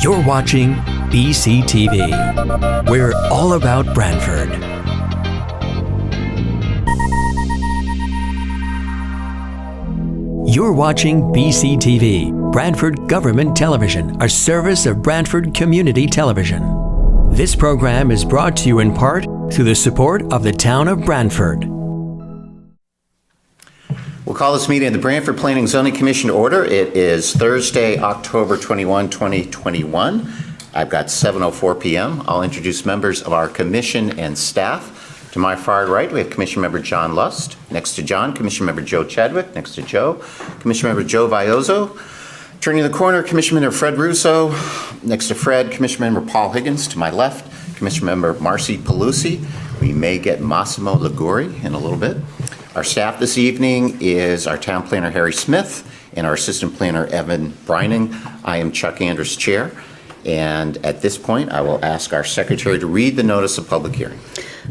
You're watching BCTV. We're all about Brantford. You're watching BCTV, Brantford Government Television, a service of Brantford Community Television. This program is brought to you in part through the support of the town of Brantford. We'll call this meeting of the Brantford Planning and Zoning Commission to order. It is Thursday, October 21, 2021. I've got 7:04 p.m. I'll introduce members of our commission and staff. To my far right, we have Commission Member John Lust. Next to John, Commission Member Joe Chadwick. Next to Joe, Commission Member Joe Viozzo. Turning the corner, Commission Member Fred Russo. Next to Fred, Commission Member Paul Higgins. To my left, Commission Member Marcy Pelusi. We may get Massimo Liguri in a little bit. Our staff this evening is our town planner Harry Smith and our assistant planner Evan Brining. I am Chuck Anders, chair, and at this point I will ask our secretary to read the notice of public hearing.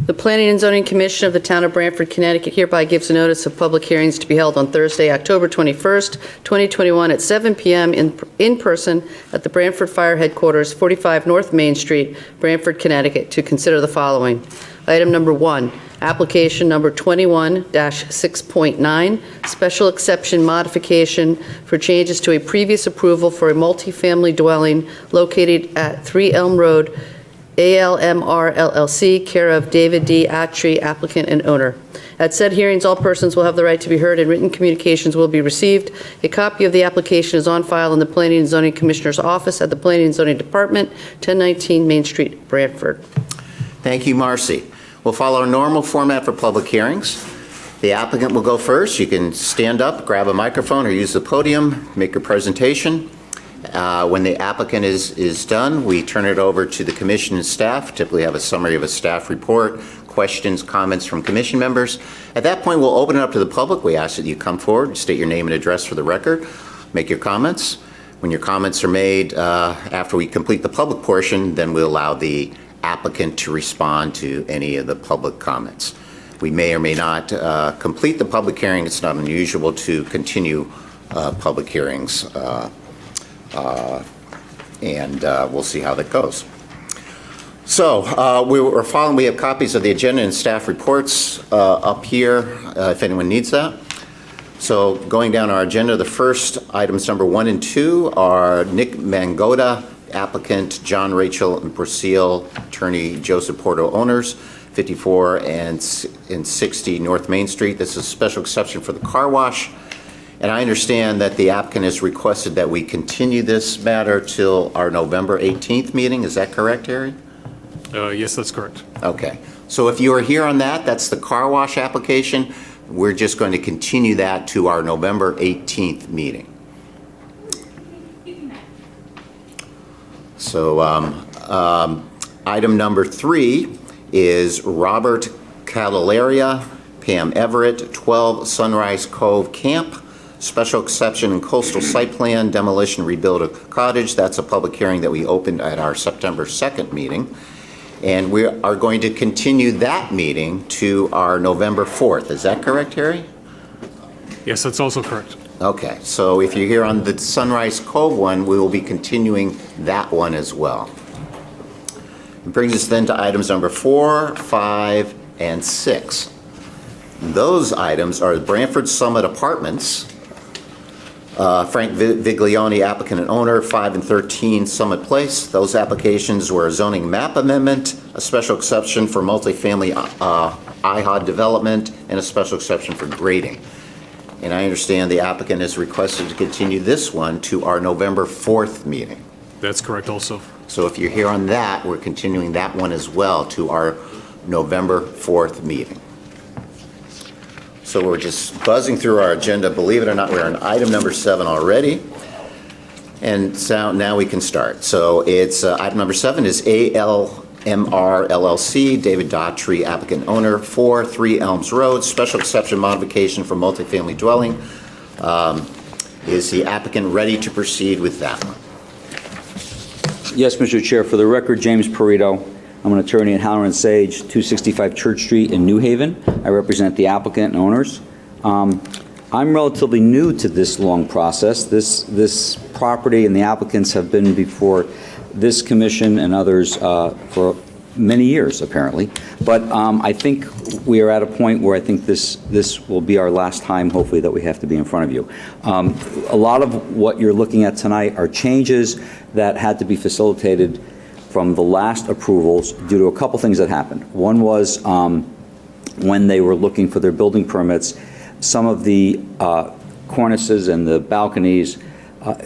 The Planning and Zoning Commission of the Town of Brantford, Connecticut hereby gives a notice of public hearings to be held on Thursday, October 21st, 2021 at 7 p.m. in person at the Brantford Fire Headquarters, 45 North Main Street, Brantford, Connecticut, to consider the following. Item number 1, application number 21-6.9, special exception modification for changes to a previous approval for a multifamily dwelling located at 3 Elm Road, ALMR LLC, care of David D. Attree, applicant and owner. At said hearings, all persons will have the right to be heard and written communications will be received. A copy of the application is on file in the Planning and Zoning Commissioner's office at the Planning and Zoning Department, 1019 Main Street, Brantford. Thank you, Marcy. We'll follow our normal format for public hearings. The applicant will go first. You can stand up, grab a microphone, or use the podium, make your presentation. When the applicant is done, we turn it over to the commission and staff. Typically have a summary of a staff report, questions, comments from commission members. At that point, we'll open it up to the public. We ask that you come forward, state your name and address for the record, make your comments. When your comments are made after we complete the public portion, then we'll allow the applicant to respond to any of the public comments. We may or may not complete the public hearing. It's not unusual to continue public hearings, and we'll see how that goes. So we have copies of the agenda and staff reports up here if anyone needs that. So going down our agenda, the first items number 1 and 2 are Nick Mangoda, applicant, John, Rachel, and Brazil, attorney Joseph Porto, owners, 54 and 60 North Main Street. This is a special exception for the car wash. And I understand that the applicant has requested that we continue this matter till our November 18th meeting. Is that correct, Harry? Yes, that's correct. Okay. So if you are here on that, that's the car wash application. We're just going to continue that to our November 18th meeting. So item number 3 is Robert Cavalaria, Pam Everett, 12 Sunrise Cove Camp, special exception and coastal site plan, demolition, rebuild a cottage. That's a public hearing that we opened at our September 2nd meeting. And we are going to continue that meeting to our November 4th. Is that correct, Harry? Yes, that's also correct. Okay, so if you're here on the Sunrise Cove one, we will be continuing that one as well. It brings us then to items number 4, 5, and 6. Those items are the Brantford Summit Apartments, Frank Viglione, applicant and owner, 5 and 13 Summit Place. Those applications were a zoning map amendment, a special exception for multifamily IHOD development, and a special exception for grading. And I understand the applicant has requested to continue this one to our November 4th meeting. That's correct also. So if you're here on that, we're continuing that one as well to our November 4th meeting. So we're just buzzing through our agenda. Believe it or not, we're on item number 7 already. And so now we can start. So it's item number 7 is ALMR LLC, David Daughtry, applicant owner, 4, 3 Elms Road, special exception modification for multifamily dwelling. Is the applicant ready to proceed with that one? Yes, Mr. Chair. For the record, James Perito. I'm an attorney at Howler & Sage, 265 Church Street in New Haven. I represent the applicant and owners. I'm relatively new to this long process. This property and the applicants have been before this commission and others for many years, apparently. But I think we are at a point where I think this will be our last time, hopefully, that we have to be in front of you. A lot of what you're looking at tonight are changes that had to be facilitated from the last approvals due to a couple things that happened. One was when they were looking for their building permits, some of the cornices and the balconies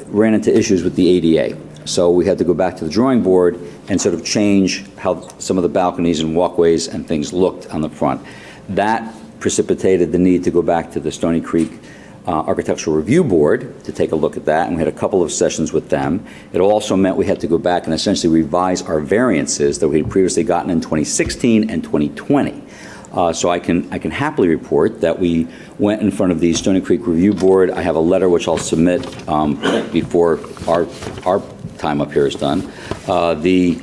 ran into issues with the ADA. So we had to go back to the drawing board and sort of change how some of the balconies and walkways and things looked on the front. That precipitated the need to go back to the Stony Creek Architectural Review Board to take a look at that, and we had a couple of sessions with them. It also meant we had to go back and essentially revise our variances that we had previously gotten in 2016 and 2020. So I can happily report that we went in front of the Stony Creek Review Board. I have a letter which I'll submit before our time up here is done. The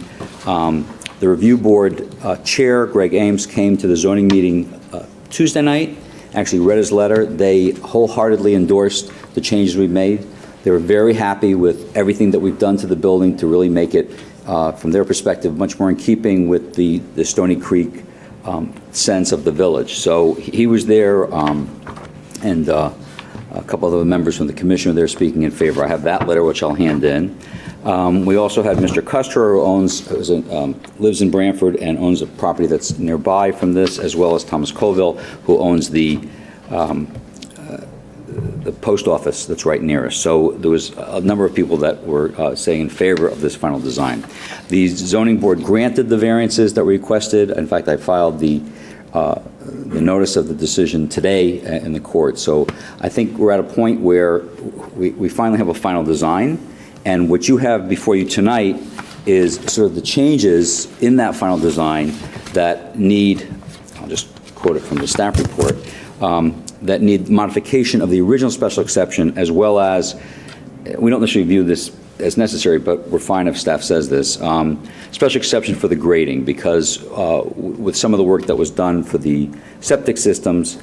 Review Board Chair, Greg Ames, came to the zoning meeting Tuesday night, actually read his letter. They wholeheartedly endorsed the changes we've made. They were very happy with everything that we've done to the building to really make it, from their perspective, much more in keeping with the Stony Creek sense of the village. So he was there, and a couple of other members from the commission were there speaking in favor. I have that letter, which I'll hand in. We also had Mr. Custer, who lives in Brantford and owns a property that's nearby from this, as well as Thomas Colville, who owns the post office that's right near us. So there was a number of people that were saying in favor of this final design. The zoning board granted the variances that were requested. In fact, I filed the notice of the decision today in the court. So I think we're at a point where we finally have a final design. And what you have before you tonight is sort of the changes in that final design that need, I'll just quote it from the staff report, that need modification of the original special exception, as well as, we don't necessarily view this as necessary, but we're fine if staff says this, special exception for the grading, because with some of the work that was done for the septic systems,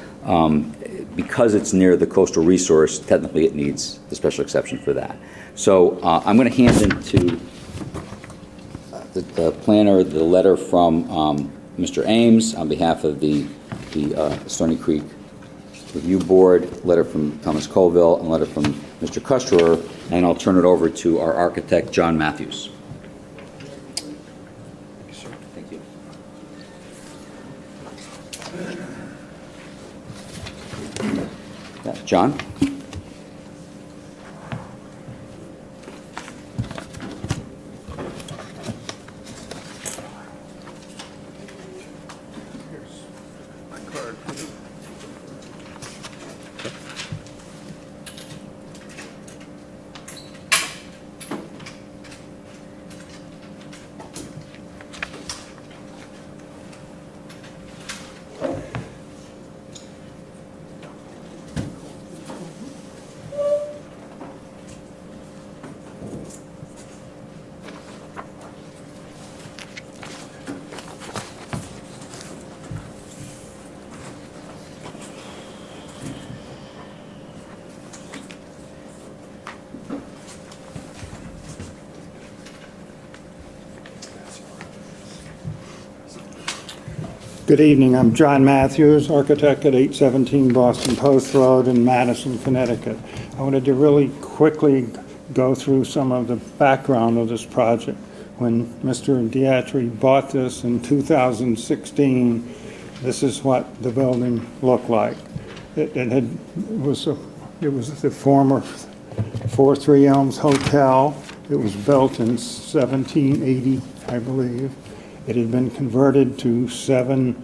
because it's near the coastal resource, technically it needs the special exception for that. So I'm going to hand into the planner the letter from Mr. Ames on behalf of the Stony Creek Review Board, letter from Thomas Colville, and letter from Mr. Custer, and I'll turn it over to our architect, John Matthews. Thank you. Yeah, John? Good evening. I'm John Matthews, architect at 817 Boston Post Road in Madison, Connecticut. I wanted to really quickly go through some of the background of this project. When Mr. Diatri bought this in 2016, this is what the building looked like. It was the former 43 Elms Hotel. It was built in 1780, I believe. It had been converted to 7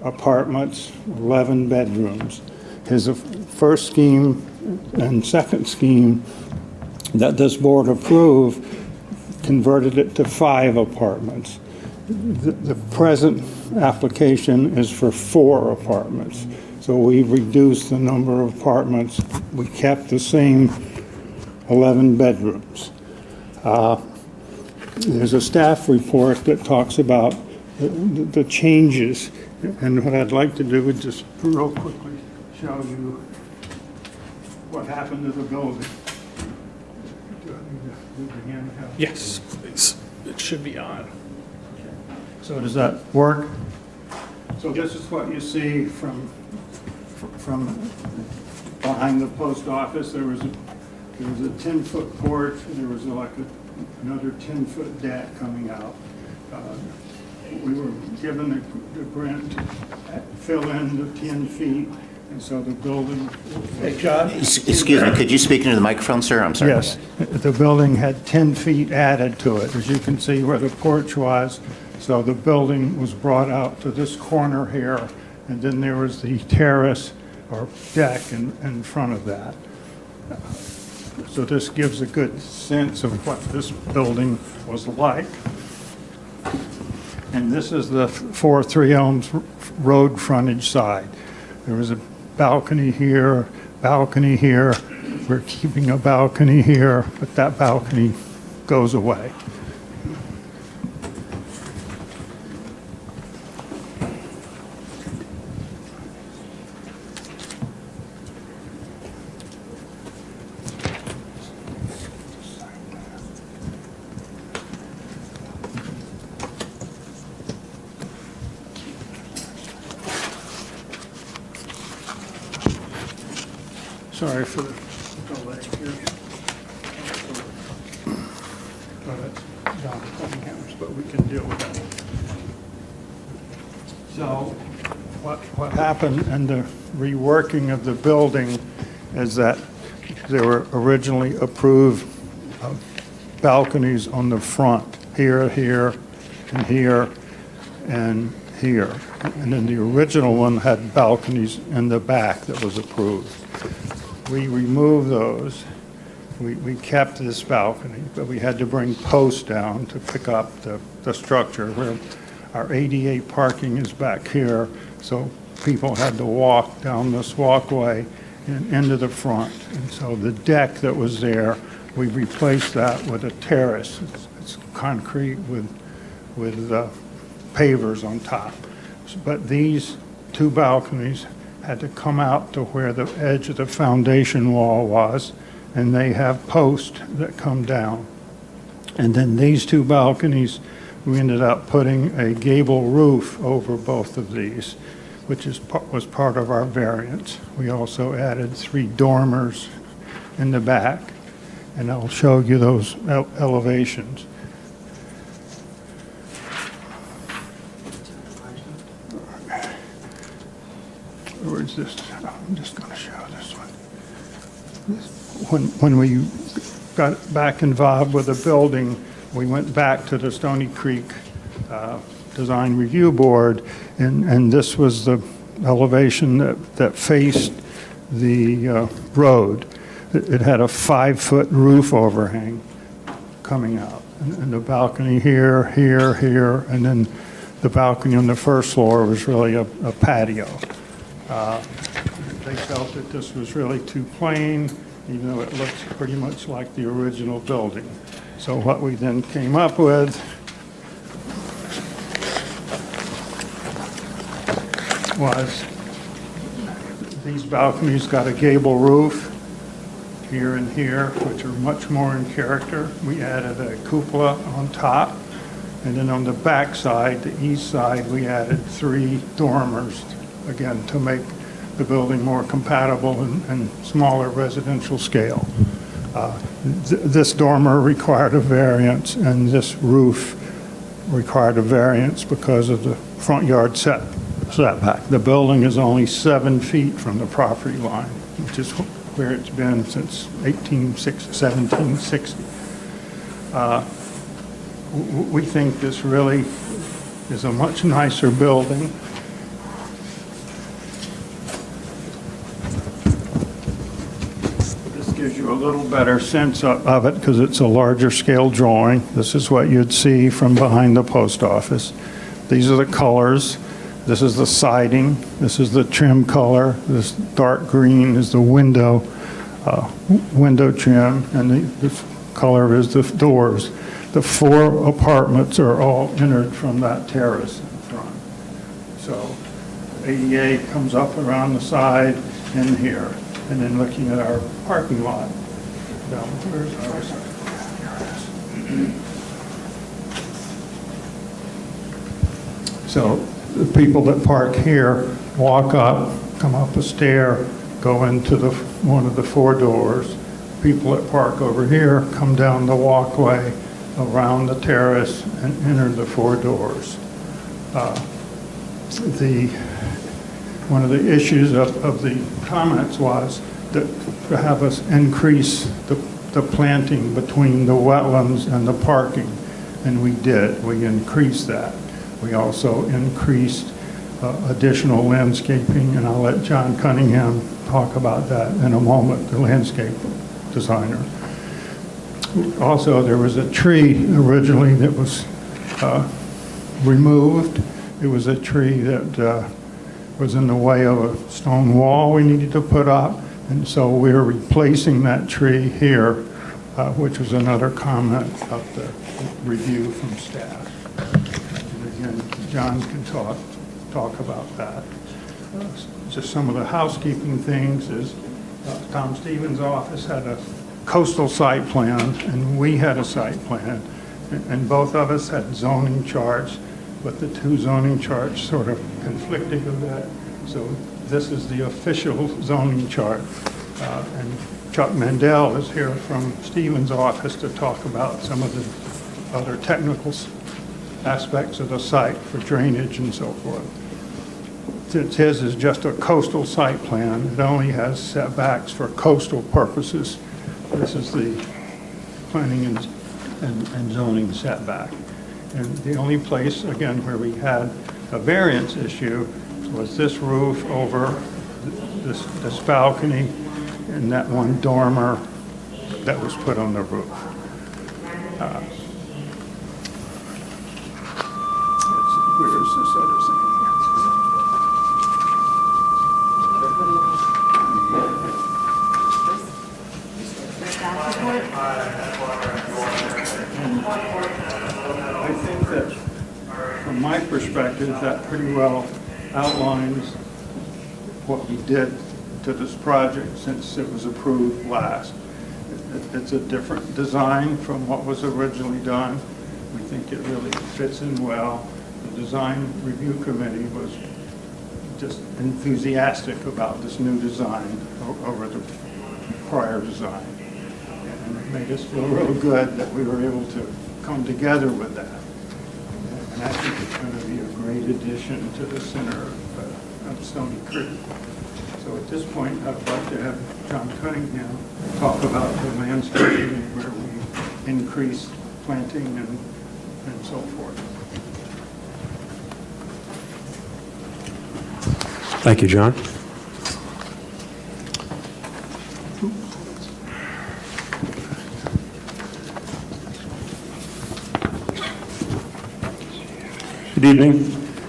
apartments, 11 bedrooms. His first scheme and second scheme that this board approved converted it to 5 apartments. The present application is for 4 apartments. So we reduced the number of apartments. We kept the same 11 bedrooms. There's a staff report that talks about the changes, and what I'd like to do is just real quickly show you what happened to the building. begin? Yes, please. It should be on. So does that work? So this is what you see from behind the post office. There was a 10-foot porch, and there was another 10-foot deck coming out. We were given the grant to fill in the 10 feet, and so the building. Hey, John? Excuse me, could you speak into the microphone, sir? I'm sorry. Yes, the building had 10 feet added to it, as you can see where the porch was. So the building was brought out to this corner here, and then there was the terrace or deck in front of that. So this gives a good sense of what this building was like. And this is the 3 Elms road frontage side. There was a balcony here. We're keeping a balcony here, but that balcony goes away. Sorry for the delay here. But it's John Cunningham's, but we can deal with that. So what happened in the reworking of the building is that there were originally approved balconies on the front, here, and here. And then the original one had balconies in the back that was approved. We removed those. We kept this balcony, but we had to bring posts down to pick up the structure where our ADA parking is back here, so people had to walk down this walkway and into the front. And so the deck that was there, we replaced that with a terrace. It's concrete with pavers on top. But these 2 balconies had to come out to where the edge of the foundation wall was, and they have posts that come down. And then these 2 balconies, we ended up putting a gable roof over both of these, which was part of our variance. We also added 3 dormers in the back, and I'll show you those elevations. Where's this? I'm just going to show this one. When we got back involved with the building, we went back to the Stony Creek Design Review Board, and this was the elevation that faced the road. It had a 5-foot roof overhang coming out, and the balcony here, and then the balcony on the first floor was really a patio. They felt that this was really too plain, even though it looks pretty much like the original building. So what we then came up with was these balconies got a gable roof here and here, which are much more in character. We added a cupola on top, and then on the back side, the east side, we added 3 dormers, again, to make the building more compatible and smaller residential scale. This dormer required a variance, and this roof required a variance because of the front yard setback. The building is only 7 feet from the property line, which is where it's been since 1760. We think this really is a much nicer building. Gives you a little better sense of it because it's a larger scale drawing. This is what you'd see from behind the post office. These are the colors. This is the siding. This is the trim color. This dark green is the window trim, and this color is the doors. The 4 apartments are all entered from that terrace in front. So ADA comes up around the side in here. And then looking at our parking lot. Where's our So the people that park here walk up, come up a stair, go into one of the 4 doors. People that park over here come down the walkway, around the terrace, and enter the 4 doors. One of the issues of the comments was that to have us increase the planting between the wetlands and the parking, and we did. We increased that. We also increased additional landscaping, and I'll let John Cunningham talk about that in a moment, the landscape designer. Also, there was a tree originally that was removed. It was a tree that was in the way of a stone wall we needed to put up, and so we're replacing that tree here, which was another comment of the review from staff. And again, John can talk about that. Just some of the housekeeping things is Tom Stevens' office had a coastal site plan, and we had a site plan, and both of us had zoning charts, but the 2 zoning charts sort of conflicted with that. So this is the official zoning chart, and Chuck Mandel is here from Stevens' office to talk about some of the other technical aspects of the site for drainage and so forth. Since his is just a coastal site plan, it only has setbacks for coastal purposes. This is the planning and zoning setback. And the only place, again, where we had a variance issue was this roof over this balcony and that one dormer that was put on the roof. Where's this other thing? I think that, from my perspective, that pretty well outlines what we did to this project since it was approved last. It's a different design from what was originally done. We think it really fits in well. The design review committee was just enthusiastic about this new design over the prior design. And it made us feel real good that we were able to come together with that. And I think it's going to be a great addition to the center of Stony Creek. So at this point, I'd like to have John Cunningham talk about the landscaping where we increased planting and so forth. Thank you, John. Good evening.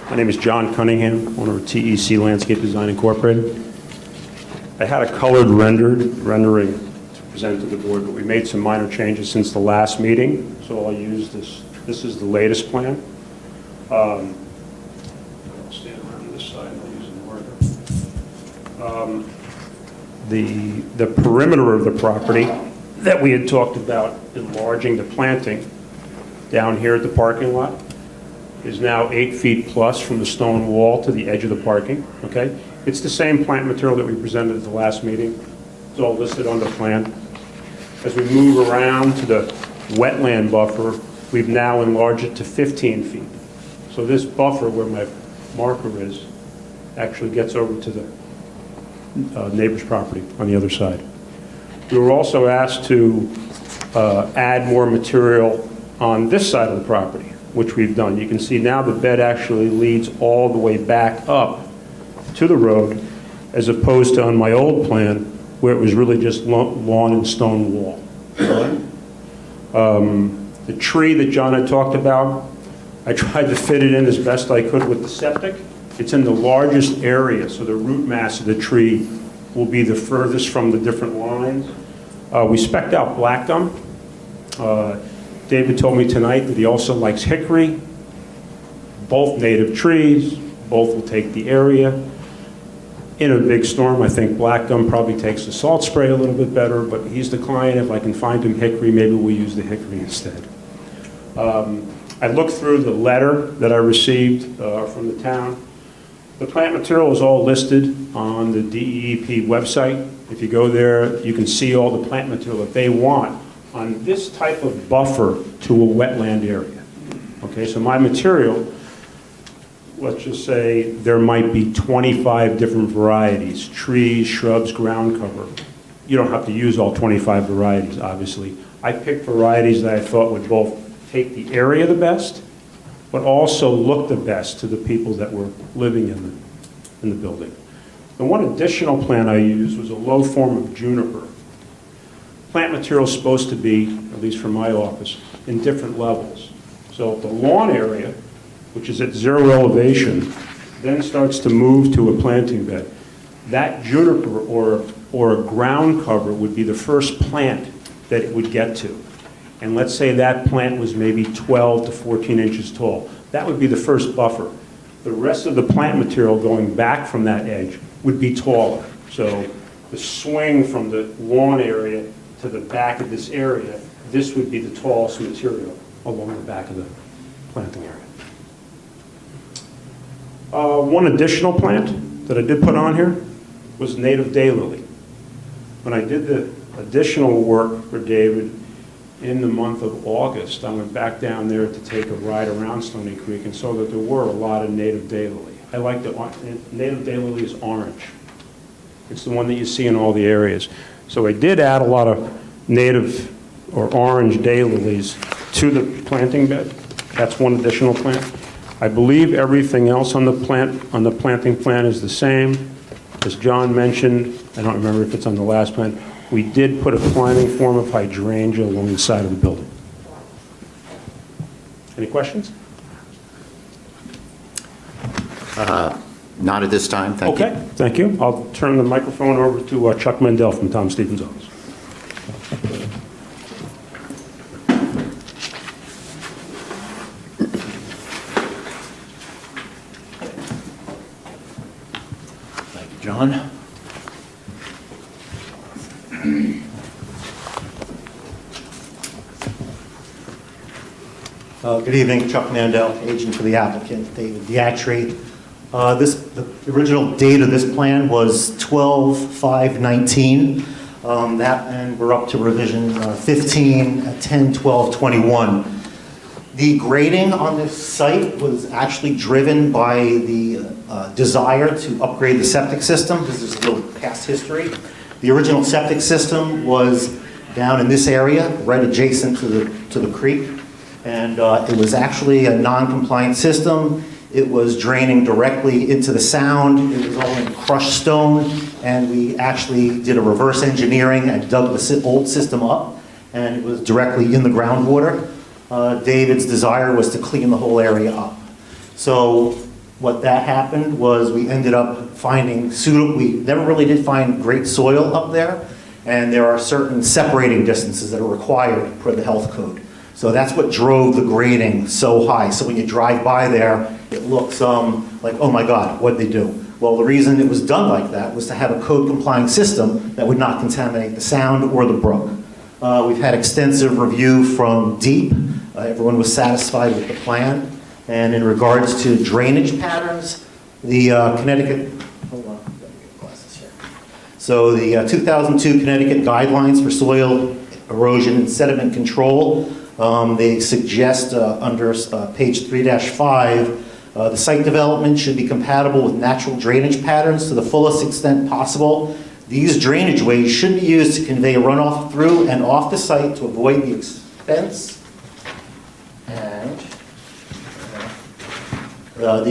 My name is John Cunningham, owner of TEC Landscape Design Incorporated. I had a colored rendering to present to the board, but we made some minor changes since the last meeting, so I'll use this. This is the latest plan. I'll stand around this side and I'll use the marker. The perimeter of the property that we had talked about enlarging the planting down here at the parking lot is now 8 feet plus from the stone wall to the edge of the parking, okay? It's the same plant material that we presented at the last meeting. It's all listed on the plan. As we move around to the wetland buffer, we've now enlarged it to 15 feet. So this buffer, where my marker is, actually gets over to the neighbor's property on the other side. We were also asked to add more material on this side of the property, which we've done. You can see now the bed actually leads all the way back up to the road, as opposed to on my old plan, where it was really just lawn and stone wall. The tree that John had talked about, I tried to fit it in as best I could with the septic. It's in the largest area, so the root mass of the tree will be the furthest from the different lines. We spec'd out black gum. David told me tonight that he also likes hickory. Both native trees, both will take the area. In a big storm, I think black gum probably takes the salt spray a little bit better, but he's the client. If I can find him hickory, maybe we'll use the hickory instead. I looked through the letter that I received from the town. The plant material is all listed on the DEEP website. If you go there, you can see all the plant material that they want on this type of buffer to a wetland area. Okay, so my material, let's just say there might be 25 different varieties, trees, shrubs, ground cover. You don't have to use all 25 varieties, obviously. I picked varieties that I thought would both take the area the best, but also look the best to the people that were living in the building. The one additional plant I used was a low form of juniper. Plant material is supposed to be, at least for my office, in different levels. So the lawn area, which is at 0 elevation, then starts to move to a planting bed. That juniper or a ground cover would be the first plant that it would get to. And let's say that plant was maybe 12 to 14 inches tall. That would be the first buffer. The rest of the plant material going back from that edge would be taller. So the swing from the lawn area to the back of this area, this would be the tallest material along the back of the planting area. One additional plant that I did put on here was native daylily. When I did the additional work for David in the month of August, I went back down there to take a ride around Stony Creek and saw that there were a lot of native daylily. I like the native daylily is orange. It's the one that you see in all the areas. So I did add a lot of native or orange daylilies to the planting bed. That's one additional plant. I believe everything else on the planting plan is the same. As John mentioned, I don't remember if it's on the last plan, we did put a climbing form of hydrangea along the side of the building. Any questions? Not at this time, thank you. Okay, thank you. I'll turn the microphone over to Chuck Mendel from Tom Stevens' office. Thank you, John. Good evening, Chuck Mandel, agent for the applicant, David Diatri. The original date of this plan was 12/5/19. And we're up to revision 15 at 10/12/21. The grading on this site was actually driven by the desire to upgrade the septic system. This is a little past history. The original septic system was down in this area, right adjacent to the creek. And it was actually a non-compliant system. It was draining directly into the sound. It was all in crushed stone. And we actually did a reverse engineering and dug the old system up. And it was directly in the groundwater. David's desire was to clean the whole area up. So what that happened was we ended up finding we never really did find great soil up there. And there are certain separating distances that are required per the health code. So that's what drove the grading so high. So when you drive by there, it looks like, oh my God, what'd they do? Well, the reason it was done like that was to have a code-complying system that would not contaminate the sound or the brook. We've had extensive review from DEEP. Everyone was satisfied with the plan. And in regards to drainage patterns, the Connecticut, hold on, I've got to get glasses here. So the 2002 Connecticut Guidelines for Soil Erosion and Sediment Control, they suggest under page 3-5, the site development should be compatible with natural drainage patterns to the fullest extent possible. These drainage ways should be used to convey runoff through and off the site to avoid the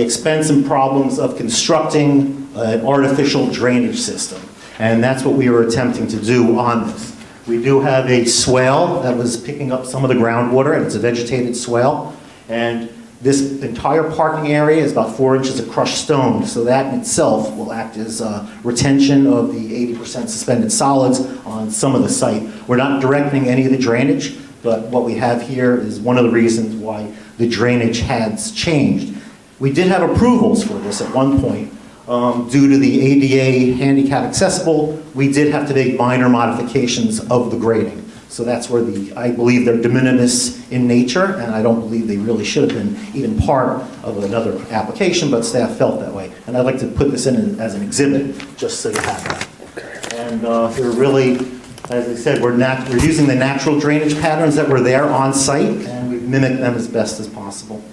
expense and problems of constructing an artificial drainage system. And that's what we were attempting to do on this. We do have a swale that was picking up some of the groundwater, and it's a vegetated swale. And this entire parking area is about 4 inches of crushed stone, so that in itself will act as retention of the 80% suspended solids on some of the site. We're not directing any of the drainage, but what we have here is one of the reasons why the drainage has changed. We did have approvals for this at one point. Due to the ADA handicap accessible, we did have to make minor modifications of the grading. So that's where I believe they're de minimis in nature, and I don't believe they really should have been even part of another application, but staff felt that way. And I'd like to put this in as an exhibit, just so you have that. And they're really, as I said, we're using the natural drainage patterns that were there on site, and we've mimicked them as best as possible.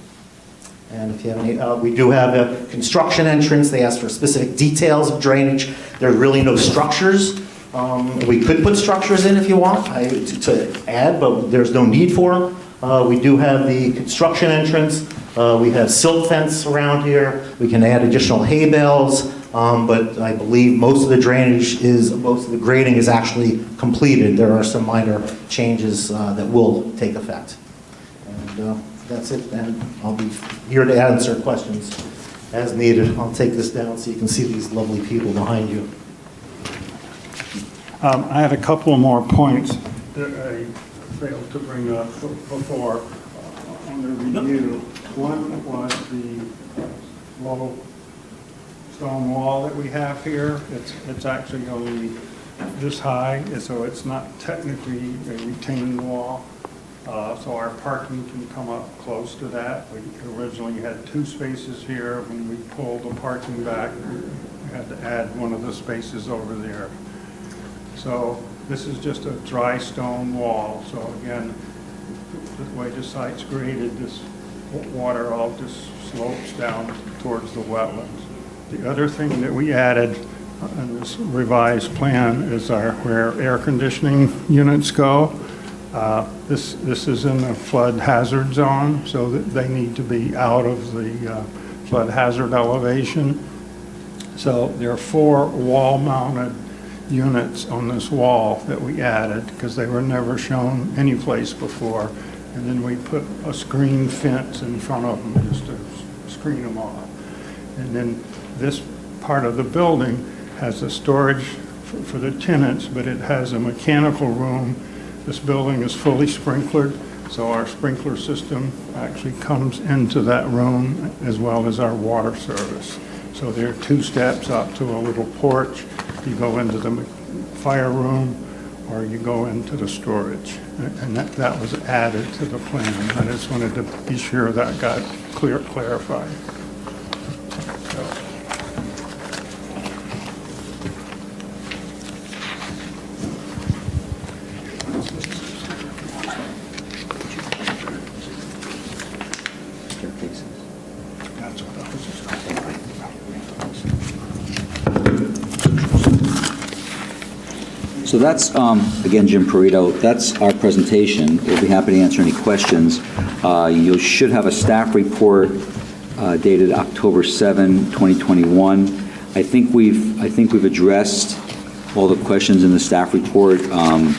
And if you have any, we do have a construction entrance. They asked for specific details of drainage. There are really no structures. We could put structures in if you want to add, but there's no need for them. We do have the construction entrance. We have silt fence around here. We can add additional hay bales, but I believe most of the grading is actually completed. There are some minor changes that will take effect. And that's it, and I'll be here to answer questions as needed. I'll take this down so you can see these lovely people behind you. I had a couple more points that I failed to bring up before on the review. One was the low stone wall that we have here. It's actually only this high, so it's not technically a retaining wall. So our parking can come up close to that. We originally had 2 spaces here. When we pulled the parking back, we had to add one of the spaces over there. So this is just a dry stone wall. So again, the way the site's graded, this water all just slopes down towards the wetlands. The other thing that we added in this revised plan is where air conditioning units go. This is in the flood hazard zone, so that they need to be out of the flood hazard elevation. So there are 4 wall-mounted units on this wall that we added because they were never shown anyplace before. And then we put a screen fence in front of them just to screen them off. And then this part of the building has a storage for the tenants, but it has a mechanical room. This building is fully sprinklered, so our sprinkler system actually comes into that room as well as our water service. So there are 2 steps up to a little porch. You go into the fire room or you go into the storage. And that was added to the plan. I just wanted to be sure that got clarified. That's what I was just talking about. So that's, again, Jim Perito, that's our presentation. We'll be happy to answer any questions. You should have a staff report dated October 7, 2021. I think we've addressed all the questions in the staff report. On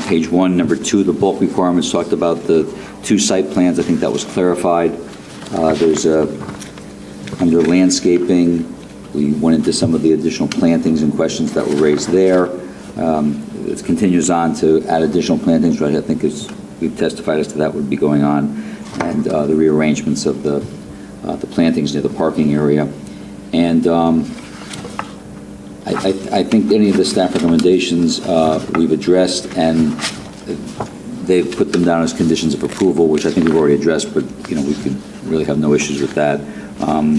page 1, number 2, the bulk requirements talked about the 2 site plans. I think that was clarified. There's under landscaping, we went into some of the additional plantings and questions that were raised there. It continues on to add additional plantings, right? I think we've testified as to that would be going on, and the rearrangements of the plantings near the parking area. And I think any of the staff recommendations we've addressed, and they've put them down as conditions of approval, which I think we've already addressed, but we could really have no issues with that.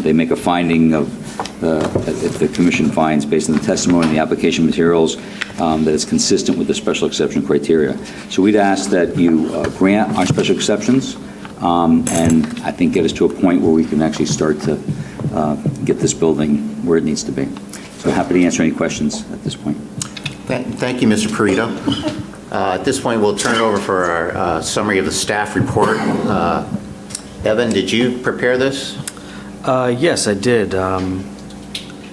They make a finding of, if the commission finds, based on the testimony and the application materials, that it's consistent with the special exception criteria. So we'd ask that you grant our special exceptions, and I think get us to a point where we can actually start to get this building where it needs to be. So happy to answer any questions at this point. Thank you, Mr. Perito. At this point, we'll turn it over for our summary of the staff report. Evan, did you prepare this? Yes, I did.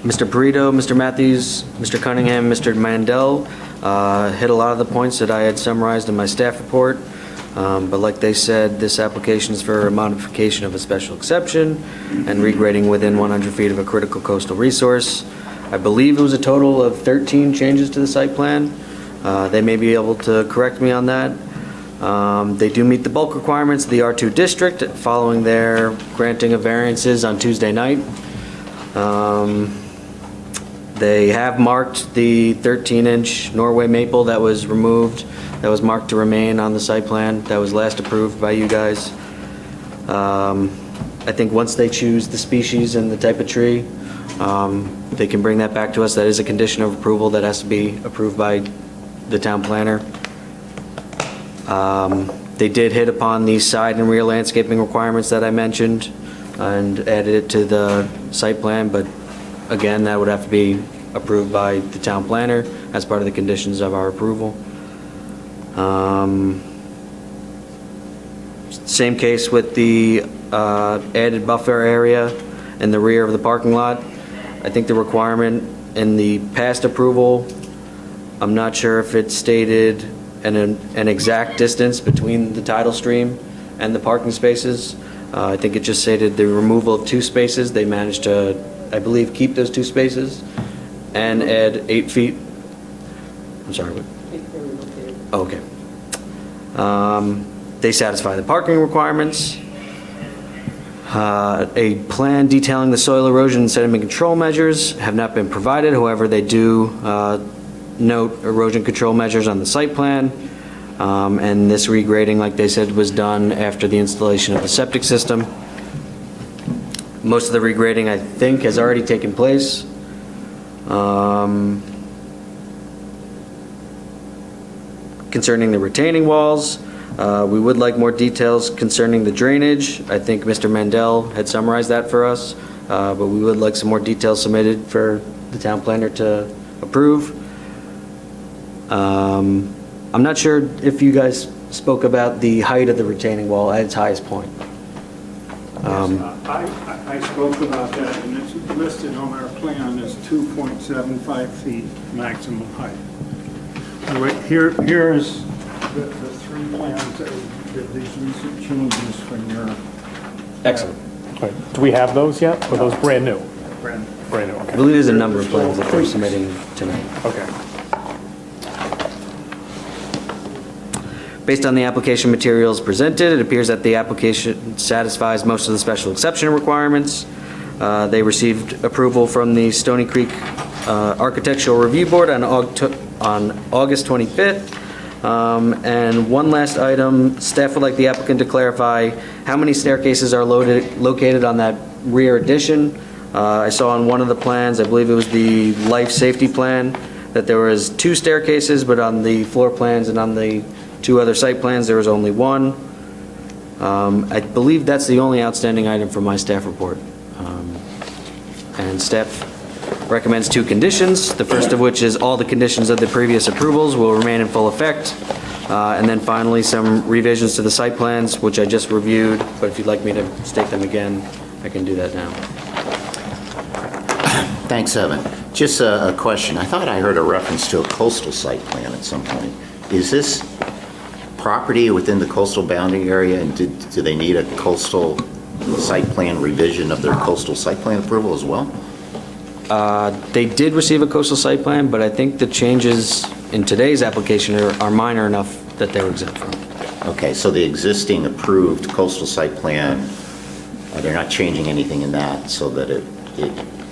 Mr. Perito, Mr. Matthews, Mr. Cunningham, Mr. Mandel hit a lot of the points that I had summarized in my staff report. But like they said, this application is for a modification of a special exception and regrading within 100 feet of a critical coastal resource. I believe it was a total of 13 changes to the site plan. They may be able to correct me on that. They do meet the bulk requirements of the R2 district following their granting of variances on Tuesday night. They have marked the 13-inch Norway maple that was removed, that was marked to remain on the site plan, that was last approved by you guys. I think once they choose the species and the type of tree, they can bring that back to us. That is a condition of approval that has to be approved by the town planner. They did hit upon the side and rear landscaping requirements that I mentioned and added it to the site plan, but again, that would have to be approved by the town planner as part of the conditions of our approval. Same case with the added buffer area in the rear of the parking lot. I think the requirement in the past approval, I'm not sure if it stated an exact distance between the tidal stream and the parking spaces. I think it just stated the removal of 2 spaces. They managed to, I believe, keep those 2 spaces and add 8 feet. I'm sorry, what? Okay. They satisfy the parking requirements. A plan detailing the soil erosion and sediment control measures have not been provided. However, they do note erosion control measures on the site plan. And this regrading, like they said, was done after the installation of the septic system. Most of the regrading, I think, has already taken place. Concerning the retaining walls, we would like more details concerning the drainage. I think Mr. Mandel had summarized that for us, but we would like some more details submitted for the town planner to approve. I'm not sure if you guys spoke about the height of the retaining wall at its highest point. I spoke about that, and it's listed on our plan as 2.75 feet maximum height. Anyway, here is the 3 plans that did these recent changes from your... Excellent. Okay. Do we have those yet? Or are those brand new? Brand Brand new, I okay. believe there's a number of plans that they're submitting tonight. Okay. Based on the application materials presented, it appears that the application satisfies most of the special exception requirements. They received approval from the Stony Creek Architectural Review Board on August 25th. And one last item, staff would like the applicant to clarify how many staircases are located on that rear addition. I saw on one of the plans, I believe it was the life safety plan, that there was 2 staircases, but on the floor plans and on the 2 other site plans, there was only 1. I believe that's the only outstanding item from my staff report. And staff recommends 2 conditions, the first of which is all the conditions of the previous approvals will remain in full effect. And then finally, some revisions to the site plans, which I just reviewed, but if you'd like me to state them again, I can do that now. Thanks, Evan. Just a question. I thought I heard a reference to a coastal site plan at some point. Is this property within the coastal boundary area, and do they need a coastal site plan revision of their coastal site plan approval as well? They did receive a coastal site plan, but I think the changes in today's application are minor enough that they were exempt from. Okay, so the existing approved coastal site plan, they're not changing anything in that so that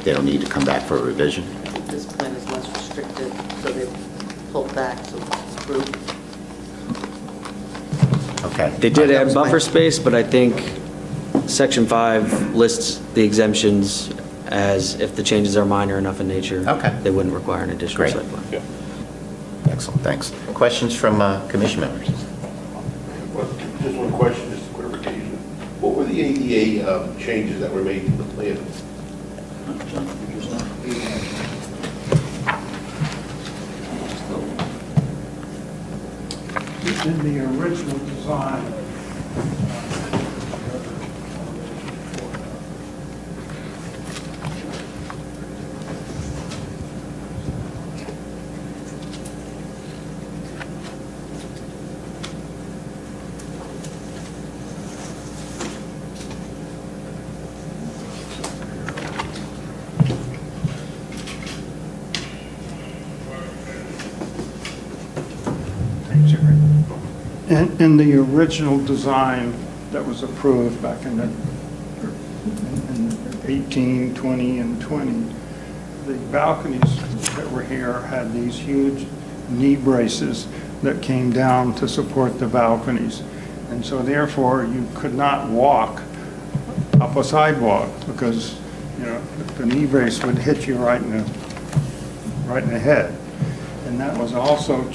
they don't need to come back for a revision? This plan is less restricted, so they pulled back, so it's approved. Okay. They did add buffer space, but I think Section 5 lists the exemptions as if the changes are minor enough in nature. Okay. They wouldn't require an additional Great. site plan. Excellent, thanks. Questions from commission members? Just one question, just a clarification. What were the ADA changes that were made to the plan? In the original design, in the original design that was approved back in 18, 20, and 20, the balconies that were here had these huge knee braces that came down to support the balconies. And so therefore, you could not walk up a sidewalk because, you know, the knee brace would hit you right in the head. And that was also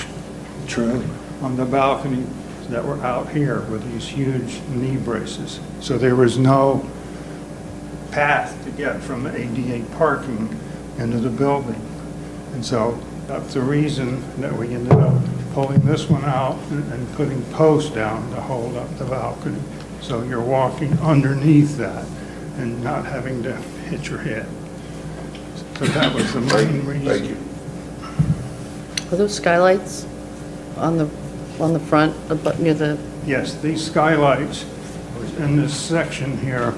true on the balcony that were out here with these huge knee braces. So there was no path to get from the ADA parking into the building. And so that's the reason that we ended up pulling this one out and putting posts down to hold up the balcony. So you're walking underneath that and not having to hit your head. So that was the main reason. Thank you. Are those skylights on the front, near the, Yes, these skylights, in this section here,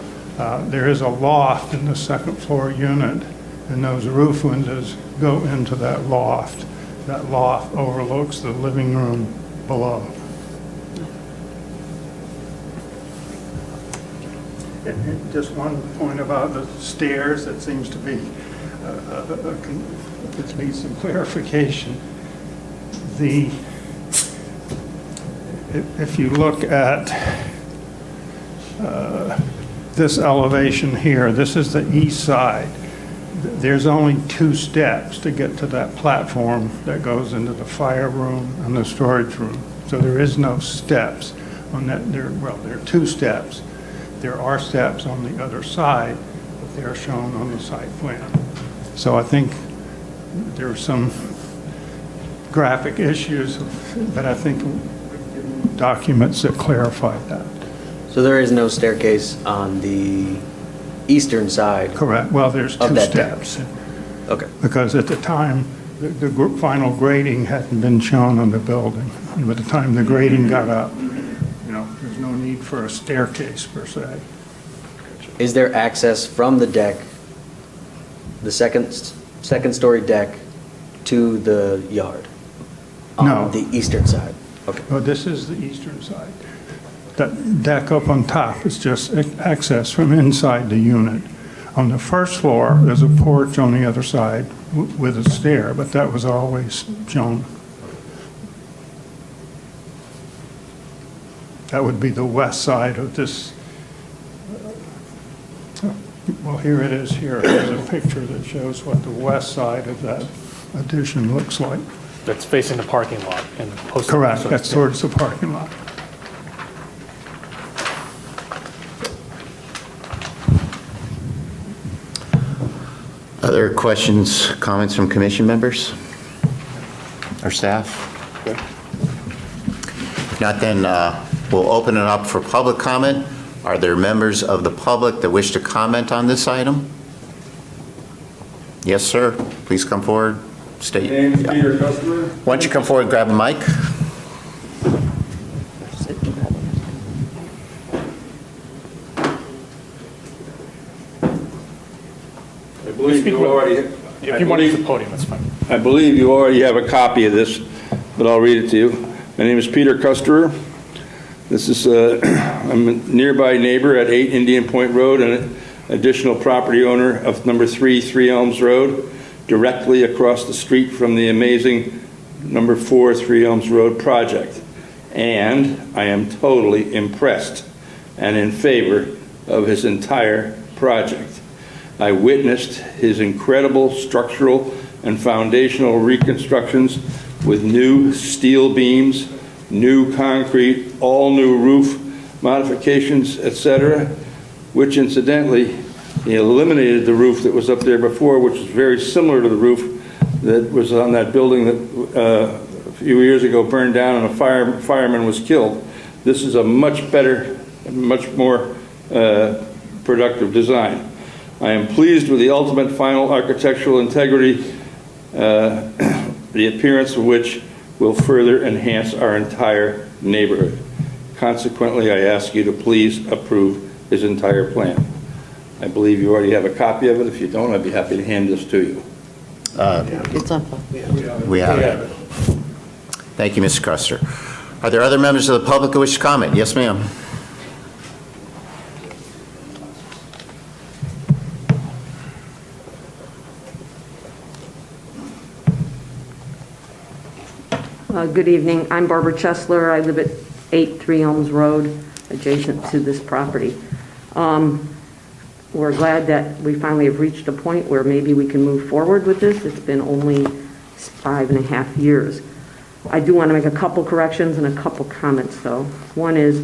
there is a loft in the second floor unit, and those roof windows go into that loft. That loft overlooks the living room below. And just one point about the stairs that seems to be, it needs some clarification. If you look at this elevation here, this is the east side. There's only 2 steps to get to that platform that goes into the fire room and the storage room. So there is no steps on that. Well, there are 2 steps. There are steps on the other side, but they're shown on the site plan. So I think there are some graphic issues, but I think documents that clarify that. So there is no staircase on the eastern side? Correct. Well, there's 2 steps. Okay. Because at the time, the final grading hadn't been shown on the building. And by the time the grading got up, you know, there's no need for a staircase per se. Is there access from the deck, the second story deck, to the yard? No. On the eastern side? Okay. Well, this is the eastern side. That deck up on top is just access from inside the unit. On the first floor, there's a porch on the other side with a stair, but that was always shown. That would be the west side of this. Well, here it is here. There's a picture that shows what the west side of that addition looks like. That's facing the parking lot and post. Correct, that's towards the parking lot. Other questions, comments from commission members or staff? If not, then we'll open it up for public comment. Are there members of the public that wish to comment on this item? Yes, sir. Please come forward. State. My name is Peter Customer. Why don't you come forward and grab a mic? I believe you already. If you want to use the podium, that's fine. I believe you already have a copy of this, but I'll read it to you. My name is Peter Customer. This is I'm a nearby neighbor at 8 Indian Point Road and an additional property owner of number 3 Elms Road, directly across the street from the amazing number 4 3 Elms Road project. And I am totally impressed and in favor of his entire project. I witnessed his incredible structural and foundational reconstructions with new steel beams, new concrete, all new roof modifications, etc., which incidentally, he eliminated the roof that was up there before, which was very similar to the roof that was on that building that a few years ago burned down and a fireman was killed. This is a much better, much more productive design. I am pleased with the ultimate final architectural integrity, the appearance of which will further enhance our entire neighborhood. Consequently, I ask you to please approve his entire plan. I believe you already have a copy of it. If you don't, I'd be happy to hand this to you. it's on file. We have it. Thank you, Mr. Custer. Are there other members of the public who wish to comment? Yes, ma'am. Good evening. I'm Barbara Chesler. I live at 8-3 Elms Road, adjacent to this property. We're glad that we finally have reached a point where maybe we can move forward with this. It's been only 5.5 years. I do want to make a couple corrections and a couple comments, though. One is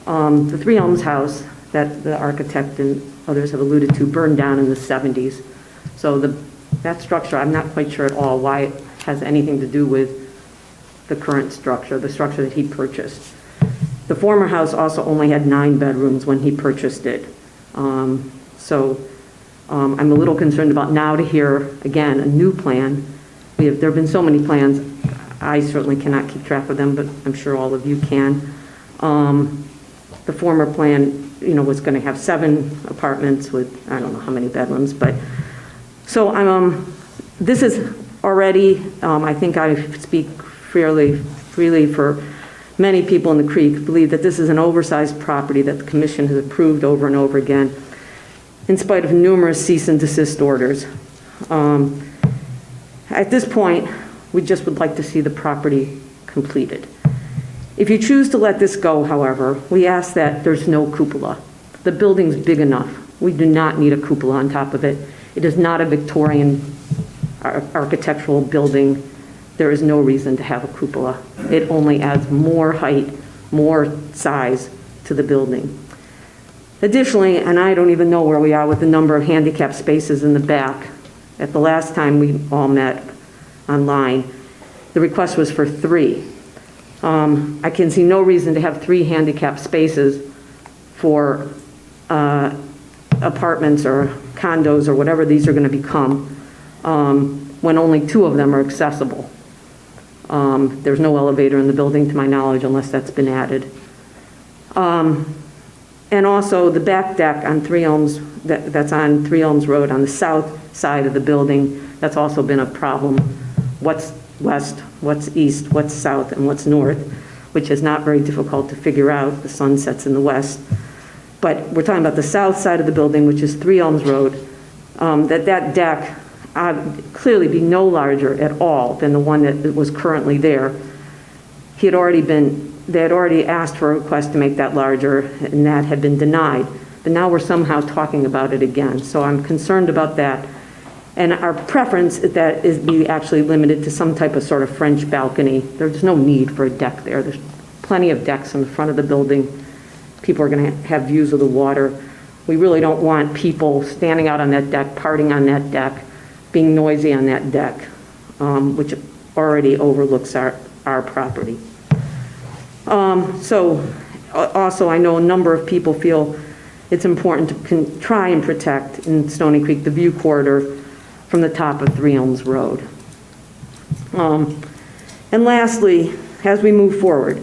the 3 Elms house that the architect and others have alluded to burned down in the 70s. So that structure, I'm not quite sure at all why it has anything to do with the current structure, the structure that he purchased. The former house also only had 9 bedrooms when he purchased it. I'm a little concerned about now to hear, again, a new plan. There have been so many plans. I certainly cannot keep track of them, but I'm sure all of you can. The former plan, was going to have 7 apartments with, I don't know how many bedrooms, but so this is already, I think I speak freely for many people in the creek, believe that this is an oversized property that the commission has approved over and over again, in spite of numerous cease and desist orders. At this point, we just would like to see the property completed. If you choose to let this go, however, we ask that there's no cupola. The building's big enough. We do not need a cupola on top of it. It is not a Victorian architectural building. There is no reason to have a cupola. It only adds more height, more size to the building. Additionally, and I don't even know where we are with the number of handicap spaces in the back. At the last time we all met online, the request was for 3. I can see no reason to have 3 handicap spaces for apartments or condos or whatever these are going to become when only 2 of them are accessible. There's no elevator in the building to my knowledge unless that's been added. And also the back deck on 3 Elms, that's on 3 Elms Road on the south side of the building, that's also been a problem. What's west, what's east, what's south, and what's north, which is not very difficult to figure out. The sun sets in the west. But we're talking about the south side of the building, which is 3 Elms Road, that deck clearly be no larger at all than the one that was currently there. They had already asked for a request to make that larger, and that had been denied. But now we're somehow talking about it again. So I'm concerned about that. And our preference is that is be actually limited to some type of sort of French balcony. There's no need for a deck there. There's plenty of decks in the front of the building. People are going to have views of the water. We really don't want people standing out on that deck, partying on that deck, being noisy on that deck, which already overlooks our property. So also I know a number of people feel it's important to try and protect in Stony Creek the view corridor from the top of 3 Elms Road. And lastly, as we move forward,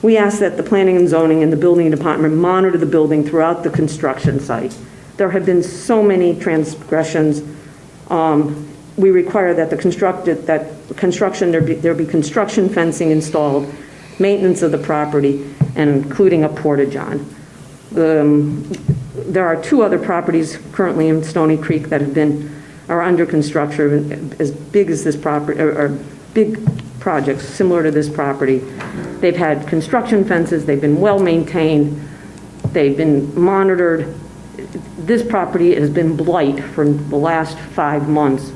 we ask that the planning and zoning and the building department monitor the building throughout the construction site. There have been so many transgressions. We require that there be construction fencing installed, maintenance of the property, and including a porta-john. There are 2 other properties currently in Stony Creek that are under construction as big as this property, or big projects similar to this property. They've had construction fences, they've been well maintained, they've been monitored. This property has been blight for the last 5 months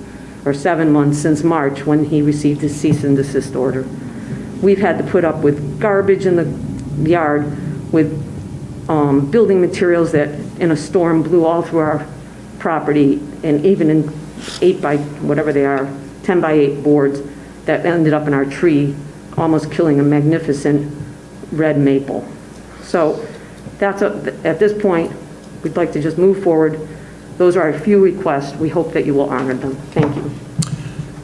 or 7 months since March when he received his cease and desist order. We've had to put up with garbage in the yard, with building materials that in a storm blew all through our property, and even in 8 by whatever they are, 10 by 8 boards that ended up in our tree, almost killing a magnificent red maple. So at this point, we'd like to just move forward. Those are our few requests. We hope that you will honor them. Thank you.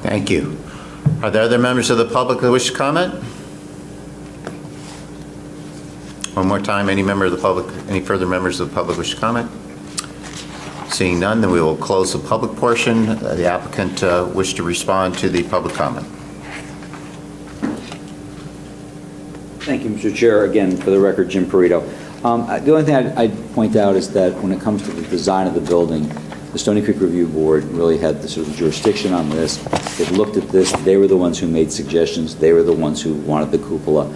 Thank you. Are there other members of the public who wish to comment? One more time, any further members of the public wish to comment? Seeing none, then we will close the public portion. The applicant wish to respond to the public comment. Thank you, Mr. Chair. Again, for the record, Jim Perito. The only thing I'd point out is that when it comes to the design of the building, the Stony Creek Review Board really had the sort of jurisdiction on this. They've looked at this. They were the ones who made suggestions. They were the ones who wanted the cupola.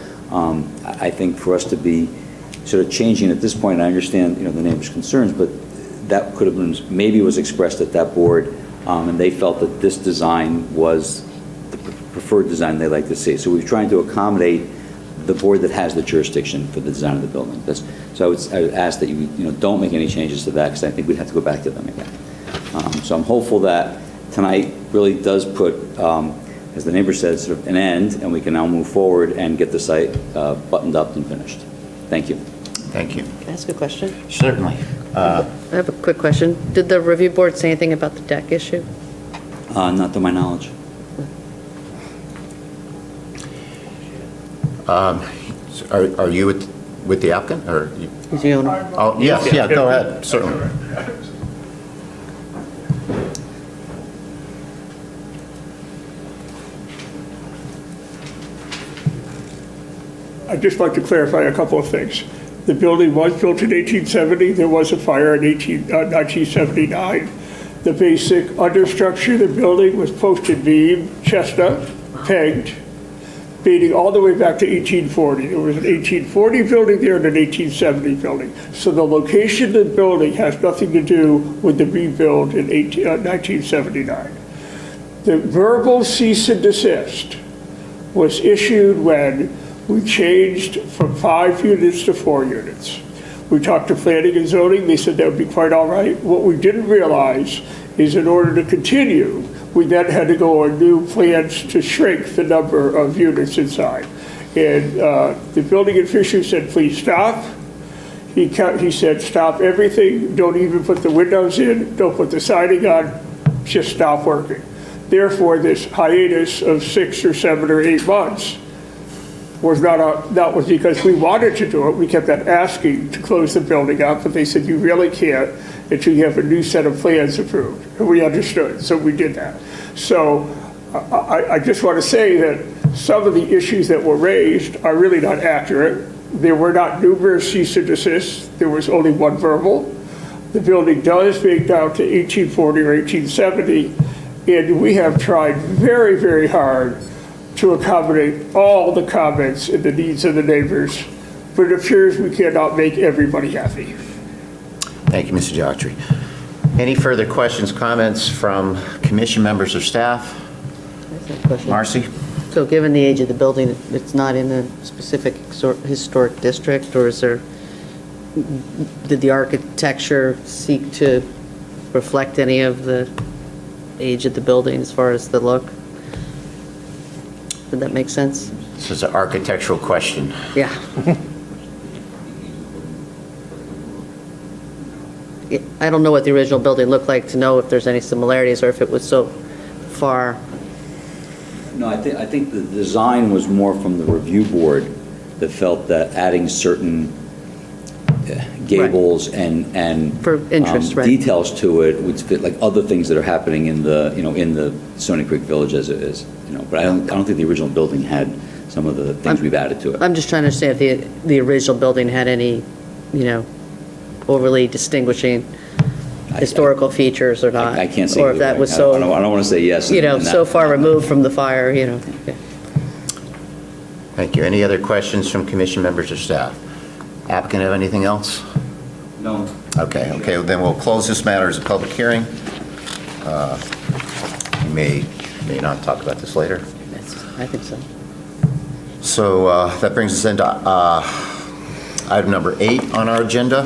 I think for us to be sort of changing at this point, I understand, the neighbors' concerns, but that could have been, maybe was expressed at that board, and they felt that this design was the preferred design they like to see. So we're trying to accommodate the board that has the jurisdiction for the design of the building. So I would ask that you don't make any changes to that, because I think we'd have to go back to them again. So I'm hopeful that tonight really does put, as the neighbor said, sort of an end, and we can now move forward and get the site buttoned up and finished. Thank you. Thank you. Can I ask a question? Certainly. I have a quick question. Did the review board say anything about the deck issue? Not to my knowledge. Are you with the applicant, or? Is the owner? Oh, yes, yeah, go ahead, certainly. I'd just like to clarify a couple of things. The building was built in 1870. There was a fire in 1979. The basic understructure of the building was posted beam, chestnut, pegged, dating all the way back to 1840. There was an 1840 building there and an 1870 building. So the location of the building has nothing to do with the rebuild in 1979. The verbal cease and desist was issued when we changed from 5 units to 4 units. We talked to planning and zoning. They said that would be quite all right. What we didn't realize is in order to continue, we then had to go on new plans to shrink the number of units inside. And the building official said, please stop. He said, stop everything. Don't even put the windows in. Don't put the siding on. Just stop working. Therefore, this hiatus of 6 or 7 or 8 months was that was because we wanted to do it. We kept on asking to close the building up, but they said, you really can't until you have a new set of plans approved. And we understood, so we did that. So I just want to say that some of the issues that were raised are really not accurate. There were not numerous cease and desists. There was only one verbal. The building does date down to 1840 or 1870, and we have tried very, very hard to accommodate all the comments and the needs of the neighbors, but it appears we cannot make everybody happy. Thank you, Mr. Daughtry. Any further questions, comments from commission members or staff? Marcy? So given the age of the building, it's not in a specific historic district, or did the architecture seek to reflect any of the age of the building as far as the look? Did that make sense? This is an architectural question. Yeah. I don't know what the original building looked like to know if there's any similarities or if it was so far. No, I think the design was more from the review board that felt that adding certain gables and For interest, right. details to it would fit like other things that are happening in the in the Stony Creek Village as it is. But I don't think the original building had some of the things we've added to it. I'm just trying to understand if the original building had any, overly distinguishing historical features or not. I can't say. Or if that was so. I don't want to say yes. So far removed from the fire. Okay. Thank you. Any other questions from commission members or staff? Applicant have anything else? No. Okay, then we'll close this matter as a public hearing. You may not talk about this later. I think so. So that brings us into item number 8 on our agenda,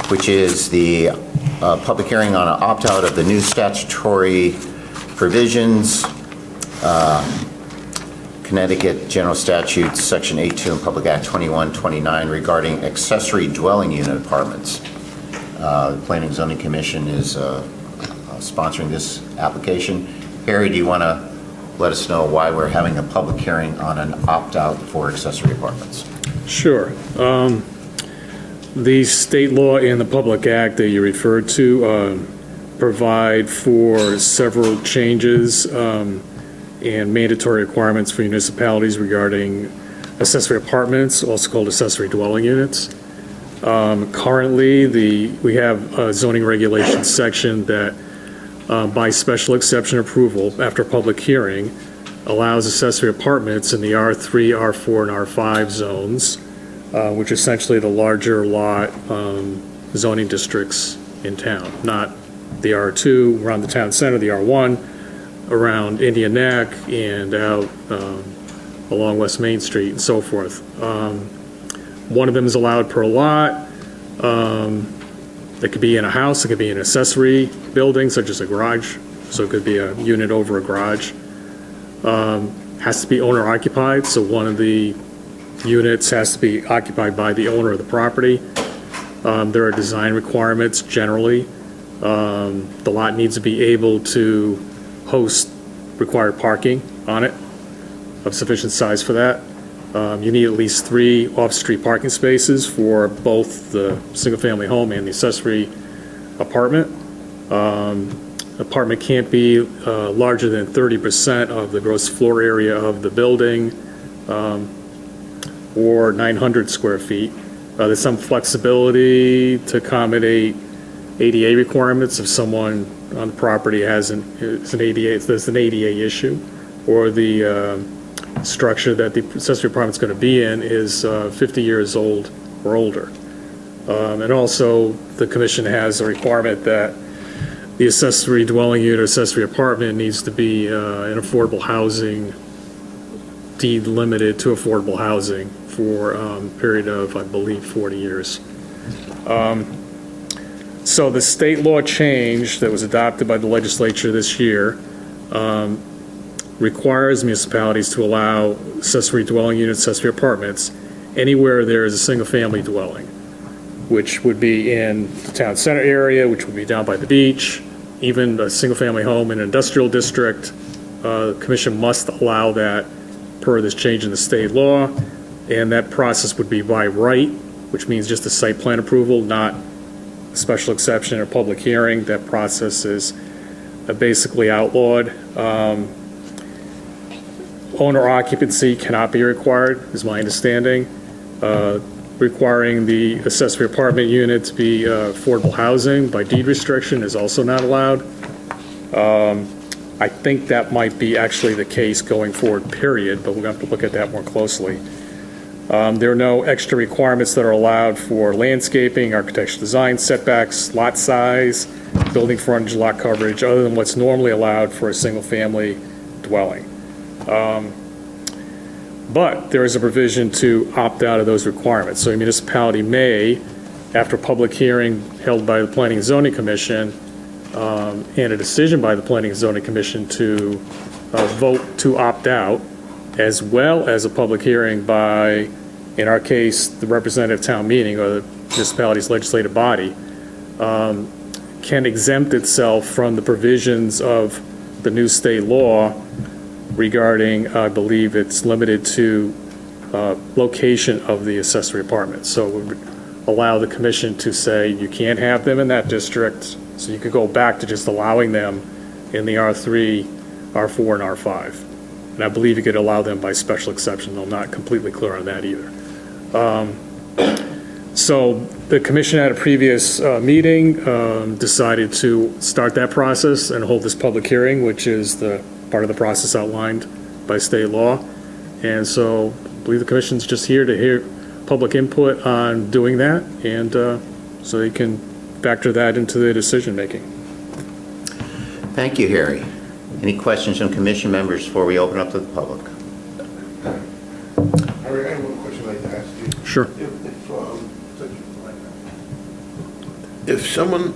which is the public hearing on an opt-out of the new statutory provisions, Connecticut General Statutes, Section 8.2 and Public Act 2129 regarding accessory dwelling unit apartments. The Planning and Zoning Commission is sponsoring this application. Harry, do you want to let us know why we're having a public hearing on an opt-out for accessory apartments? Sure. The state law and the Public Act that you referred to provide for several changes and mandatory requirements for municipalities regarding accessory apartments, also called accessory dwelling units. Currently, we have a zoning regulations section that, by special exception approval after public hearing, allows accessory apartments in the R3, R4, and R5 zones, which are essentially the larger lot zoning districts in town, not the R2 around the town center, the R1 around Indian Neck and out along West Main Street and so forth. One of them is allowed per lot. It could be in a house, it could be an accessory building such as a garage, so it could be a unit over a garage. Has to be owner occupied, so one of the units has to be occupied by the owner of the property. There are design requirements generally. The lot needs to be able to host required parking on it of sufficient size for that. You need at least 3 off-street parking spaces for both the single-family home and the accessory apartment. Apartment can't be larger than 30% of the gross floor area of the building, or 900 square feet. There's some flexibility to accommodate ADA requirements if someone on the property there's an ADA issue, or the structure that the accessory apartment's going to be in is 50 years old or older. And also, the commission has a requirement that the accessory dwelling unit or accessory apartment needs to be in affordable housing, deed limited to affordable housing for a period of, I believe, 40 years. So the state law change that was adopted by the legislature this year requires municipalities to allow accessory dwelling units, accessory apartments, anywhere there is a single-family dwelling, which would be in the town center area, which would be down by the beach, even a single-family home in an industrial district. The commission must allow that per this change in the state law, and that process would be by right, which means just a site plan approval, not a special exception or public hearing. That process is basically outlawed. Owner occupancy cannot be required, is my understanding. Requiring the accessory apartment unit to be affordable housing by deed restriction is also not allowed. I think that might be actually the case going forward, period, but we're going to have to look at that more closely. There are no extra requirements that are allowed for landscaping, architectural design, setbacks, lot size, building frontage, lot coverage, other than what's normally allowed for a single-family dwelling. But there is a provision to opt out of those requirements. So a municipality may, after public hearing held by the Planning and Zoning Commission, and a decision by the Planning and Zoning Commission to vote to opt out, as well as a public hearing by, in our case, the representative town meeting or the municipality's legislative body, can exempt itself from the provisions of the new state law regarding, I believe it's limited to location of the accessory apartment. So it would allow the commission to say you can't have them in that district, so you could go back to just allowing them in the R3, R4, and R5. And I believe you could allow them by special exception. I'm not completely clear on that either. So the commission at a previous meeting decided to start that process and hold this public hearing, which is the part of the process outlined by state law. And so I believe the commission's just here to hear public input on doing that, and so they can factor that into their decision making. Thank you, Harry. Any questions from commission members before we open up to the public? Harry, I have one question I'd like to ask you. Sure. If someone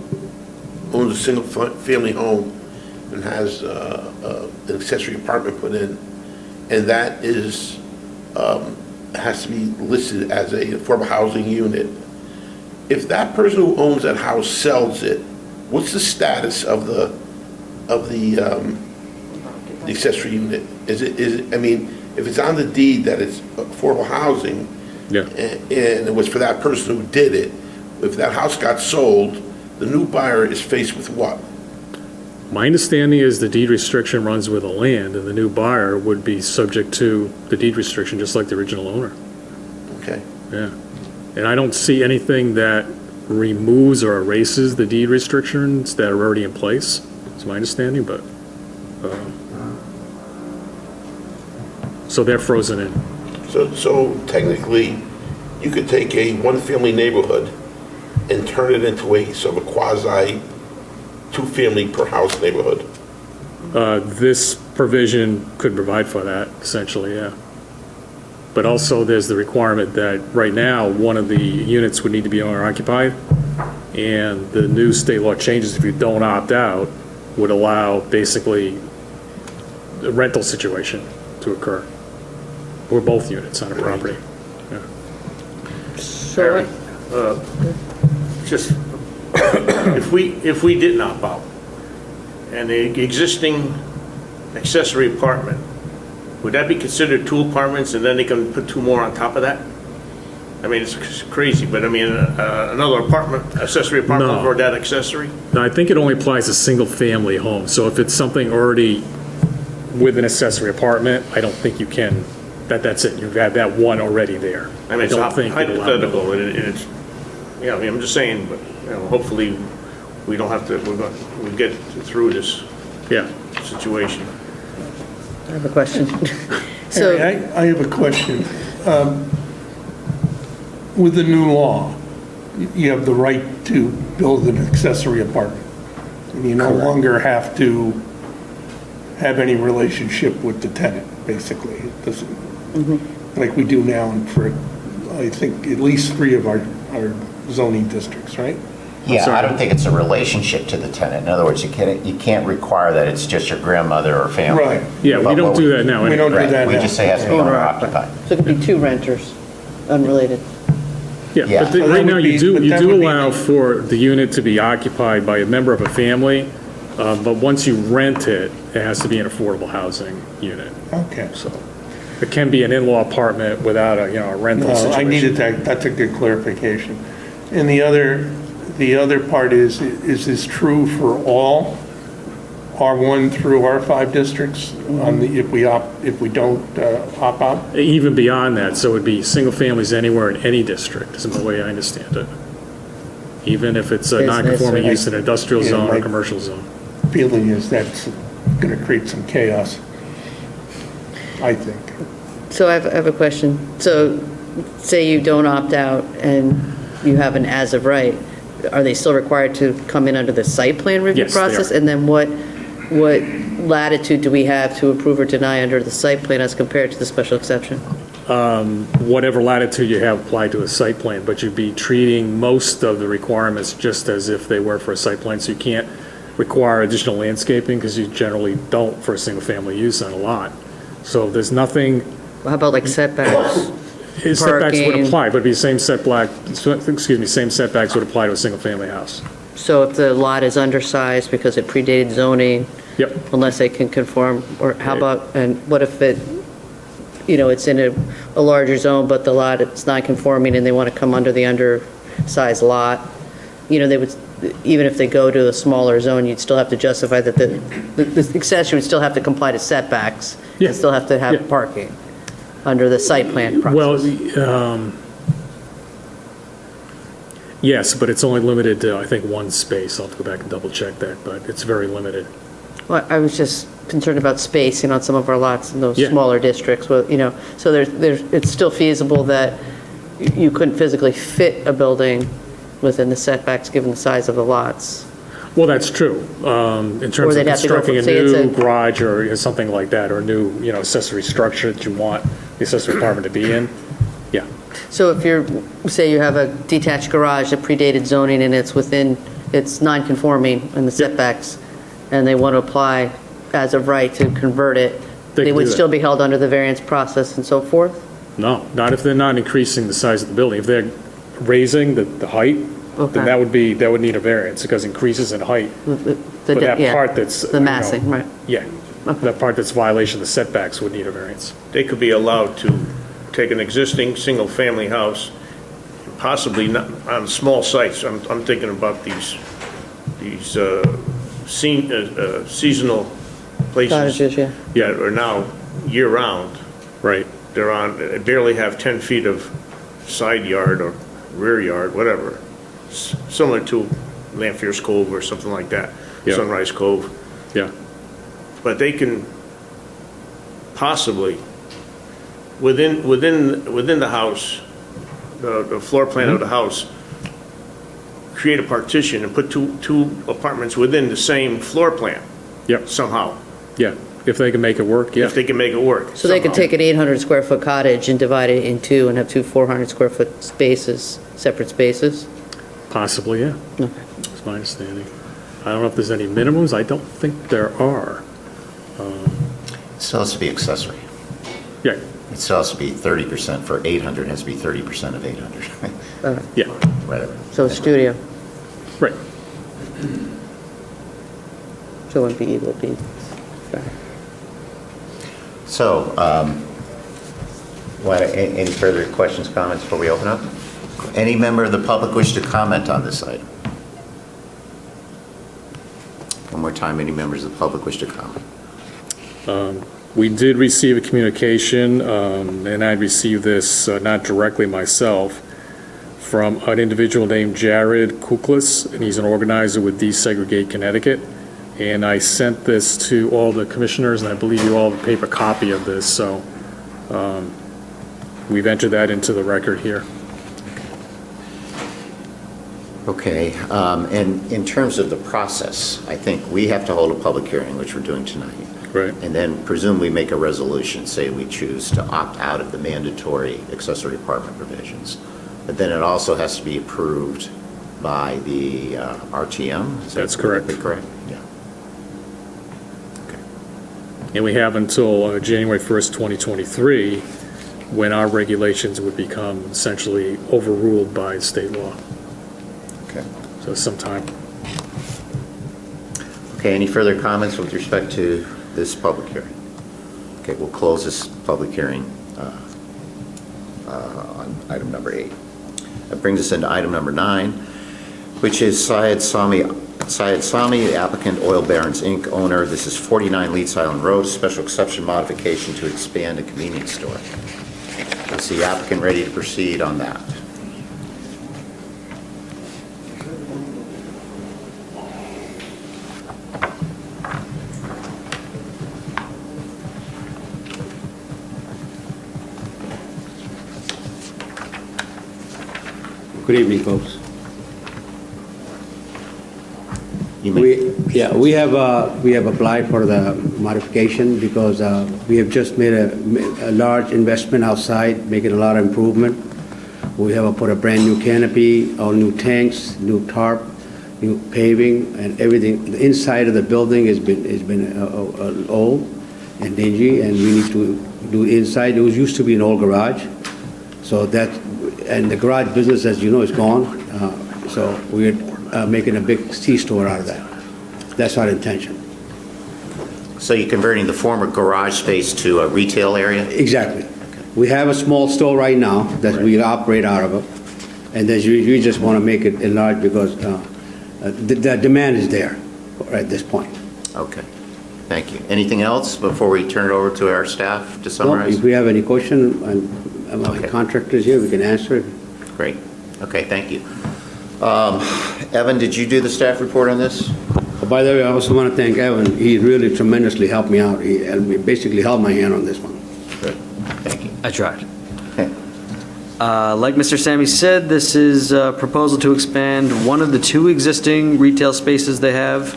owns a single-family home and has an accessory apartment put in, and that is has to be listed as a affordable housing unit, if that person who owns that house sells it, what's the status of the accessory unit? Is it? I mean, if it's on the deed that it's affordable housing, yeah, and it was for that person who did it, if that house got sold, the new buyer is faced with what? My understanding is the deed restriction runs with the land, and the new buyer would be subject to the deed restriction, just like the original owner. Okay. Yeah. And I don't see anything that removes or erases the deed restrictions that are already in place, is my understanding, but, so they're frozen in. So technically, you could take a one-family neighborhood and turn it into a sort of a quasi two-family per house neighborhood. This provision could provide for that, essentially, yeah. But also, there's the requirement that right now, one of the units would need to be owner-occupied, and the new state law changes, if you don't opt out, would allow basically a rental situation to occur, or both units on a property. Yeah. So, Just, if we didn't opt out, and the existing accessory apartment, would that be considered two apartments, and then they can put two more on top of that? I mean, it's crazy, but I mean, another apartment, accessory apartment No. for that accessory? No, I think it only applies to single-family homes, so if it's something already with an accessory apartment, I don't think you can, that's it, you've had that one already there. I mean, it's don't think it'll allow hypothetical, and it's, yeah, I mean, I'm just saying, but, you know, hopefully, we don't have to, we get through this Yeah. situation. I have a question. So, Harry, I have a question. With the new law, you have the right to build an accessory apartment. And you no longer have to have any relationship with the tenant, basically. It doesn't, like we do now for, I think, at least 3 of our zoning districts, right? Yeah, I don't think it's a relationship to the tenant. In other words, you can't require that it's just your grandmother or family. Right. Yeah, we don't do that now. We don't do Right, that we now. just say it has to be owner occupied. so it could be 2 renters, unrelated. Yeah, Yeah. but So that right now would you be- do, but you that do would be- allow for the unit to be occupied by a member of a family, but once you rent it, it has to be an affordable housing unit. Okay. So it can be an in-law apartment without a, a rental No, situation. I needed that, that's a good clarification. And the other part is this true for all R1 through R5 districts on the, if we don't opt out? Even beyond that, so it'd be single families anywhere in any district, is the way I understand it. Even if it's a Business non-conforming or- use in an industrial Yeah, zone or like- commercial zone. Feeling is that's going to create some chaos, I think. So I have a question. So say you don't opt out and you have an as of right, are they still required to come in under the site plan review Yes, they process? are. And then what latitude do we have to approve or deny under the site plan as compared to the special exception? Whatever latitude you have applied to a site plan, but you'd be treating most of the requirements just as if they were for a site plan, so you can't require additional landscaping, because you generally don't for a single-family use on a lot. So there's nothing, How about like setbacks? setbacks would Parking. apply, but it'd be same same setbacks would apply to a single-family house. So if the lot is undersized because it predated zoning, Yep. unless they can conform, or how about, and what if it, it's in a larger zone, but the lot, it's not conforming and they want to come under the undersized lot? They would, even if they go to a smaller zone, you'd still have to justify that the accessory would still have to comply to setbacks. Yeah. And still have to Yeah. have parking under the site plan process. Well, yes, but it's only limited to, I think, one space. I'll have to go back and double-check that, but it's very limited. Well, I was just concerned about spacing on some of our lots in those Yeah. smaller districts, so it's still feasible that you couldn't physically fit a building within the setbacks given the size of the lots. Well, that's true. In terms of they'd have to go constructing a say it's new a- garage or something like that, or a new, accessory structure that you want the accessory apartment to be in, yeah. So if say you have a detached garage that predated zoning and it's non-conforming in the setbacks, and they want to apply as of right to convert it, They they can would do that. still be held under the variance process and so forth? No, not if they're not increasing the size of the building. If they're raising the height, Okay. then that would need a variance, because increases in height. But that yeah, part that's. the massing, right. Yeah, that part that's violation of the setbacks would need a variance. They could be allowed to take an existing single-family house, possibly not on small sites. I'm thinking about these seasonal places. Cottages, yeah. Yeah, are now year-round. Right. They barely have 10 feet of side yard or rear yard, whatever, similar to Lanfear's Cove or something like that, Yeah. Sunrise Cove. Yeah. But they can possibly, within the house, the floor plan of the house, create a partition and put two apartments within the same floor plan. Yep. Somehow. Yeah, if they can make it work, yeah. If they can make it work. So they could somehow. take an 800 square foot cottage and divide it in two and have two 400 square foot spaces, separate spaces? Possibly, yeah. Okay. That's my understanding. I don't know if there's any minimums. I don't think there are. It still has to be accessory. Yeah. It still has to be 30% for 800, it has to be 30% of 800. Yeah. Whatever. So a studio. Right. So it would be. So, any further questions, comments before we open up? Any member of the public wish to comment on this item? One more time, any members of the public wish to comment? We did receive a communication, and I received this not directly myself, from an individual named Jared Kuklis, and he's an organizer with Desegregate Connecticut. And I sent this to all the commissioners, and I believe you all have a paper copy of this, so we've entered that into the record here. Okay, and in terms of the process, I think we have to hold a public hearing, which we're doing tonight. Right. And then presumably make a resolution, say we choose to opt out of the mandatory accessory apartment provisions. But then it also has to be approved by the RTM? That's correct. Correct? Yeah. And we have until January 1st, 2023, when our regulations would become essentially overruled by state law. Okay. So sometime. Okay, any further comments with respect to this public hearing? Okay, we'll close this public hearing on item number 8. That brings us into item number 9, which is Syed Sami, applicant, Oil Barons, Inc., owner. This is 49 Leeds Island Road, special exception modification to expand a convenience store. Is the applicant ready to proceed on that? Good evening, folks. We have applied for the modification because we have just made a large investment outside, making a lot of improvement. We have put a brand new canopy, all new tanks, new tarp, new paving, and everything. The inside of the building has been old and dingy, and we need to do inside. It used to be an old garage, so that, and the garage business, as you know, is gone. So we're making a big C-store out of that. That's our intention. So you're converting the former garage space to a retail area? Exactly. We have a small store right now that we operate out of it, and then we just want to make it enlarged because the demand is there at this point. Okay, thank you. Anything else before we turn it over to our staff to summarize? If we have any question, my contractor is here, we can answer it. Great. Okay, thank you. Evan, did you do the staff report on this? By the way, I also want to thank Evan. He really tremendously helped me out. He basically held my hand on this one. Good. Thank you. I tried. Like Mr. Sammy said, this is a proposal to expand one of the 2 existing retail spaces they have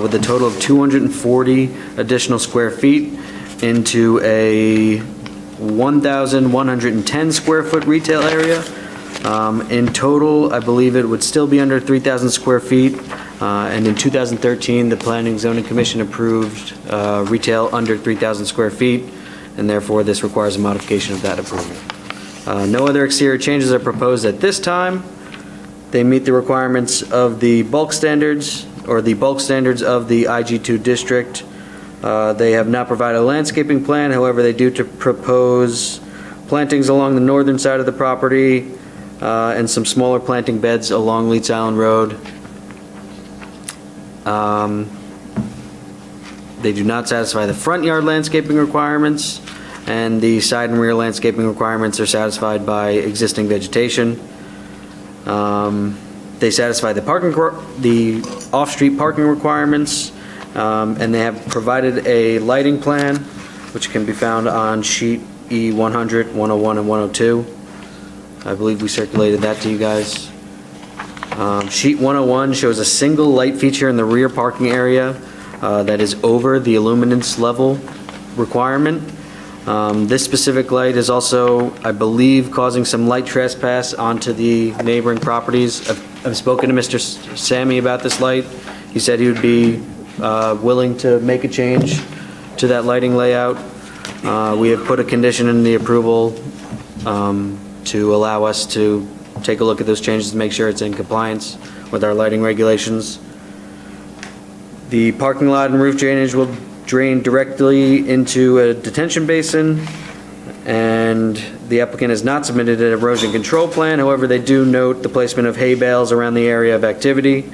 with a total of 240 additional square feet into a 1,110 square foot retail area. In total, I believe it would still be under 3,000 square feet. And in 2013, the Planning and Zoning Commission approved retail under 3,000 square feet, and therefore this requires a modification of that approval. No other exterior changes are proposed at this time. They meet the requirements of the bulk standards, or the bulk standards of the IG2 district. They have not provided a landscaping plan, however, they do propose plantings along the northern side of the property and some smaller planting beds along Leeds Island Road. They do not satisfy the front yard landscaping requirements, and the side and rear landscaping requirements are satisfied by existing vegetation. They satisfy the off-street parking requirements, and they have provided a lighting plan, which can be found on sheet E100, 101, and 102. I believe we circulated that to you guys. Sheet 101 shows a single light feature in the rear parking area that is over the illuminance level requirement. This specific light is also, I believe, causing some light trespass onto the neighboring properties. I've spoken to Mr. Sammy about this light. He said he would be willing to make a change to that lighting layout. We have put a condition in the approval to allow us to take a look at those changes to make sure it's in compliance with our lighting regulations. The parking lot and roof drainage will drain directly into a detention basin, and the applicant has not submitted an erosion control plan. However, they do note the placement of hay bales around the area of activity.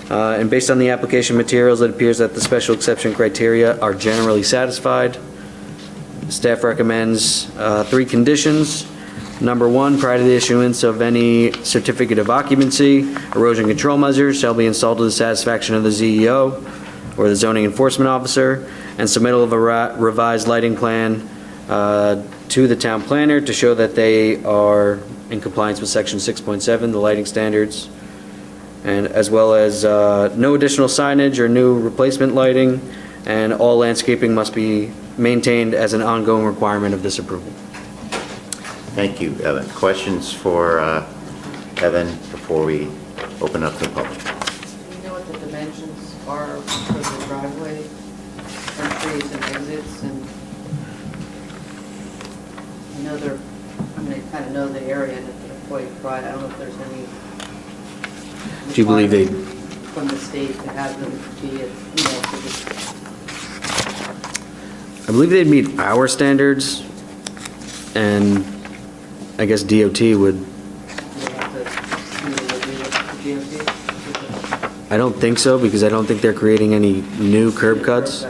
And based on the application materials, it appears that the special exception criteria are generally satisfied. Staff recommends 3 conditions. Number 1, prior to the issuance of any certificate of occupancy, erosion control measures shall be installed to the satisfaction of the ZEO or the zoning enforcement officer, and submittal of a revised lighting plan to the town planner to show that they are in compliance with section 6.7, the lighting standards, and as well as no additional signage or new replacement lighting, and all landscaping must be maintained as an ongoing requirement of this approval. Thank you, Evan. Questions for Evan before we open up to the public? Do you know what the dimensions are for the driveway, entries and exits? And I know I kind of know the area that they're quite wide. I don't know if there's any. Do you believe they? From the state to have them be, I believe they'd meet our standards, and I guess DOT would. I don't think so, because I don't think they're creating any new curb cuts,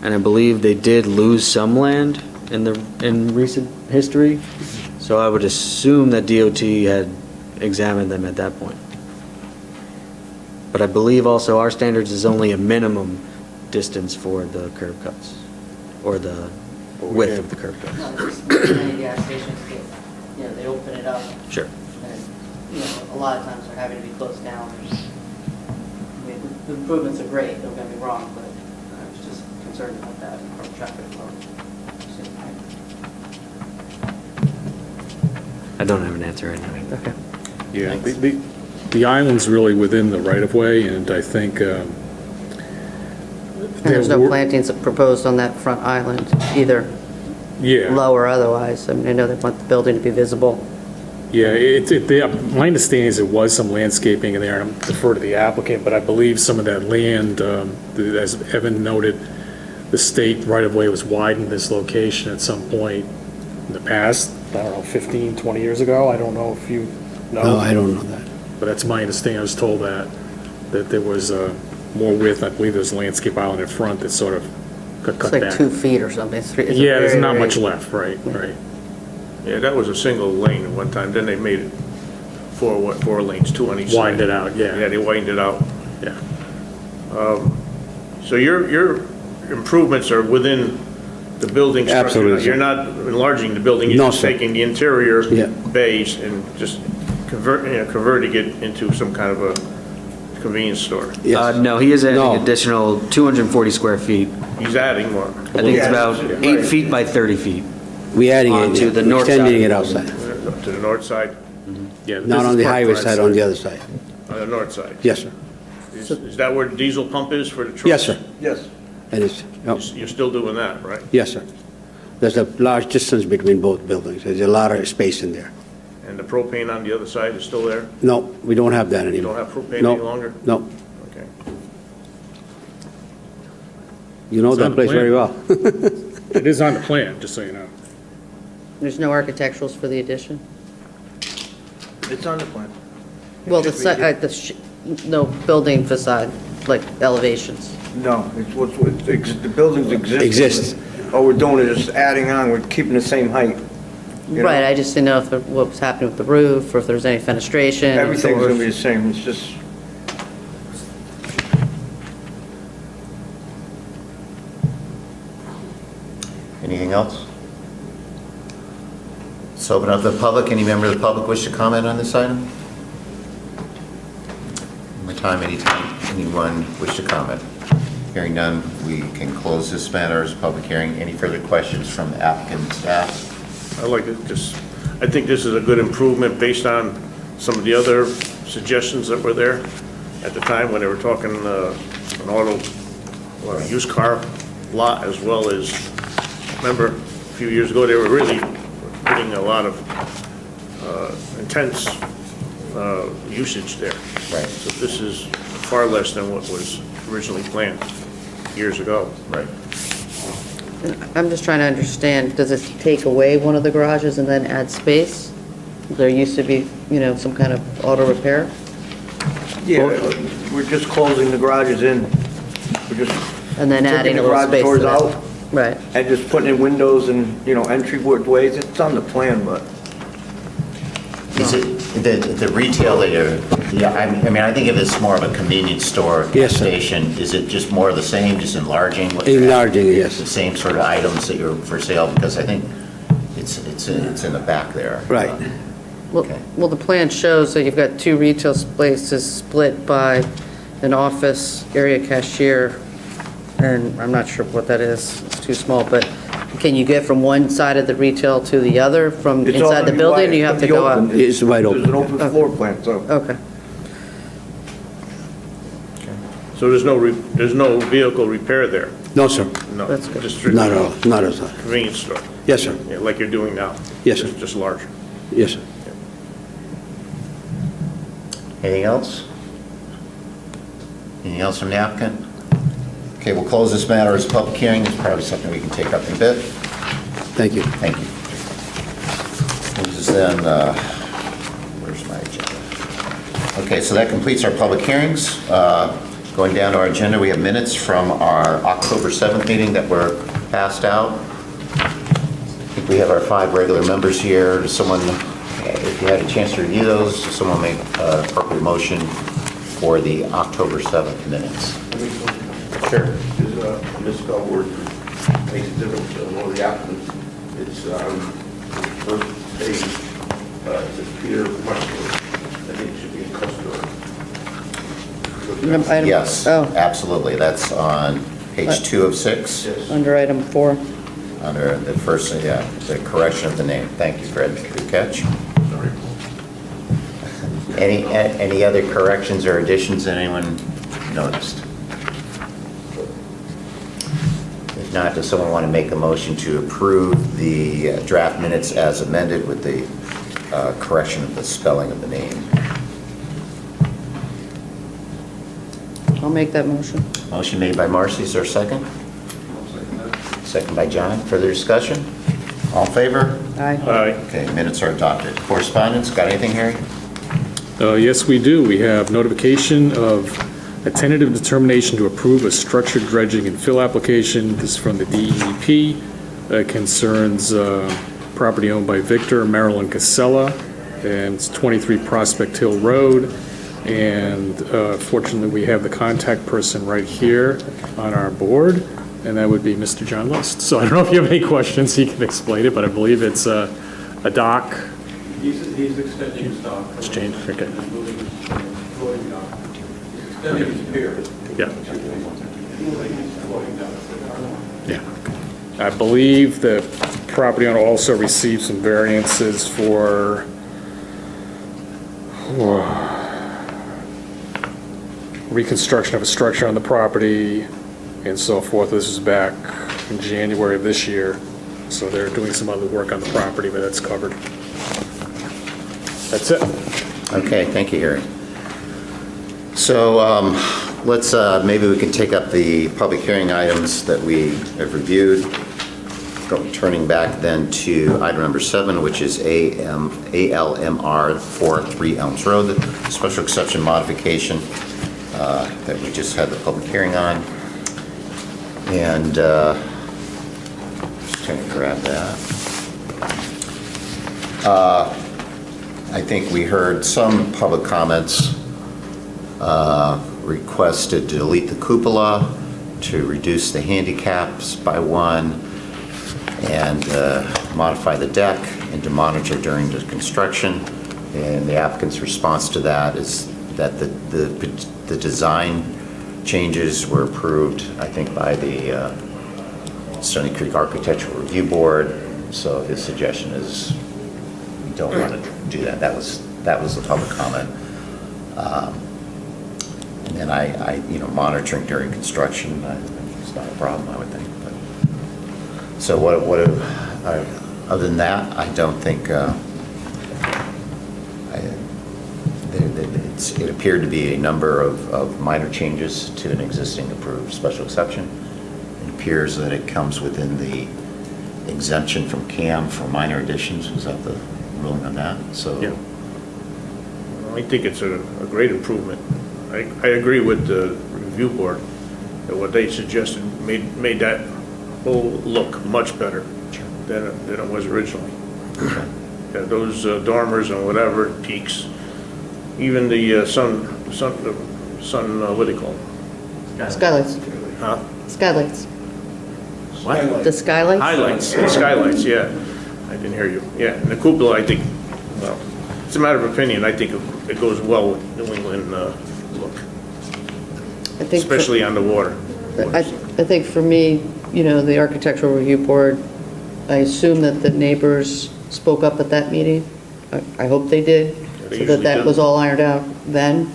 and I believe they did lose some land in recent history, so I would assume that DOT had examined them at that point. But I believe also our standards is only a minimum distance for the curb cuts, or the width of the curb cuts. No, just many gas stations get, they open it up. Sure. And, a lot of times they're having to be closed down. The improvements are great, don't get me wrong, but I was just concerned about that from traffic flow. I don't have an answer right now. Okay. Yeah, the island's really within the right-of-way, and I think... And there's no plantings proposed on that front island, either low or otherwise. I mean, I know they want the building to be visible. Yeah, my understanding is there was some landscaping in there, and I'm defer to the applicant, but I believe some of that land, as Evan noted, the state right-of-way was widened this location at some point in the past, I don't know, 15, 20 years ago. I don't know if you know. No, I don't know that. But that's my understanding. I was told that there was more width. I believe there's a landscape island in front that sort of got cut back. It's like 2 feet or something. Yeah, there's not much left, right. Yeah, that was a single lane at one time, then they made it 4 lanes, 2 on each side. Widened it out, yeah. Yeah, they widened it out. Yeah. So your improvements are within the building structure? Absolutely. You're not enlarging the building, you're just taking the interior bays and just converting it into some kind of a convenience store? No, he is adding additional 240 square feet. He's adding more? I think it's about 8 feet by 30 feet. We're adding to the north extending side. it outside. To the north side? Yeah. Not on the highway side, on the other side. On the north side? Yes, sir. Is that where the diesel pump is for the trucks? Yes, sir. Yes. It is. You're still doing that, right? Yes, sir. There's a large distance between both buildings. There's a lot of space in there. And the propane on the other side is still there? No, we don't have that anymore. You don't have propane any longer? No. Okay. You know that place very well. It is on the plan, just so you know. There's no architecturals for the addition? It's on the plan. Well, no building facade, like elevations? No, the buildings exist. All we're doing is just adding on, we're keeping the same height. you Right, know? I just didn't know if what was happening with the roof, or if there was any fenestration. Everything's doors. gonna be the same, it's just, Anything else? Let's open up the public. Any member of the public wish to comment on this item? Anytime, anyone wish to comment? Hearing none, we can close this matter as a public hearing. Any further questions from the applicant and staff? I think this is a good improvement based on some of the other suggestions that were there at the time when they were talking an auto, or a used car lot, as well as, remember, a few years ago, they were really putting a lot of intense usage there. Right. So this is far less than what was originally planned years ago. Right. I'm just trying to understand, does it take away one of the garages and then add space? There used to be, some kind of auto repair? yeah, we're just closing the garages in. We're just And then adding taking a the little garage space to doors that. out Right. and just putting in windows and, entryways. It's on the plan, but Is it, the retail that I think of it as more of a convenience store Yes, sir. station. Is it just more of the same, just enlarging? Enlarging, yes. The same sort of items that you're for sale? Because I think it's in the back there. Right. Well, the plan shows that you've got two retail spaces split by an office, area cashier, and I'm not sure what that is. It's too small, but can you get from one side of the retail to the other from it's inside the already building, wide. or you have to go Open. up? It's wide There's an open. open floor plan, so. Okay. So there's no vehicle repair there? No, sir. No, That's good. just Not at all, not at all. convenience store, Yes, sir. yeah, like you're doing now? Yes, sir. Just larger? Yes, sir. Anything else? Anything else from the applicant? Okay, we'll close this matter as a public hearing. It's probably something we can take up in a bit. Thank you. Thank you. This is then, where's my agenda? Okay, so that completes our public hearings. Going down to our agenda, we have minutes from our October 7th meeting that were passed out. I think we have our 5 regular members here. Does someone, if you had a chance to review those, does someone make an appropriate motion for the October 7th minutes? Sure. Is Ms. Bellward makes a difference to one of the applicants. It's the first page, it says Peter Custer. I think it should be a Custer. Yes, Oh, absolutely. That's on page 2 of 6. under item 4. Under the first, the correction of the name. Thank you, Fred. Good catch. Any other corrections or additions that anyone noticed? If not, does someone want to make a motion to approve the draft minutes as amended with the correction of the spelling of the name? I'll make that motion. Motion made by Marcy. Is there a second? Second by John. Further discussion? All in favor? Aye. Aye. Okay, minutes are adopted. Correspondence, got anything, Harry? Yes, we do. We have notification of a tentative determination to approve a structured dredging and fill application. This is from the DEP. It concerns property owned by Victor and Marilyn Casella, and it's 23 Prospect Hill Road. And fortunately, we have the contact person right here on our board, and that would be Mr. John Lust. So I don't know if you have any questions, he can explain it, but I believe it's a dock. He's extending his dock. It's changed, okay. Extending his pier. Yeah. Yeah. I believe the property owner also received some variances for reconstruction of a structure on the property and so forth. This is back in January of this year. So they're doing some other work on the property, but that's covered. That's it. Okay, thank you, Harry. So let's, maybe we can take up the public hearing items that we have reviewed. Turning back then to item number 7, which is ALMR 43 Elms Road, the special exception modification that we just had the public hearing on. And just trying to grab that. I think we heard some public comments requested to delete the cupola, to reduce the handicaps by 1, and modify the deck, and to monitor during the construction. And the applicant's response to that is that the design changes were approved, I think, by the Stony Creek Architectural Review Board. So his suggestion is we don't want to do that. That was the public comment. And then monitoring during construction, it's not a problem, I would think. But, so other than that, I don't think it appeared to be a number of minor changes to an existing approved special exception. It appears that it comes within the exemption from CAM for minor additions. Was that the ruling on that? So yeah. I think it's a great improvement. I agree with the review board that what they suggested made that whole look much better than it was originally. Okay. Yeah, those dormers and whatever peaks, even the sun, what do they call them? Skylights. Huh? Skylights. What? The skylights? Highlights, the skylights, yeah. I didn't hear you. Yeah, and the cupola, I think, well, it's a matter of opinion. I think it goes well with New England look, I think especially on the water. I think for me, the Architectural Review Board, I assume that the neighbors spoke up at that meeting. I hope they did, so that was all ironed out then.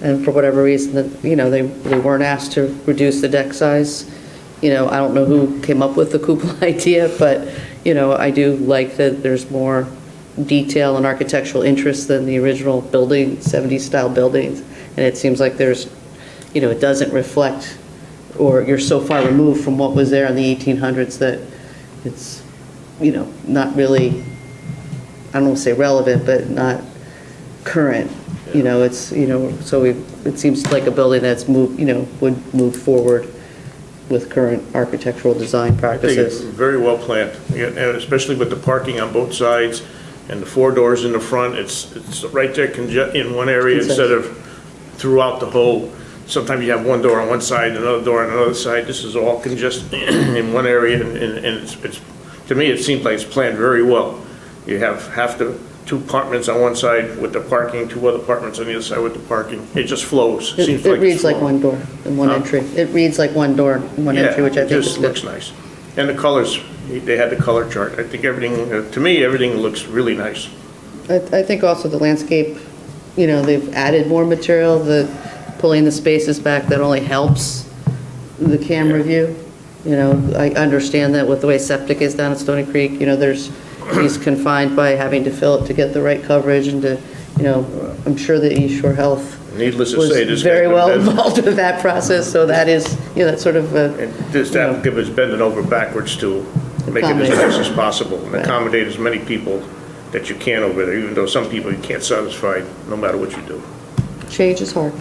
And for whatever reason, that they weren't asked to reduce the deck size. I don't know who came up with the cupola idea, but I do like that there's more detail and architectural interest than the original building, 70s style buildings. And it seems like there's, it doesn't reflect, or you're so far removed from what was there in the 1800s that it's, not really, I don't want to say relevant, but not current. It's, so it seems like a building that's moved, would move forward with current architectural design practices. I think it's very well planned, and especially with the parking on both sides and the 4 doors in the front. It's right there in one area instead of throughout the whole. Sometimes you have one door on one side, another door on another side. This is all congested in one area, and it's to me it seems like it's planned very well. You have half the 2 apartments on one side with the parking, 2 other apartments on the other side with the parking. It just flows. It reads like one door and one entry. It reads like one door and one entry, which I think is good. It just looks nice. And the colors, they had the color chart. I think everything, to me, everything looks really nice. I think also the landscape, they've added more material, pulling the spaces back, that only helps the camera view. I understand that with the way septic is down at Stony Creek, he's confined by having to fill it to get the right coverage and to, I'm sure that East Shore Health Needless to was say, this very guy's well been involved with that process, so that is, that's sort of a... And this applicant was bending over backwards to make it as nice as possible and accommodate as many people that you can over there, even though some people you can't satisfy no matter what you do. Change is hard.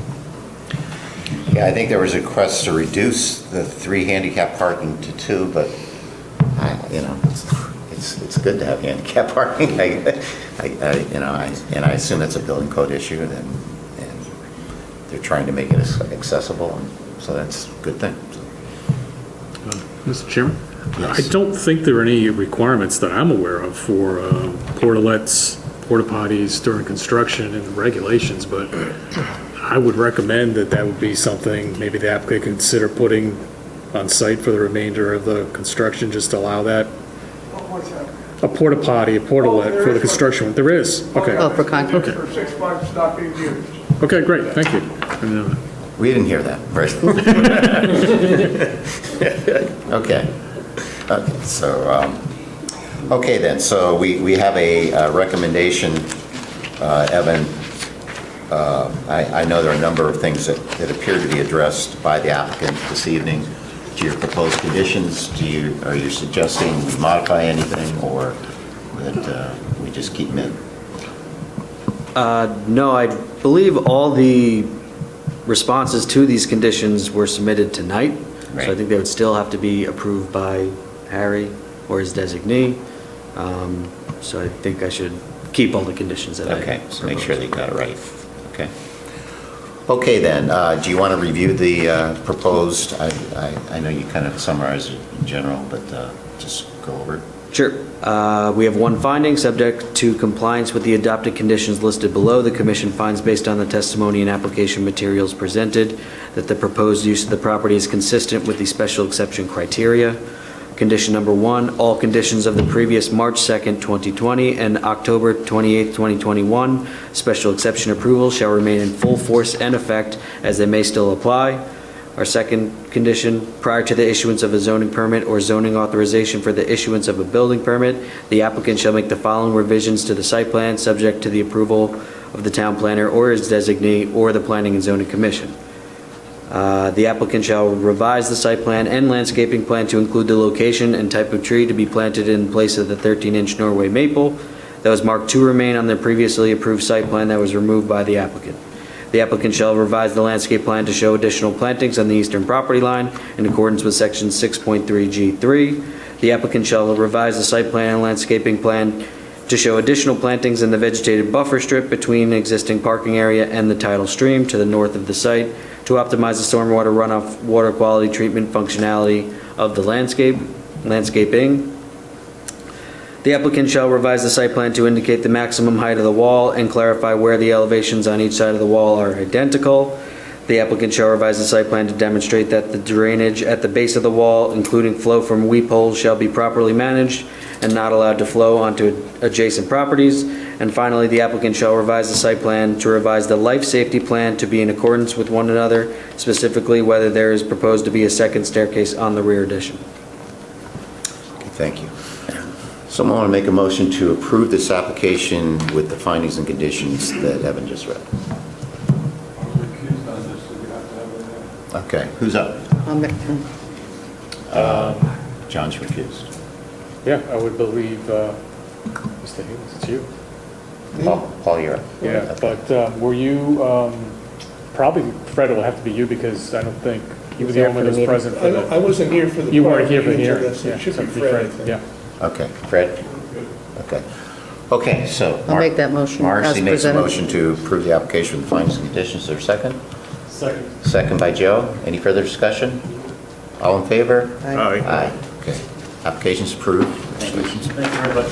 Yeah, I think there was a request to reduce the 3 handicap parking to 2, but it's good to have handicap parking. I assume that's a building code issue, and they're trying to make it accessible, and so that's a good thing. Mr. Chairman? Yes. I don't think there are any requirements that I'm aware of for portalets, porta potties during construction and the regulations, but I would recommend that would be something maybe the applicant could consider putting on site for the remainder of the construction, just to allow that. What's that? A porta potty, a portalet for the construction. There is? Okay. Oh, for concrete. Okay. For 6 months, not being used. Okay, great, thank you. We didn't hear that, right? Okay. So, okay then, so we have a recommendation, Evan. I know there are a number of things that appear to be addressed by the applicant this evening. To your proposed conditions, are you suggesting we modify anything, or that we just keep them in? No, I believe all the responses to these conditions were submitted tonight. Right. So I think they would still have to be approved by Harry or his designee. So I think I should keep all the conditions that I Okay, so make proposed. sure that you got it right. Okay. Okay, then, do you want to review the proposed, I know you kind of summarized it in general, but just go over it. Sure. We have one finding, subject to compliance with the adopted conditions listed below. The commission finds, based on the testimony and application materials presented, that the proposed use of the property is consistent with the special exception criteria. Condition number 1, all conditions of the previous March 2nd, 2020 and October 28th, 2021 special exception approval shall remain in full force and effect as they may still apply. Our second condition, prior to the issuance of a zoning permit or zoning authorization for the issuance of a building permit, the applicant shall make the following revisions to the site plan, subject to the approval of the town planner or his designee or the Planning and Zoning Commission. The applicant shall revise the site plan and landscaping plan to include the location and type of tree to be planted in place of the 13-inch Norway maple that was marked to remain on the previously approved site plan that was removed by the applicant. The applicant shall revise the landscape plan to show additional plantings on the eastern property line in accordance with section 6.3G3. The applicant shall revise the site plan and landscaping plan to show additional plantings in the vegetated buffer strip between existing parking area and the tidal stream to the north of the site to optimize the stormwater runoff water quality treatment functionality of the landscaping. The applicant shall revise the site plan to indicate the maximum height of the wall and clarify where the elevations on each side of the wall are identical. The applicant shall revise the site plan to demonstrate that the drainage at the base of the wall, including flow from weep holes, shall be properly managed and not allowed to flow onto adjacent properties. And finally, the applicant shall revise the site plan to revise the life safety plan to be in accordance with one another, specifically whether there is proposed to be a second staircase on the rear addition. Okay, thank you. Someone want to make a motion to approve this application with the findings and conditions that Evan just read? Okay, who's up? John's recused. Yeah, I would believe, Mr. Higgins, it's you. Paul, you're up. Yeah, but were you, probably Fred will have to be you because I don't think you were the only one who was present for the. I wasn't here for the. You weren't here for the hearing. It should be Fred, I think. Yeah. Okay, Fred? Okay. Okay, so. I'll make that motion Marcy as makes a presented. motion to approve the application with findings and conditions. Is there a second? Second. Second by Joe. Any further discussion? All in favor? Aye. Aye. Okay. Application's approved. Thank you very much.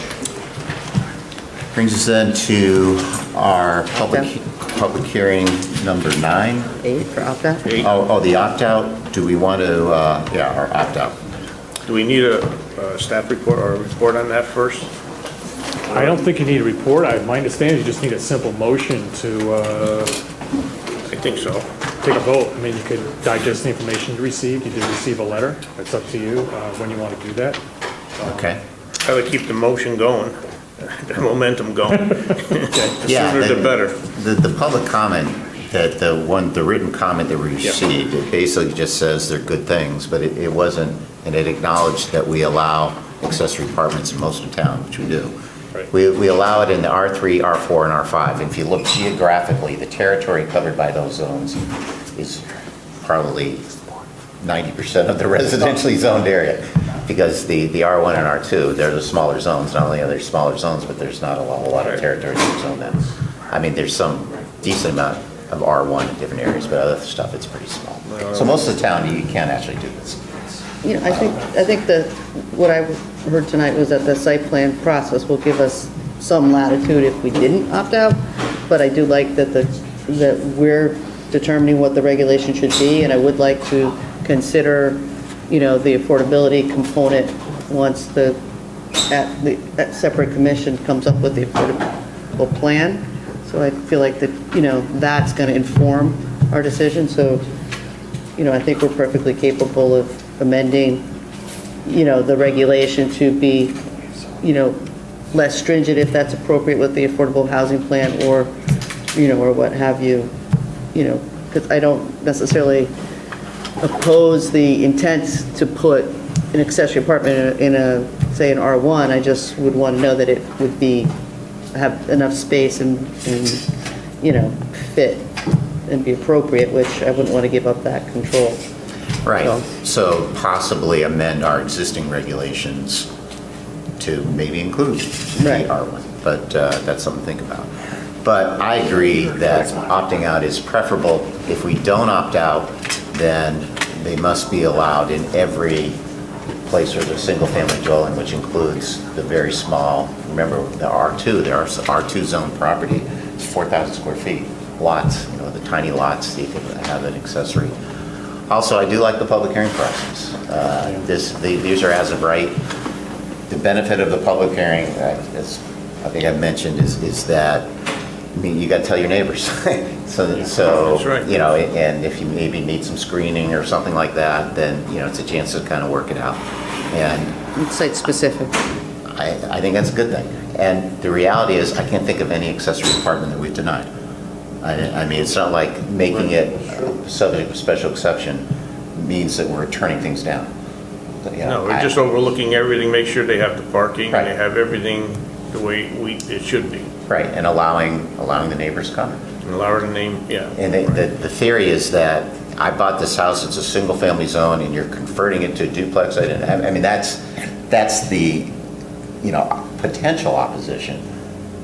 Brings us then to our public hearing number 9. 8 for opt-out? Oh, the opt-out. Do we want to, our opt-out. Do we need a staff report or a report on that first? I don't think you need a report. My understanding is you just need a simple motion to I think so. take a vote. I mean, you could digest the information you received. You did receive a letter. It's up to you when you want to do that. Okay. Try to keep the motion going, the momentum going. The Yeah, sooner the better. The public comment, the written comment that we received, it basically just says they're good things, but it wasn't, and it acknowledged that we allow accessory apartments in most of town, which we do. Right. We allow it in the R3, R4, and R5. And if you look geographically, the territory covered by those zones is probably 90% of the residentially zoned area. Because the R1 and R2, they're the smaller zones. Not only are there smaller zones, but there's not a whole lot of territory to zone them. I mean, there's some decent amount of R1 in different areas, but other stuff, it's pretty small. So most of the town, you can't actually do this. You know, I think that what I heard tonight was that the site plan process will give us some latitude if we didn't opt out, but I do like that that we're determining what the regulation should be, and I would like to consider, you know, the affordability component once the separate commission comes up with the affordable plan. So I feel like that, you know, that's going to inform our decision. So, you know, I think we're perfectly capable of amending, you know, the regulation to be, you know, less stringent if that's appropriate with the affordable housing plan, or, you know, or what have you, you know, because I don't necessarily oppose the intent to put an accessory apartment in a say an R1. I just would want to know that it would have enough space and you know, fit and be appropriate, which I wouldn't want to give up that control. Right, so possibly amend our existing regulations to maybe include Right. the R1, but that's something to think about. But I agree that opting out is preferable. If we don't opt out, then they must be allowed in every place where there's a single-family dwelling, which includes the very small, remember, the R2, there are R2 zone property, it's 4,000 square feet, lots, the tiny lots, you can have an accessory. Also, I do like the public hearing process. These are as of right. The benefit of the public hearing, as I think I've mentioned, is that, you got to tell your neighbors. So That's right. And if you maybe need some screening or something like that, then, it's a chance to kind of work it out. And It's site-specific. I think that's a good thing. And the reality is, I can't think of any accessory apartment that we've denied. I mean, it's not like making it subject to special exception means that we're turning things down. No, we're just overlooking everything, make sure they have the parking, Right. and they have everything the way it should be. Right, and allowing the neighbors to come. And allow her to name, yeah. And the theory is that I bought this house, it's a single-family zone, and you're converting it to a duplex. I mean, that's the, potential opposition,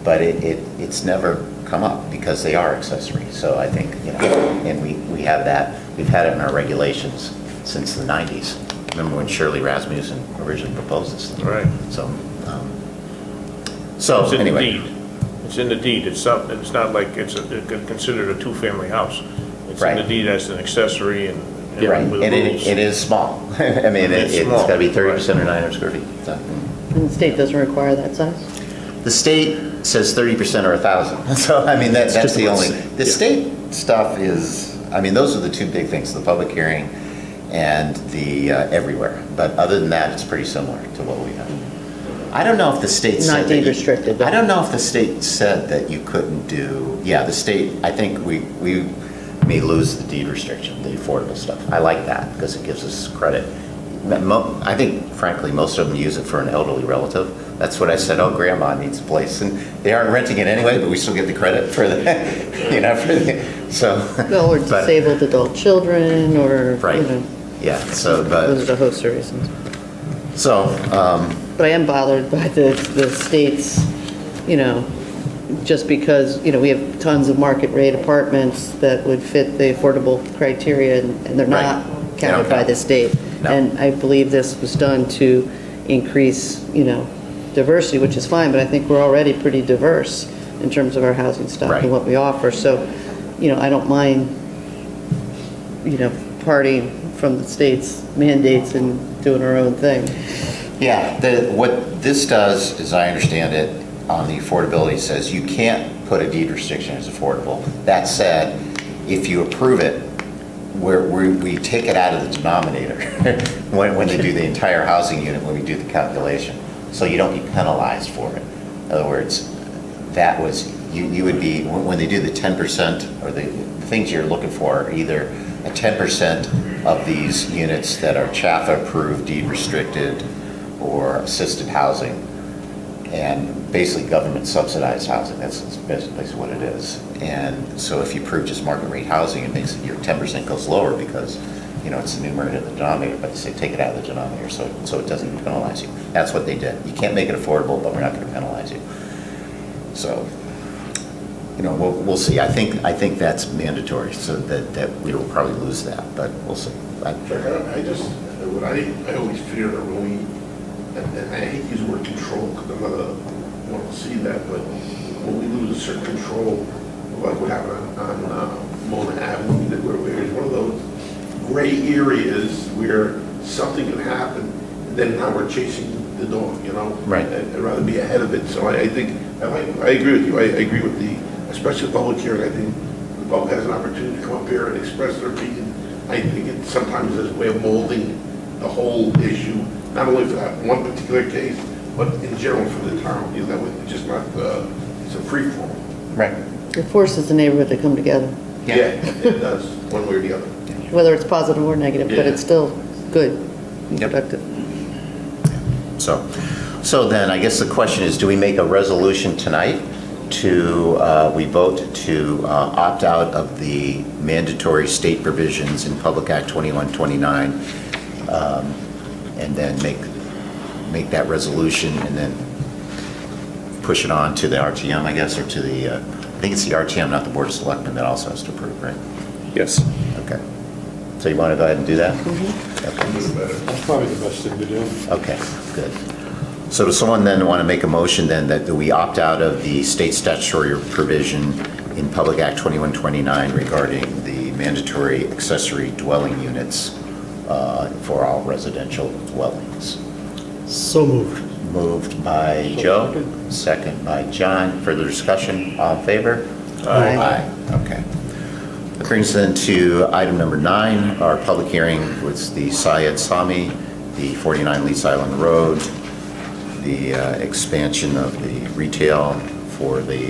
but it's never come up because they are accessory. So I think, and we have that, we've had it in our regulations since the 90s. Remember when Shirley Rasmussen originally proposed this thing? Right. So It's in anyway. the deed. It's in the deed. It's not like it's considered a two-family house. It's in the deed as an accessory and Right, with and rules. it is small. I mean, it's small. got to be 30% or 900 square feet. So, And the state doesn't require that size? the state says 30% or 1,000. So, I mean, that's just the about only, the- the state stuff is, I mean, those are the two big things, the public hearing and the everywhere. But other than that, it's pretty similar to what we have. I don't know if the state said Not that deed you- restricted, but- I don't know if the state said that you couldn't do, the state, I think we may lose the deed restriction, the affordable stuff. I like that because it gives us credit. I think, frankly, most of them use it for an elderly relative. That's what I said, oh, grandma needs a place. And they aren't renting it anyway, but we still get the credit for the, so. Well, or but- disabled adult children, or, Right. Yeah, so, there's but, a host of reasons. so, But I am bothered by the state's, just because, we have tons of market rate apartments that would fit the affordable criteria, and they're Right. not They don't counted by count. the state. No. And I believe this was done to increase, diversity, which is fine, but I think we're already pretty diverse in terms of our housing stock Right. and what we offer. So, I don't mind, parting from the state's mandates and doing our own thing. yeah, what this does, as I understand it, on the affordability says you can't put a deed restriction as affordable. That said, if you approve it, we take it out of the denominator when they do the entire housing unit, when we do the calculation. So you don't get penalized for it. In other words, that was, you would be, when they do the 10%, or the things you're looking for are either a 10% of these units that are CHAFA approved, deed restricted, or assisted housing, and basically government subsidized housing. That's basically what it is. And so if you prove just market rate housing, it makes your 10% goes lower because, it's the numerator and the denominator, but they say take it out of the denominator so it doesn't penalize you. That's what they did. You can't make it affordable, but we're not going to penalize you. So, we'll see. I think that's mandatory, so that we will probably lose that, but we'll see. I always fear that when we, and I hate to use the word control because I'm not want to see that, but when we lose a certain control, like what happened on Mona Avenue, where it's one of those gray areas where something can happen, and then now we're chasing the dog, Right. I'd rather be ahead of it. So I think, I agree with you. I agree with especially the public hearing. I think the public has an opportunity to come up here and express their opinion. I think it sometimes is a way of molding the whole issue, not only for that one particular case, but in general for the town. That way it's just not, it's a free form. Right. It forces the neighborhood to come together, Yeah, it does, one way or the other. whether it's positive or negative, but Yeah. it's still good and Yep. productive. So then I guess the question is, do we make a resolution tonight we vote to opt out of the mandatory state provisions in Public Act 2129, and then make make that resolution and then push it on to the RTM, I guess, or to the, I think it's the RTM, not the Board of Selectmen, that also has to approve, right? Yes. Okay. So you want to go ahead and do that? That's probably the best thing to do. Okay, good. So does someone then want to make a motion then that we opt out of the state statutory provision in Public Act 2129 regarding the mandatory accessory dwelling units for all residential dwellings? So moved. Moved by Joe, second by John. Further discussion, all in favor? Aye. Aye, okay. That brings then to item number 9, our public hearing was the Syed Sami, the 49 Lease Island Road, the expansion of the retail for the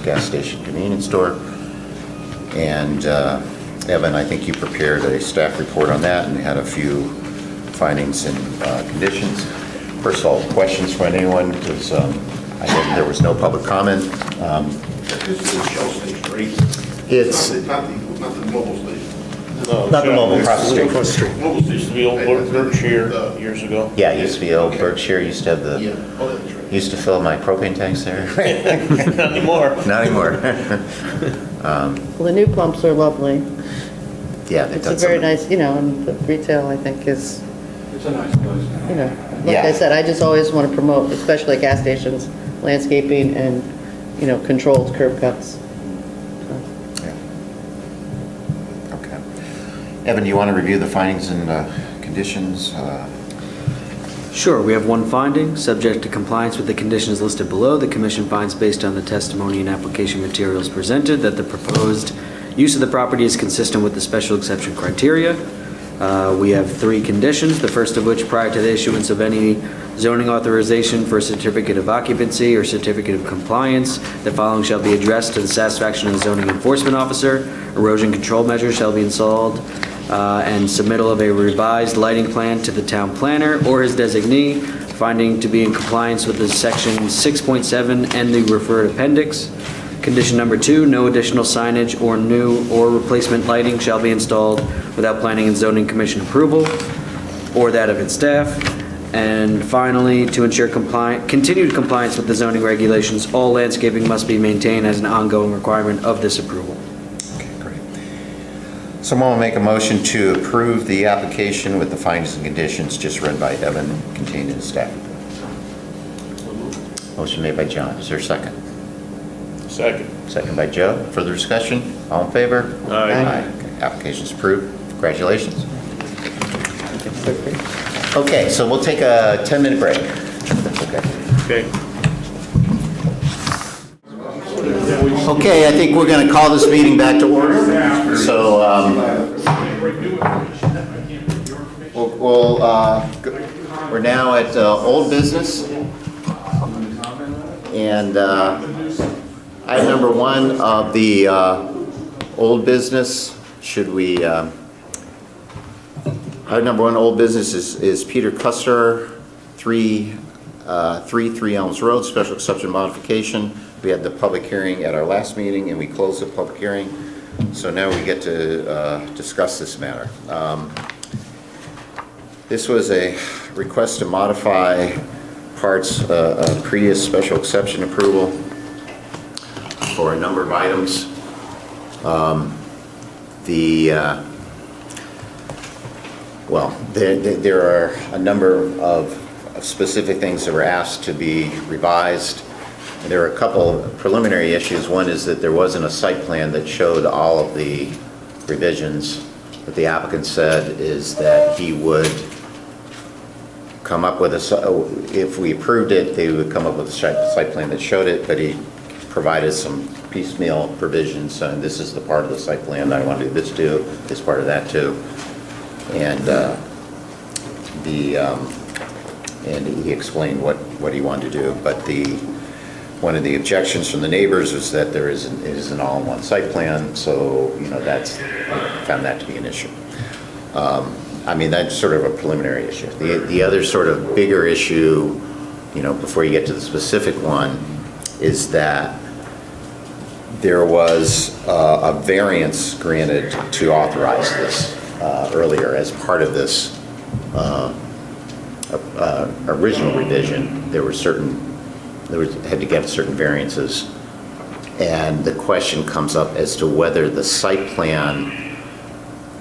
gas station convenience store. And Evan, I think you prepared a staff report on that and had a few findings and conditions. First of all, questions from anyone? Because I know there was no public comment. This is a Shell station, right? It's not the mobile station. not the mobile across the street. Mobile station used to be old Berkshire years ago. Yeah, it used to be old Berkshire. Used to have the. Yeah, oh, that's right. Used to fill my propane tanks there. Not anymore. Not anymore. Well, the new pumps are lovely. Yeah, It's a very nice, and the retail, I think, is, It's a nice place. like Yeah. I said, I just always want to promote, especially at gas stations, landscaping and, controlled curb cuts. Okay. Evan, do you want to review the findings and conditions? Sure, we have one finding. Subject to compliance with the conditions listed below, the commission finds based on the testimony and application materials presented that the proposed use of the property is consistent with the special exception criteria. We have 3 conditions, the first of which, prior to the issuance of any zoning authorization for a certificate of occupancy or certificate of compliance, the following shall be addressed to the satisfaction of the zoning enforcement officer. Erosion control measures shall be installed, and submittal of a revised lighting plan to the town planner or his designee, finding to be in compliance with the section 6.7 and the referred appendix. Condition number 2, no additional signage or new or replacement lighting shall be installed without Planning and Zoning Commission approval or that of its staff. And finally, to ensure continued compliance with the zoning regulations, all landscaping must be maintained as an ongoing requirement of this approval. Okay, great. Someone will make a motion to approve the application with the findings and conditions just read by Evan, contained in the staff report. Motion made by John. Is there a second? Second. Second by Joe. Further discussion? All in favor? Aye. Okay, application's approved. Congratulations. Okay, so we'll take a 10-minute break. Okay. Okay. Okay, I think we're going to call this meeting back to order. So we're now at old business. And item number 1 of the old business, item number 1 old business is Peter Custer, 3 Elms Road, special exception modification. We had the public hearing at our last meeting and we closed the public hearing. So now we get to discuss this matter. This was a request to modify parts of previous special exception approval for a number of items. There are a number of specific things that were asked to be revised. There are a couple of preliminary issues. One is that there wasn't a site plan that showed all of the revisions. What the applicant said is that he would come up with if we approved it, they would come up with a site plan that showed it, but he provided some piecemeal provisions, and this is the part of the site plan that I want to do this too, this part of that too. And and he explained what he wanted to do, but one of the objections from the neighbors was that it is an all-in-one site plan, so I found that to be an issue. That's sort of a preliminary issue. The other sort of bigger issue, before you get to the specific one, is that there was a variance granted to authorize this earlier as part of this original revision, there were had to get certain variances. And the question comes up as to whether the site plan,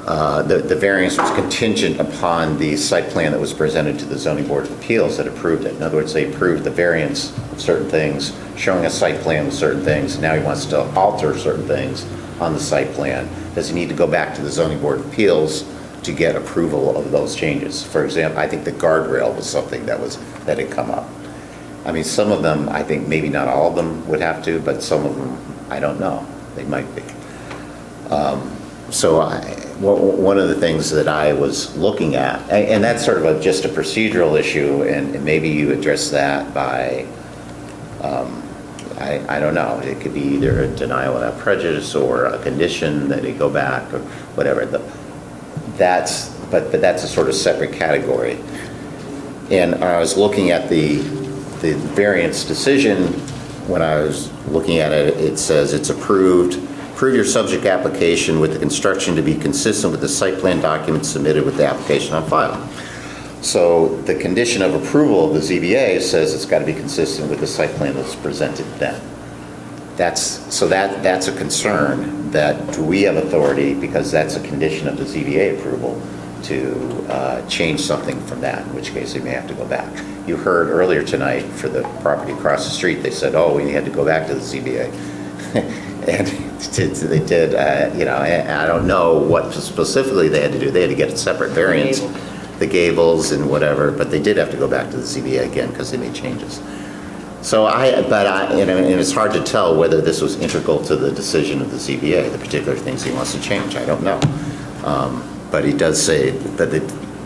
the variance was contingent upon the site plan that was presented to the Zoning Board of Appeals that approved it. In other words, they approved the variance of certain things, showing a site plan with certain things. Now he wants to alter certain things on the site plan. Does he need to go back to the Zoning Board of Appeals to get approval of those changes? For example, I think the guardrail was something that had come up. I mean, some of them, I think maybe not all of them would have to, but some of them, I don't know. They might be. One of the things that I was looking at, and that's sort of just a procedural issue, and maybe you address that by, I don't know, it could be either a denial without prejudice or a condition that they go back or whatever. But that's a sort of separate category. And I was looking at the variance decision. When I was looking at it, it says it's approved. Approve your subject application with the construction to be consistent with the site plan documents submitted with the application on file. So the condition of approval of the ZBA says it's got to be consistent with the site plan that's presented then. That's a concern, that do we have authority, because that's a condition of the ZBA approval, to change something from that, in which case they may have to go back. You heard earlier tonight for the property across the street, they said, oh, we had to go back to the ZBA. And they did, and I don't know what specifically they had to do. They had to get a separate variance, the gables and whatever, but they did have to go back to the ZBA again because they made changes. So and it's hard to tell whether this was integral to the decision of the ZBA, the particular things he wants to change. I don't know. But he does say that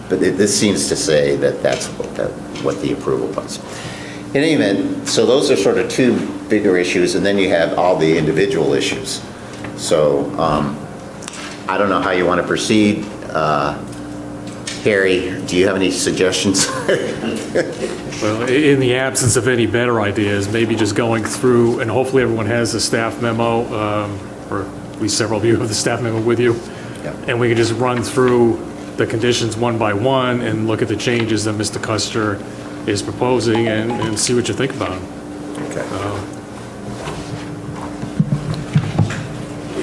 this seems to say that that's what the approval was. In any event, so those are sort of two bigger issues, and then you have all the individual issues. So I don't know how you want to proceed. Harry, do you have any suggestions? Well, in the absence of any better ideas, maybe just going through, and hopefully everyone has the staff memo, or at least several of you have the staff memo with you, and we can just run through the conditions one by one and look at the changes that Mr. Custer is proposing and see what you think about them.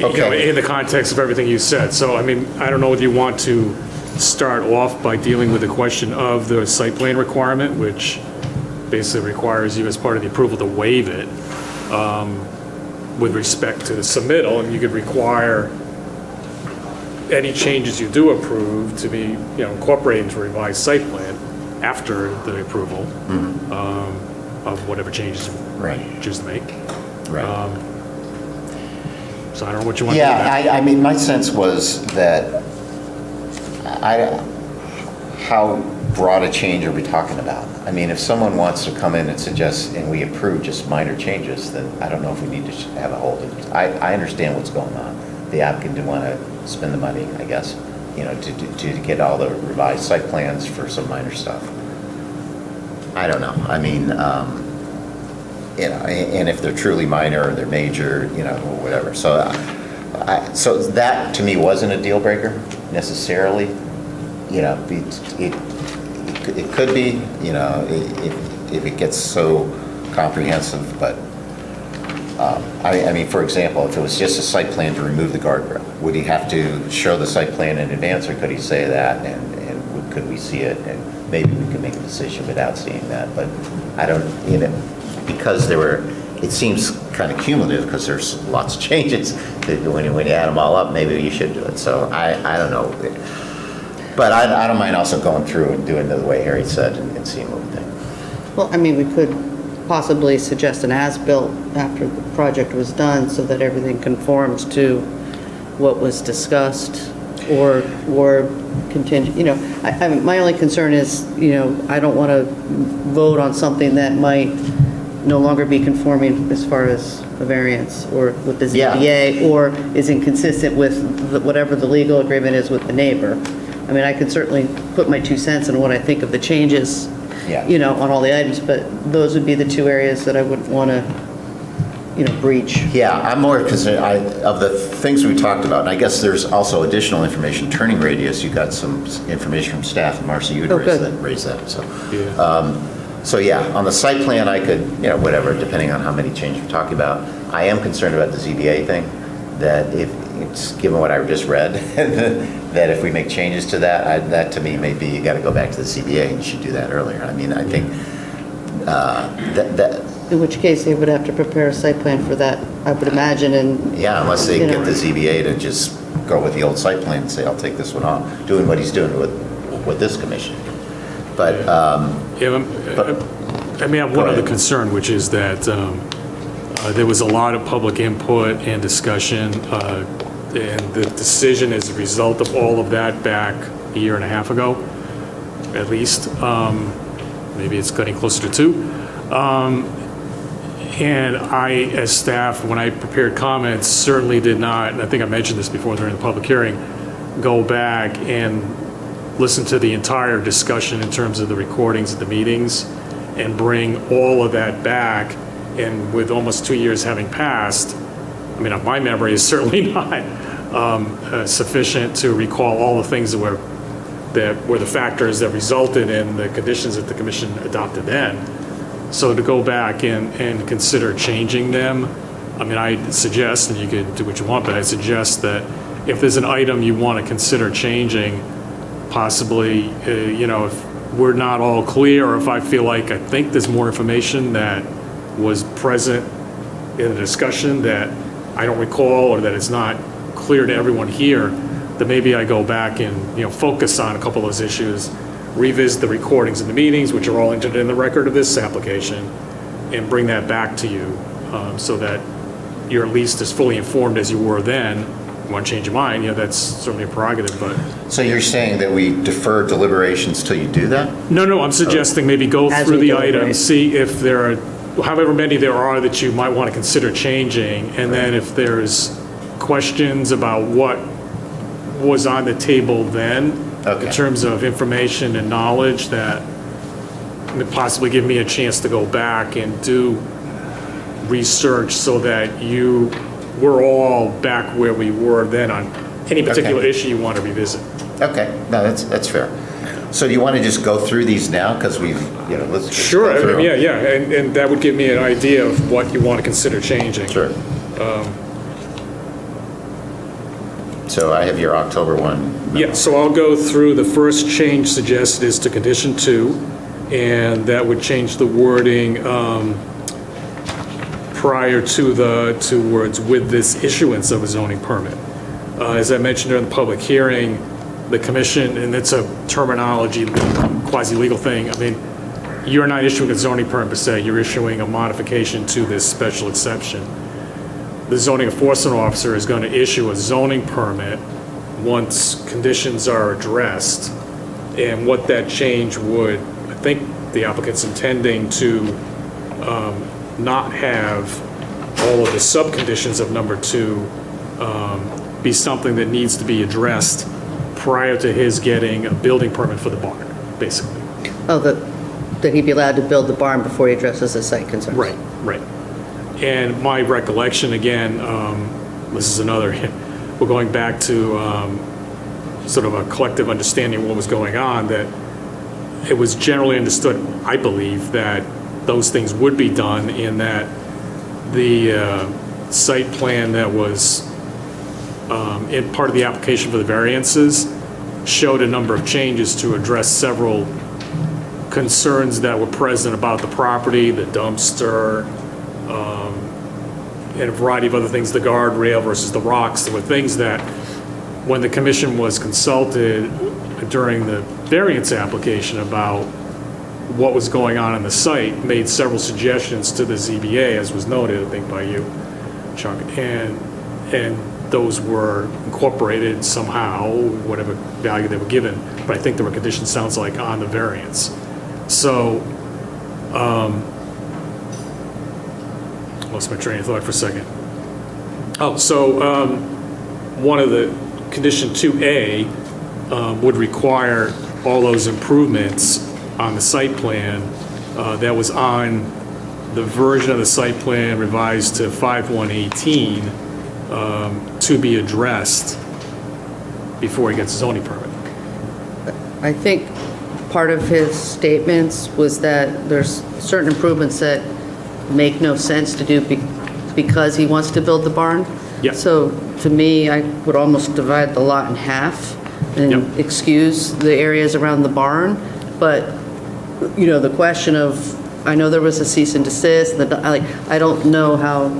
Okay. In the context of everything you said. So, I mean, I don't know if you want to start off by dealing with the question of the site plan requirement, which basically requires you as part of the approval to waive it with respect to the submittal, and you could require any changes you do approve to be, incorporated into a revised site plan after the approval of whatever changes you choose to make. Right. So I don't know what you want to do. Yeah, I mean, my sense was that how broad a change are we talking about? I mean, if someone wants to come in and suggest, and we approve just minor changes, then I don't know if we need to have a whole. I understand what's going on. The applicant didn't want to spend the money, I guess, to get all the revised site plans for some minor stuff. I don't know. I mean, and if they're truly minor or they're major, or whatever. So that to me wasn't a deal breaker necessarily. It could be, if it gets so comprehensive, but I mean, for example, if it was just a site plan to remove the guardrail, would he have to show the site plan in advance, or could he say that, and could we see it, and maybe we could make a decision without seeing that? But I don't, because it seems kind of cumulative, because there's lots of changes that when you add them all up, maybe you should do it. So I don't know. But I don't mind also going through and doing it the way Harry said and seeing what we think. Well, I mean, we could possibly suggest an as-built after the project was done so that everything conforms to what was discussed, or contingent, my only concern is, I don't want to vote on something that might no longer be conforming as far as a variance or with the ZBA, or is inconsistent with whatever the legal agreement is with the neighbor. I mean, I could certainly put my 2 cents on what I think of the changes, on all the items, but those would be the two areas that I wouldn't want to, breach. Yeah, I'm more concerned, of the things we talked about, and I guess there's also additional information, turning radius, you got some information from staff, and Marcy, you had raised that, so. So yeah, on the site plan, I could, whatever, depending on how many changes we're talking about. I am concerned about the ZBA thing, that if, it's given what I just read, that if we make changes to that, that to me may be, you gotta go back to the ZBA, and you should do that earlier. I mean, I think, In which case, they would have to prepare a site plan for that, I would imagine, and... Yeah, unless they get the ZBA to just go with the old site plan and say, I'll take this one off, doing what he's doing with this commission. But, I have one other concern, which is that there was a lot of public input and discussion, and the decision as a result of all of that back a year and a half ago, at least. Maybe it's getting closer to 2. And I, as staff, when I prepared comments, certainly did not, and I think I mentioned this before during the public hearing, go back and listen to the entire discussion in terms of the recordings of the meetings and bring all of that back. And with almost 2 years having passed, my memory is certainly not sufficient to recall all the things that were the factors that resulted in the conditions that the commission adopted then. So to go back and consider changing them, I suggest, and you can do what you want, but I suggest that if there's an item you want to consider changing, possibly, if we're not all clear, or if I feel like I think there's more information that was present in the discussion that I don't recall, or that it's not clear to everyone here, then maybe I go back and, focus on a couple of those issues, revisit the recordings of the meetings, which are all entered in the record of this application, and bring that back to you so that you're at least as fully informed as you were then. If you want to change your mind, that's certainly a prerogative, but... So you're saying that we defer deliberations till you do that? No, I'm suggesting maybe go through the items, see if there are, however many there are that you might want to consider changing, and then if there's questions about what was on the table then, in terms of information and knowledge, that possibly give me a chance to go back and do research so that we're all back where we were then on any particular issue you want to revisit. Okay, no, that's fair. So do you want to just go through these now? Because we've, let's just Sure, go through them. yeah, and that would give me an idea of what you want to consider changing. Sure. So I have your October 1. Yeah, so I'll go through. The first change suggested is to condition 2, and that would change the wording prior to the 2 words with this issuance of a zoning permit. As I mentioned during the public hearing, the commission, and it's a terminology, quasi-legal thing, you're not issuing a zoning permit per se, you're issuing a modification to this special exception. The zoning enforcement officer is going to issue a zoning permit once conditions are addressed. And what that change would, I think the applicant's intending to not have all of the subconditions of number 2 be something that needs to be addressed prior to his getting a building permit for the barn, basically. Oh, that he'd be allowed to build the barn before he addresses the site concerns. Right. And my recollection, again, this is another, we're going back to sort of a collective understanding of what was going on, that it was generally understood, I believe, that those things would be done, in that the site plan that was in part of the application for the variances showed a number of changes to address several concerns that were present about the property, the dumpster, and a variety of other things, the guardrail versus the rocks. There were things that, when the commission was consulted during the variance application about what was going on the site, made several suggestions to the ZBA, as was noted, I think, by you, Chuck, and those were incorporated somehow, whatever value they were given, but I think there were conditions, sounds like, on the variance. So, lost my train of thought for a second. One of the condition 2A would require all those improvements on the site plan that was on the version of the site plan revised to 5/118 to be addressed before he gets a zoning permit. I think part of his statements was that there's certain improvements that make no sense to do because he wants to build the barn. Yeah. So to me, I would almost divide the lot in half and Yep. excuse the areas around the barn. But, you know, the question of, I know there was a cease and desist, I don't know how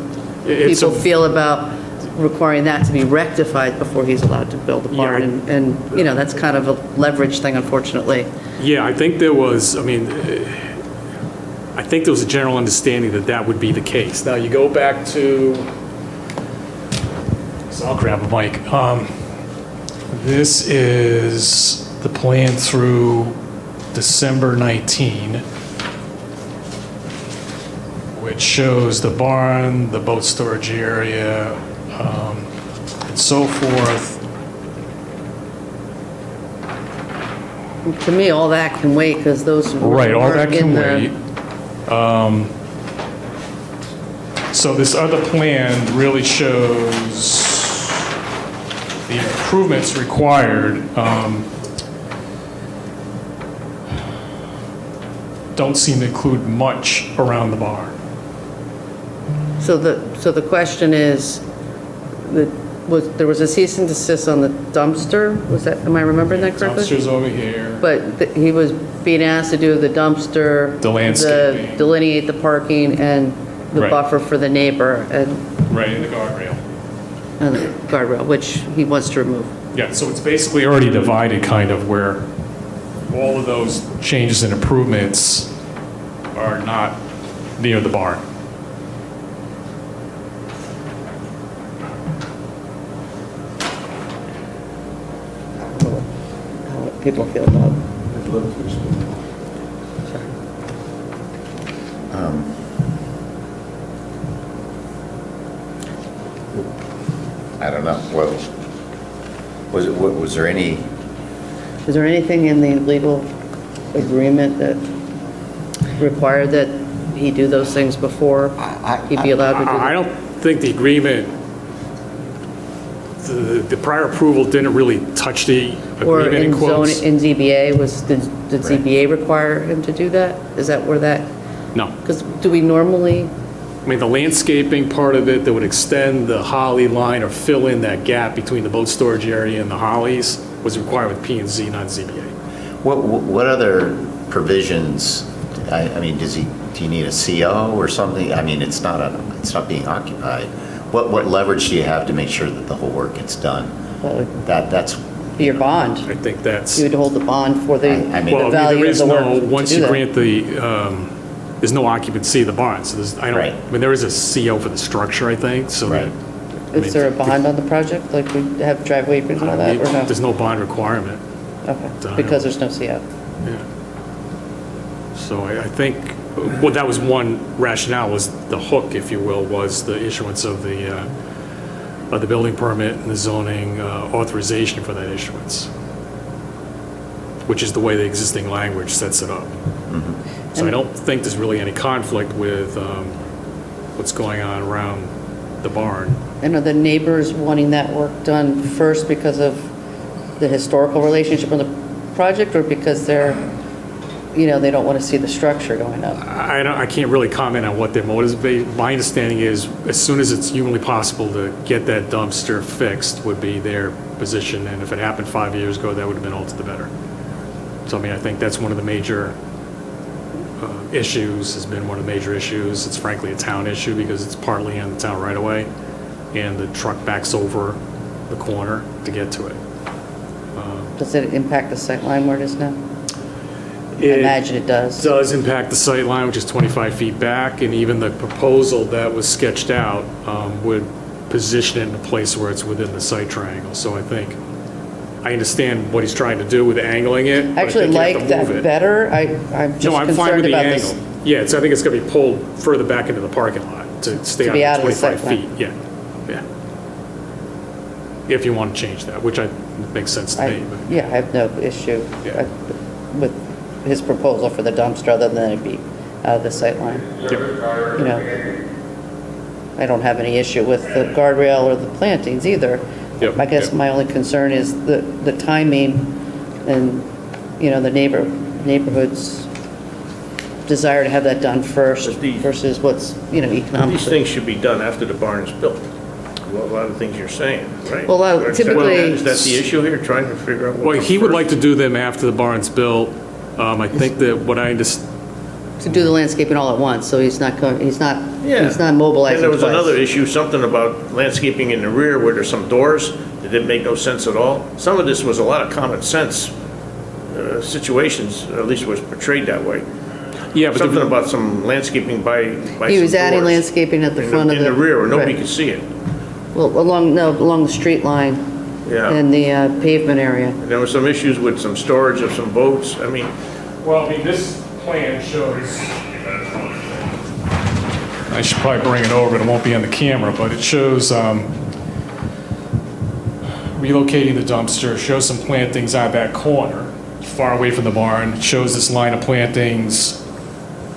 It's people a- feel about requiring that to be rectified before he's allowed to build a barn. And, you know, that's kind of a leverage thing, unfortunately. Yeah, I think there was, I think there was a general understanding that that would be the case. Now, you go back to, so I'll grab a mic. This is the plan through December 19, which shows the barn, the boat storage area, and so forth. To me, all that can wait, because those Right, all that weren't can in the... wait. So this other plan really shows the improvements required. Don't seem to include much around the barn. So the question is, there was a cease and desist on the dumpster? Was that, am I remembering that correctly? Dumpster's over here. But he was being asked to do the dumpster, The landscaping. delineate the parking, and the Right. buffer for the neighbor, and Right, in the guardrail. the guardrail, which he wants to remove. Yeah, so it's basically already divided kind of where all of those changes and improvements are not near the barn. How people feel about. I don't know. Well, was there any, Is there anything in the legal agreement that required that he do those things before he'd be allowed to do I that? don't think the agreement, the prior approval didn't really touch the Or agreement in in quotes. zone, in ZBA, did ZBA require him to do that? Is that where that, No. because do we normally, I mean, the landscaping part of it that would extend the holly line or fill in that gap between the boat storage area and the hollies was required with P and Z, not ZBA. what other provisions, I mean, do you need a CO or something? I mean, it's not being occupied. What leverage do you have to make sure that the whole work gets done? That's your bond? I think that's. You would hold the bond for the Well, value there of is the work no, to once do you that. grant the, there's no occupancy of the barn, so there's, Right. I mean, there is a CO for the structure, I think, so that. Is there a bond on the project, like we have driveway aprons and all that, or no? There's no bond requirement. Okay, because there's no CO. Yeah. So I think, well, that was one rationale, was the hook, if you will, was the issuance of the building permit and the zoning authorization for that issuance, which is the way the existing language sets it up. So I don't think there's really any conflict with what's going on around the barn. And are the neighbors wanting that work done first because of the historical relationship on the project, or because they're, you know, they don't want to see the structure going up? I can't really comment on what their motives be. My understanding is, as soon as it's humanly possible to get that dumpster fixed would be their position, and if it happened 5 years ago, that would have been all to the better. So, I mean, I think that's one of the major issues, has been one of the major issues. It's frankly a town issue because it's partly in the town right away, and the truck backs over the corner to get to it. Does it impact the sight line where it is now? I imagine it does. It does impact the sight line, which is 25 feet back, and even the proposal that was sketched out would position it in a place where it's within the sight triangle. So I think, I understand what he's trying to do with angling it. I actually like that better. I'm just No, I'm fine with concerned the about angle. this. Yeah, I think it's going to be pulled further back into the parking lot to stay To be out out of the 25 sight line. feet. Yeah, yeah. If you want to change that, which makes sense to me. but- Yeah, I have no issue with his proposal for the dumpster, other than it be out of the sightline. You know, I don't have any issue with the guardrail or the plantings either. I guess my only concern is the timing and, you know, the neighborhood's desire to have that done first versus what's, you know, economic. These things should be done after the barn's built. Well, a lot of things you're saying, right? Well, typically. Is that the issue here, trying to figure out what? Well, he would like to do them after the barn's built. I think that what I understand. To do the landscaping all at once, so he's not mobilizing. And there was twice. another issue, something about landscaping in the rear where there's some doors that didn't make no sense at all. Some of this was a lot of common sense situations, or at least was portrayed that way. Yeah, but something about some landscaping by He some was adding doors landscaping at the front of the. in the rear where nobody right. could see it. Well, along the street line. Yeah. And the pavement area. And there were some issues with some storage of some boats. I mean. Well, I mean, this plan shows. I should probably bring it over, but it won't be on the camera, but it shows relocating the dumpster, shows some plantings out that corner, far away from the barn. It shows this line of plantings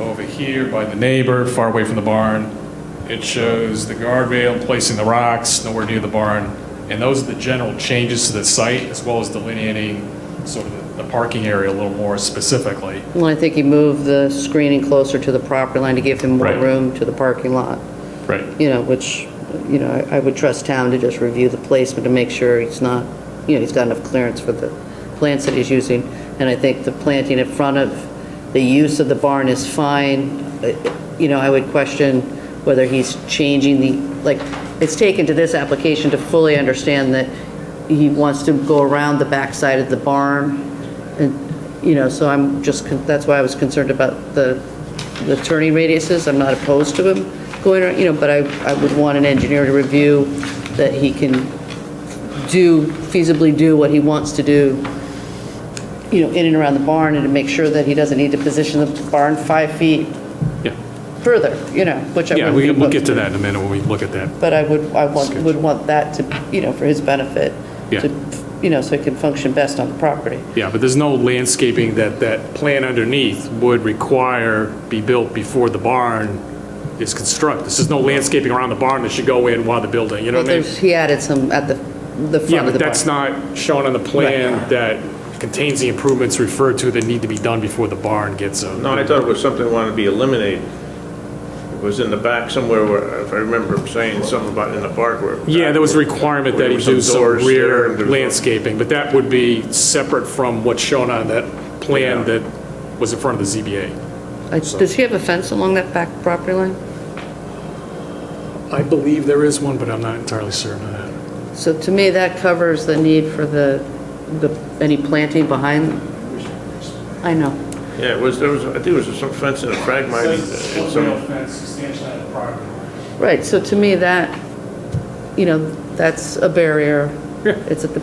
over here by the neighbor, far away from the barn. It shows the guardrail, placing the rocks, nowhere near the barn. And those are the general changes to the site, as well as delineating sort of the parking area a little more specifically. Well, I think he moved the screening closer to the property line to give him more room to the parking lot. Right. You know, which, you know, I would trust town to just review the placement to make sure he's not, you know, he's got enough clearance for the plants that he's using. And I think the planting in front of the use of the barn is fine. You know, I would question whether he's changing it's taken to this application to fully understand that he wants to go around the backside of the barn. And, you know, so I'm just, that's why I was concerned about the turning radiuses. I'm not opposed to him going around, you know, but I would want an engineer to review that he can feasibly do what he wants to do, you know, in and around the barn, and to make sure that he doesn't need to position the barn 5 feet further, you know, which I wouldn't be we'll get opposed to that in a minute when we look at that. But I would want that to, you know, for his benefit, to, you know, so it can function best on the property. Yeah, but there's no landscaping that plan underneath would require be built before the barn is constructed. There's no landscaping around the barn that should go in while the building, you know what I mean? He added some at the front of the barn. Yeah, but that's not shown on the plan that contains the improvements referred to that need to be done before the barn gets. No, I thought it was something that wanted to be eliminated. It was in the back somewhere where, if I remember saying something about in the park where. Yeah, there was a requirement that he do some rear landscaping, but that would be separate from what's shown on that plan that was in front of the ZBA. Does he have a fence along that back property line? I believe there is one, but I'm not entirely certain of that. So to me, that covers the need for any planting behind. I know. Yeah, I think it was some fence in a fragmite. Right, so to me, that, you know, that's a barrier. It's at the,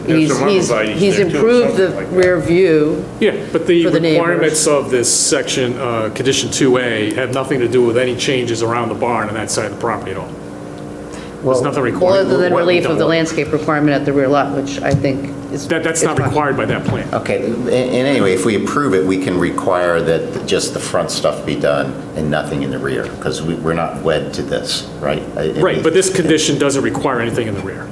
he's improved the rear view. Yeah, but the for the requirements of this section, condition 2A, have nothing to do with any changes around the barn on that side of the property at all. There's nothing required. Well, other than relief of the landscape requirement at the rear lot, which I think is. That's not required by that plan. Okay, and anyway, if we approve it, we can require that just the front stuff be done and nothing in the rear, because we're not wed to this, right? Right, but this condition doesn't require anything in the rear.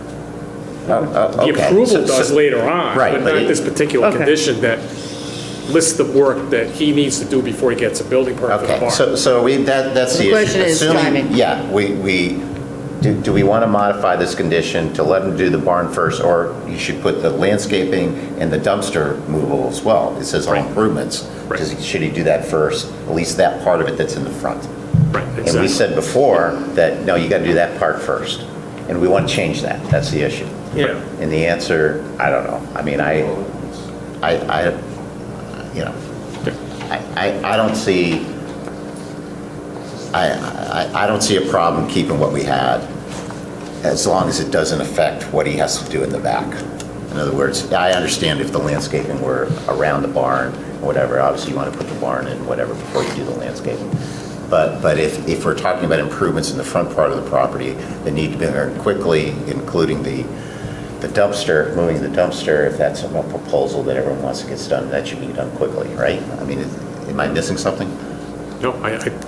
Okay. The approval does later on, right, but not this particular condition that lists the work that he needs to do before he gets a building permit for the barn. So that's the issue. The question is timing. Yeah, do we want to modify this condition to let him do the barn first, or you should put the landscaping and the dumpster removal as well? It says all improvements. Should he do that first, at least that part of it that's in the front? Right, exactly. And we said before that, no, you got to do that part first. And we want to change that. That's the issue. Yeah. And the answer, I don't know. I mean, I don't see, I don't see a problem keeping what we had, as long as it doesn't affect what he has to do in the back. In other words, I understand if the landscaping were around the barn, whatever, obviously you want to put the barn in, whatever, before you do the landscaping. But if we're talking about improvements in the front part of the property that need to be done quickly, including the dumpster, moving the dumpster, if that's a proposal that everyone wants to get done, that should be done quickly, right? I mean, am I missing something? No,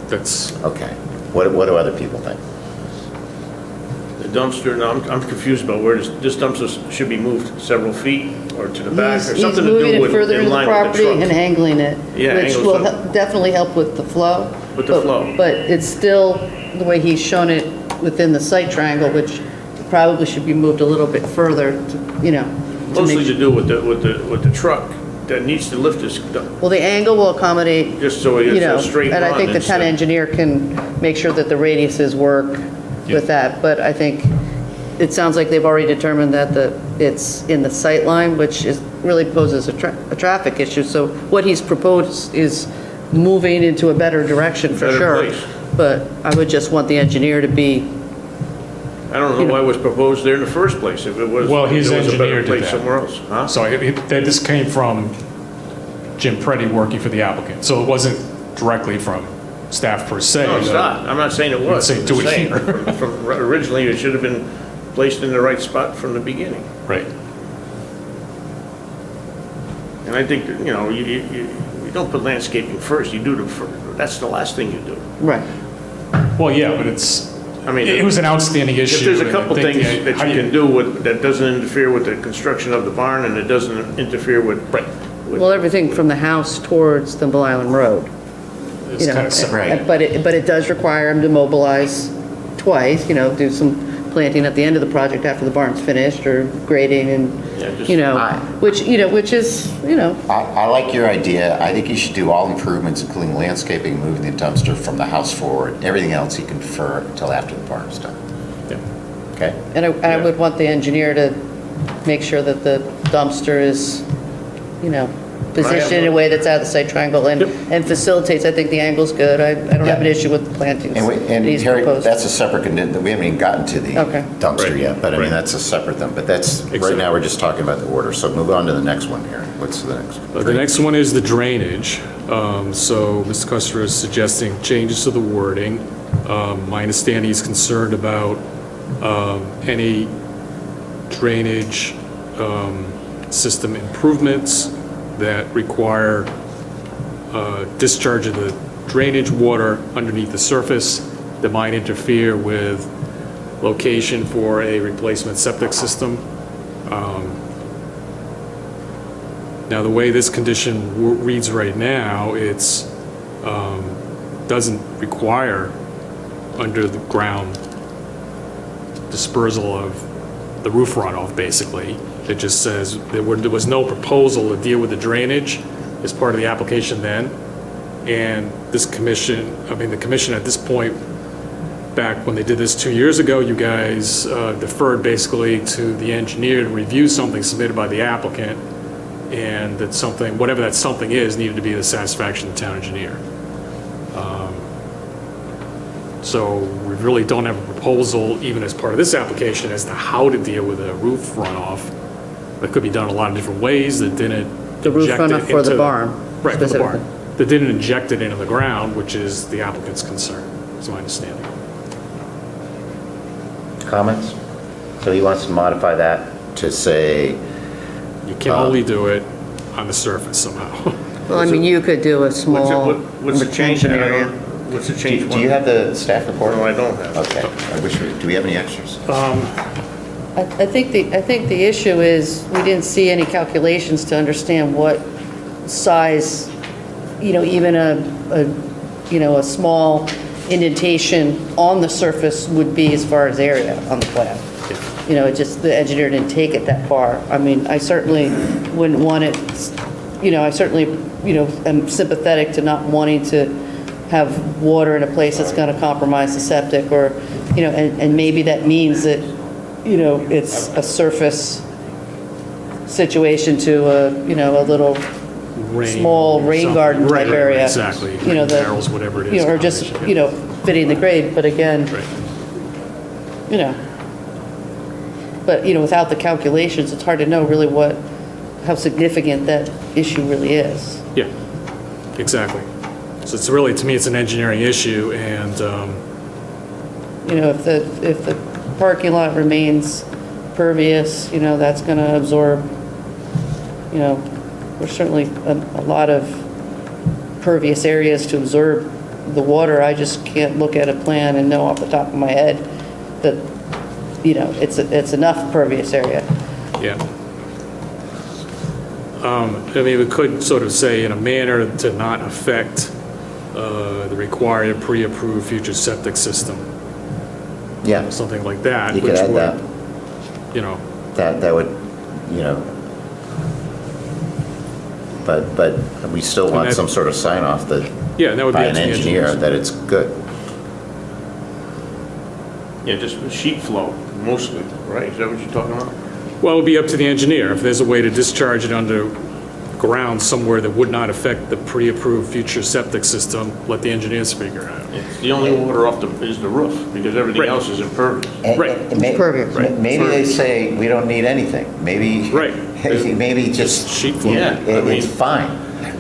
that's, Okay. What do other people think? The dumpster, now I'm confused about where this dumpster should be moved several feet or to the back or He's something to moving do it with further in into the line with the property truck. and angling it, Yeah, which angles will up. definitely help with the flow. With the flow. But it's still, the way he's shown it within the site triangle, which probably should be moved a little bit further, to Mostly to do with the truck that needs to lift this, Well, the angle will accommodate, just so it's a straight run. and I think the town instead- engineer can make sure that the radiuses work with that. But I think it sounds like they've already determined that it's in the sight line, which really poses a traffic issue. So what he's proposed is moving into a better direction for Better sure. place. But I would just want the engineer to be, I don't know why it was proposed there in the first place, if it was, well, if his there was a engineer better did place that. somewhere else, huh? So this came from Jim Preddy working for the applicant. So it wasn't directly from staff per se. No, it's not. I'm not saying it was. Say, I'm do just it saying, here. from originally, it should have been placed in the right spot from the beginning. Right. And I think, that, you don't put landscaping first, you do that's the last thing you do. right. Well, yeah, but it's, I mean, it was an outstanding issue. if there's a and I couple think things that you can do that doesn't interfere with the construction of the barn and it doesn't interfere with. Right. Well, everything from the house towards the Mill Island Road. It's kind of separate. Right. But it does require him to mobilize twice, do some planting at the end of the project after the barn's finished, or grading and, which is, I like your idea. I think you should do all improvements, including landscaping, moving the dumpster from the house forward. Everything else you can defer until after the barn is done. Yeah. Okay? and I would want the engineer to make sure that the dumpster is, positioned in a way that's out of the site triangle and facilitates. I think the angle's good. I don't have an issue with the plantings And that he's Harry, proposed. that's a separate condition. We haven't even gotten to the Okay. dumpster Right. yet, but I mean, Right. that's a separate thing. But that's, right now, we're just talking about the order. So move on to the next one here. What's the next? The next one is the drainage. So Mr. Custer is suggesting changes to the wording. My understanding he's concerned about any drainage system improvements that require discharge of the drainage water underneath the surface that might interfere with location for a replacement septic system. Now, the way this condition reads right now, it's doesn't require under the ground dispersal of the roof runoff, basically. It just says there was no proposal to deal with the drainage as part of the application then. And the commission at this point, back when they did this 2 years ago, you guys deferred basically to the engineer to review something submitted by the applicant, and that something, whatever that something is, needed to be the satisfaction of the town engineer. So we really don't have a proposal, even as part of this application, as to how to deal with a roof runoff. That could be done a lot of different ways that didn't The roof inject it runoff for the into- barn, Right, for the barn. specifically. That didn't inject it into the ground, which is the applicant's concern, is my understanding. Comments? So he wants to modify that to say, You can only do it on the surface somehow. Well, I mean, you could do a small What's the change retention there? area. What's the change? do you have the staff report? No, I don't have. Okay. Do we have any extras? I think the issue is, we didn't see any calculations to understand what size, even a small indentation on the surface would be as far as area on the plan. The engineer didn't take it that far. I mean, I certainly wouldn't want it, I certainly, am sympathetic to not wanting to have water in a place that's going to compromise the septic, or, and maybe that means that, it's a surface situation to a little small rain garden type area. Exactly. The Barrels, whatever it is. or just, fitting the grade, but again, but, without the calculations, it's hard to know really how significant that issue really is. Yeah, exactly. So it's really, to me, it's an engineering issue, and, If the parking lot remains pervious, that's going to absorb, there's certainly a lot of pervious areas to absorb the water, I just can't look at a plan and know off the top of my head that, it's enough pervious area. Yeah. I mean, we could sort of say in a manner to not affect the required pre-approved future septic system. Yeah. Something like that. You could add that. That would, but we still want some sort of sign off that would by be an engineer that it's good. Yeah, just sheet flow, mostly, right? Is that what you're talking about? Well, it would be up to the engineer. If there's a way to discharge it underground somewhere that would not affect the pre-approved future septic system, let the engineers figure it out. It's the only water off is the roof, because everything else is impervious. Maybe they say we don't need anything. Maybe maybe just sheet flow. It's fine.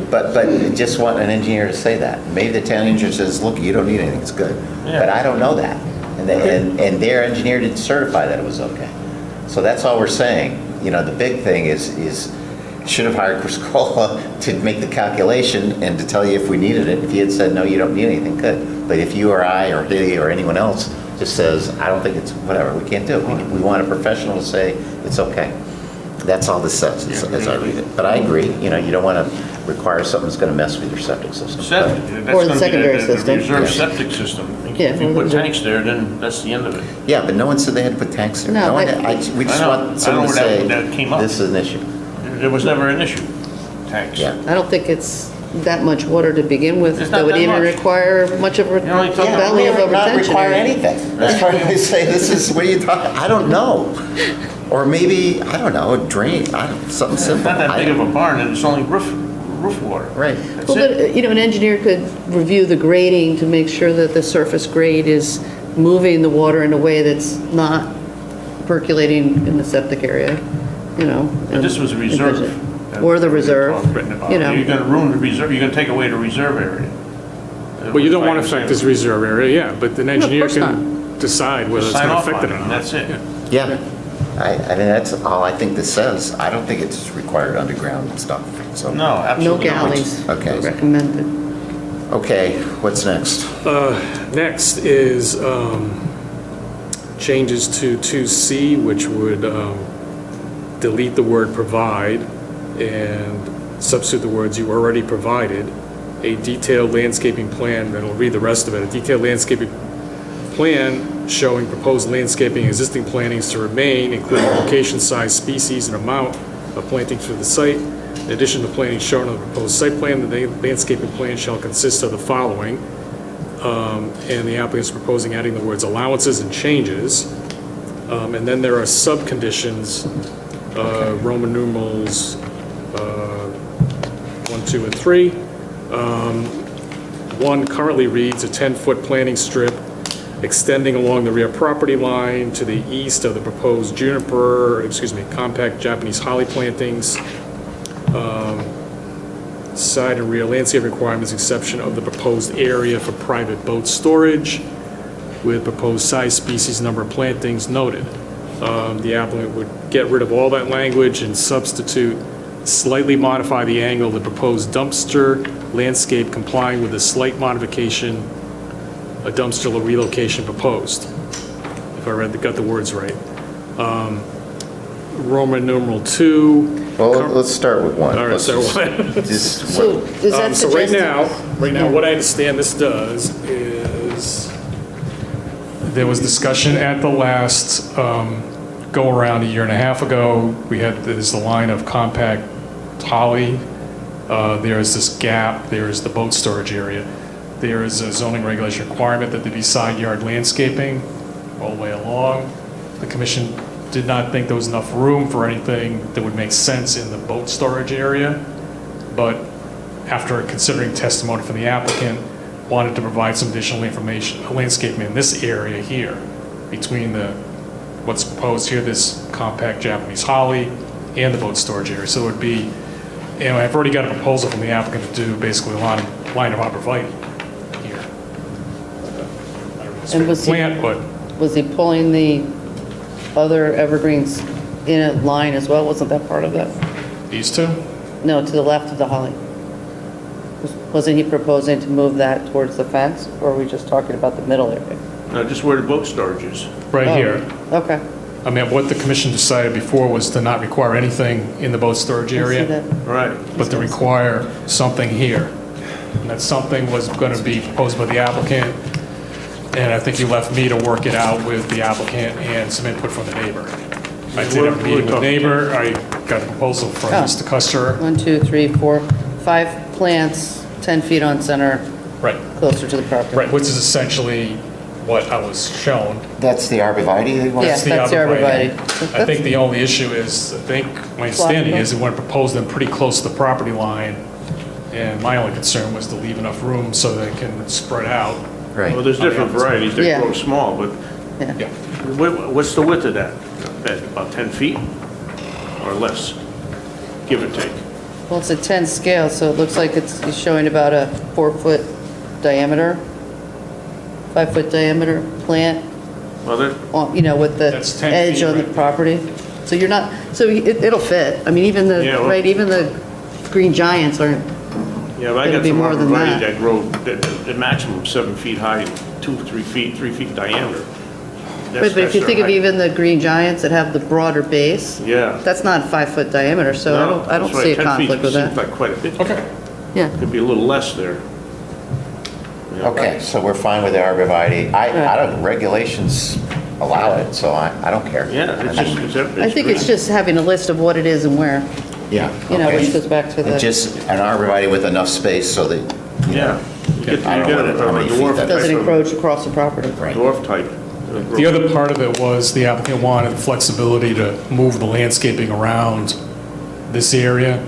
But just want an engineer to say that. Maybe the town engineer says, look, you don't need anything, it's good. But I don't know that. And their engineer didn't certify that it was okay. So that's all we're saying. The big thing is should have hired Chris Cola to make the calculation and to tell you if we needed it. If he had said, no, you don't need anything, good. But if you or I or he or anyone else just says, I don't think it's, whatever, we can't do it. We want a professional to say it's okay. That's all this says, as I read it. But I agree, you don't want to require something that's going to mess with your septic system. Or the secondary system. Reserve septic system. If you put tanks there, then that's the end of it. Yeah, but no one said they had to put tanks there. No, we just want someone to say, this is an issue. There was never an issue, tanks. Yeah. I don't think it's that much water to begin with, It's that not would that even much. require much of a valley of not retention. require anything. That's why they say, this is, what are you talking, I don't know. Or maybe, I don't know, a drain, something simple. It's not that big of a barn, and it's only roof water. Right. That's Well, it. but, an engineer could review the grading to make sure that the surface grade is moving the water in a way that's not percolating in the septic area, But this was a reserve. Or the reserve, You're going to ruin the reserve, you're going to take away the reserve area. Well, you don't want to affect this reserve area, but an engineer course can decide whether it's Sign going to off affect on it it, or and not. that's it. Yeah. I mean, that's all I think this says. I don't think it's required underground stuff, so. No, no absolutely not. galleys Okay. recommended. Okay, what's next? Next is changes to 2C, which would delete the word provide and substitute the words you already provided. A detailed landscaping plan, and I'll read the rest of it. A detailed landscaping plan showing proposed landscaping existing plantings to remain, including location, size, species, and amount of plantings for the site. In addition to plantings shown on the proposed site plan, the landscaping plan shall consist of the following. And the applicant is proposing adding the words allowances and changes. And then there are sub-conditions, Roman numerals 1, 2, and 3. One currently reads a 10-foot planting strip extending along the rear property line to the east of the proposed compact Japanese holly plantings. Side and rear landscape requirements, exception of the proposed area for private boat storage, with proposed size, species, number of plantings noted. The applicant would get rid of all that language and substitute, slightly modify the angle of the proposed dumpster landscape complying with a slight modification, a dumpster relocation proposed. If I got the words right. Roman numeral 2. Well, let's start with 1. All right, so So right now, what I understand this does is there was discussion at the last go-around a year and a half ago. There's the line of compact holly. There is this gap. There is the boat storage area. There is a zoning regulation requirement that there be side yard landscaping all the way along. The commission did not think there was enough room for anything that would make sense in the boat storage area, but after considering testimony from the applicant, wanted to provide some additional information, landscaping in this area here, between what's proposed here, this compact Japanese holly, and the boat storage area. So it would be, I've already got a proposal from the applicant to do basically a line of arborvitae here. I don't know if it's a plant, but Was he pulling the other evergreens in a line as well? Wasn't that part of that? these two? No, to the left of the holly. Wasn't he proposing to move that towards the fence, or are we just talking about the middle area? No, just where the boat storage is. Right Oh, here. Okay. I mean, what the commission decided before was to not require anything in the boat storage I see area, that. Right. but to require something here. And that something was going to be proposed by the applicant, and I think you left me to work it out with the applicant and some input from the neighbor. I did have a meeting with the neighbor, I got a proposal from Oh. Mr. Custer. 1, 2, 3, 4, 5 plants, 10 feet on center, Right, closer to the property. right, which is essentially what I was shown. That's the arborvitae they want? Yeah, That's the that's the arborvitae. arborvitae. I think the only issue is, I think, my understanding is it want to propose them pretty close to the property line, and my only concern was to leave enough room so they can spread out. Right. Well, there's different varieties that Yeah. grow small, but Yeah, what's the width of that bed? About 10 feet or less, give or take? Well, it's a 10 scale, so it looks like it's showing about a 4-foot diameter, 5-foot diameter plant, Well, that, you know, with the That's 10 edge feet, on the right? property. So you're not, so it'll fit. I mean, even the, Yeah, well- right, even the green giants aren't, yeah, but I It'll got be some more than arborvitae that. that grow, the maximum 7 feet high, 2, 3 feet, 3 feet diameter. but if you think of even the green giants that have the broader base, Yeah. that's not 5-foot diameter, so I don't see a conflict with that. Seems like quite a bit. okay. Yeah. Could be a little less there. Yeah. Okay, so we're fine with the arborvitae. I don't, regulations allow it, so I don't care. Yeah, it's just, I think it's just having a list of what it is and where, Yeah. you know, okay. which goes back to And the, just an arborvitae with enough space so that, Yeah. You get I don't know a how many feet dwarf that type doesn't of- encroach across the property. right. Dwarf type. The other part of it was the applicant wanted flexibility to move the landscaping around this area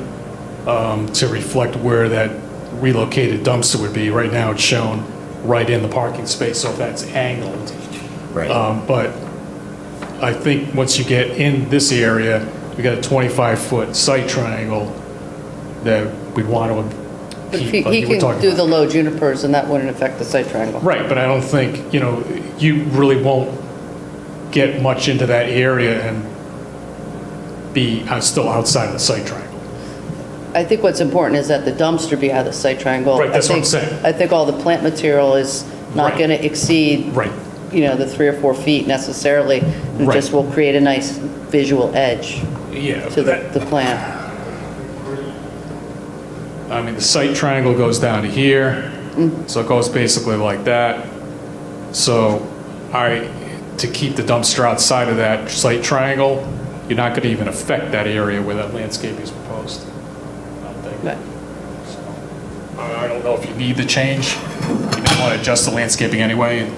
to reflect where that relocated dumpster would be. Right now, it's shown right in the parking space, so if that's angled. Right. But I think once you get in this area, we got a 25-foot site triangle that we'd want to But keep, like he you were can talking do about. the low junipers, and that wouldn't affect the site triangle. Right, but I don't think, you know, you really won't get much into that area and be still outside of the site triangle. I think what's important is that the dumpster be out of the site triangle. Right, that's I what I'm think- saying. I think all the plant material is not Right. going to exceed, Right. you know, the 3 or 4 feet necessarily. It Right. just will create a nice visual edge Yeah, to the plant. I mean, the site triangle goes down to here, so it goes basically like that. So, to keep the dumpster outside of that site triangle, you're not going to even affect that area where that landscape is proposed. I don't think. Right. So, I don't know if you need the change. You don't want to adjust the landscaping anyway. And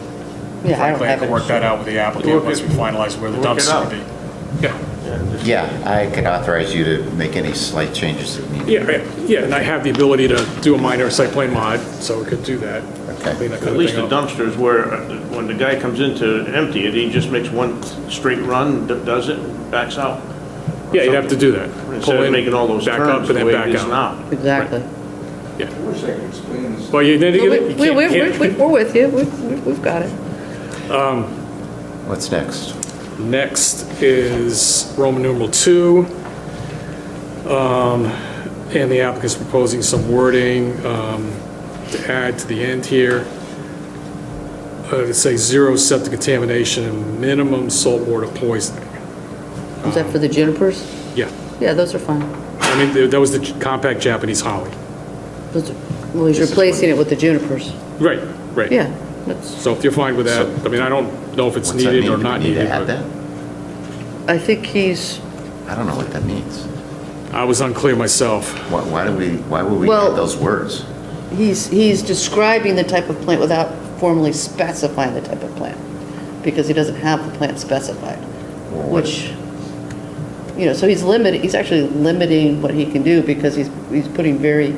Yeah, I don't frankly, I have can an work issue. that out with the applicant once we finalize where the Work it dumpster out. would be. Yeah. Yeah, I can authorize you to make any slight changes that need. Yeah, and I have the ability to do a minor site plan mod, so we could do that. Okay. Clean that kind At of least thing the up. dumpsters where, when the guy comes in to empty it, he just makes one straight run, does it, backs out. Yeah, you'd have to do that. Instead Pull of in, making all those back up, turns and the then way back it is out. now. Exactly. Yeah. I wish I could explain this. Well, you can't. We're with you. We've got it. What's next? Next is Roman numeral 2. And the applicant's proposing some wording to add to the end here. To say zero septic contamination and minimum saltwater poisoning. Is that for the junipers? Yeah. Yeah, those are fine. I mean, that was the compact Japanese holly. Well, he's replacing it with the junipers. Right, right. Yeah, that's, So if you're fine with that, I mean, I don't know if it's What's that needed mean? or Do we not need to needed, add but that? I think he's, I don't know what that means. I was unclear myself. Why would we Well- add those words? he's describing the type of plant without formally specifying the type of plant, because he doesn't have the plant specified, which, you know, so he's actually limiting what he can do, because he's putting very,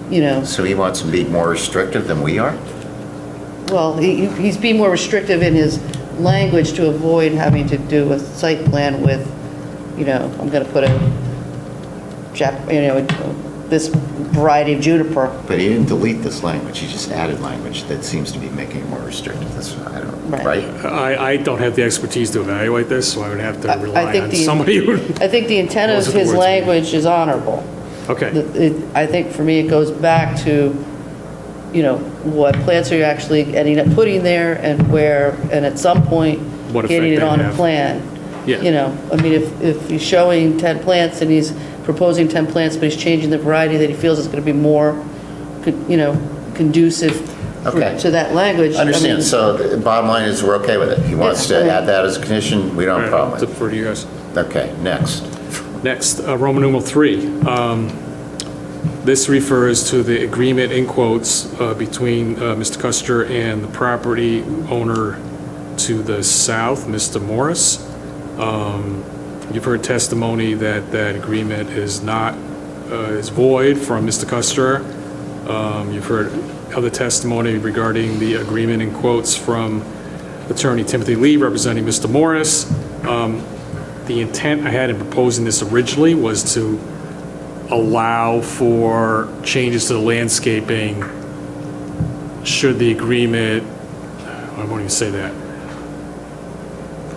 you know, So he wants to be more restrictive than we are? well, he's being more restrictive in his language to avoid having to do a site plan with, you know, I'm gonna put this variety of juniper. But he didn't delete this language, he just added language that seems to be making it more restrictive. That's, I don't, Right. right? I don't have the expertise to evaluate this, so I would have to rely think on somebody who... I think the intent Those of are the his words we need. language is honorable. Okay. I think for me, it goes back to, you know, what plants are you actually ending up putting there and where, and at some point, What getting effect it on they a have. plan. Yeah. You know, I mean, if he's showing 10 plants and he's proposing 10 plants, but he's changing the variety that he feels is going to be more, you know, conducive Okay. to that language. I Understand, mean, so the bottom line is we're okay with it. He wants Yeah, I to mean- add that as a condition, we don't have a problem with It's up for you guys. it. Okay, next. Next, Roman numeral 3. This refers to the agreement in quotes between Mr. Custer and the property owner to the south, Mr. Morris. You've heard testimony that that agreement is not, is void from Mr. Custer. You've heard other testimony regarding the agreement in quotes from Attorney Timothy Lee representing Mr. Morris. The intent I had in proposing this originally was to allow for changes to the landscaping should the agreement, I won't even say that.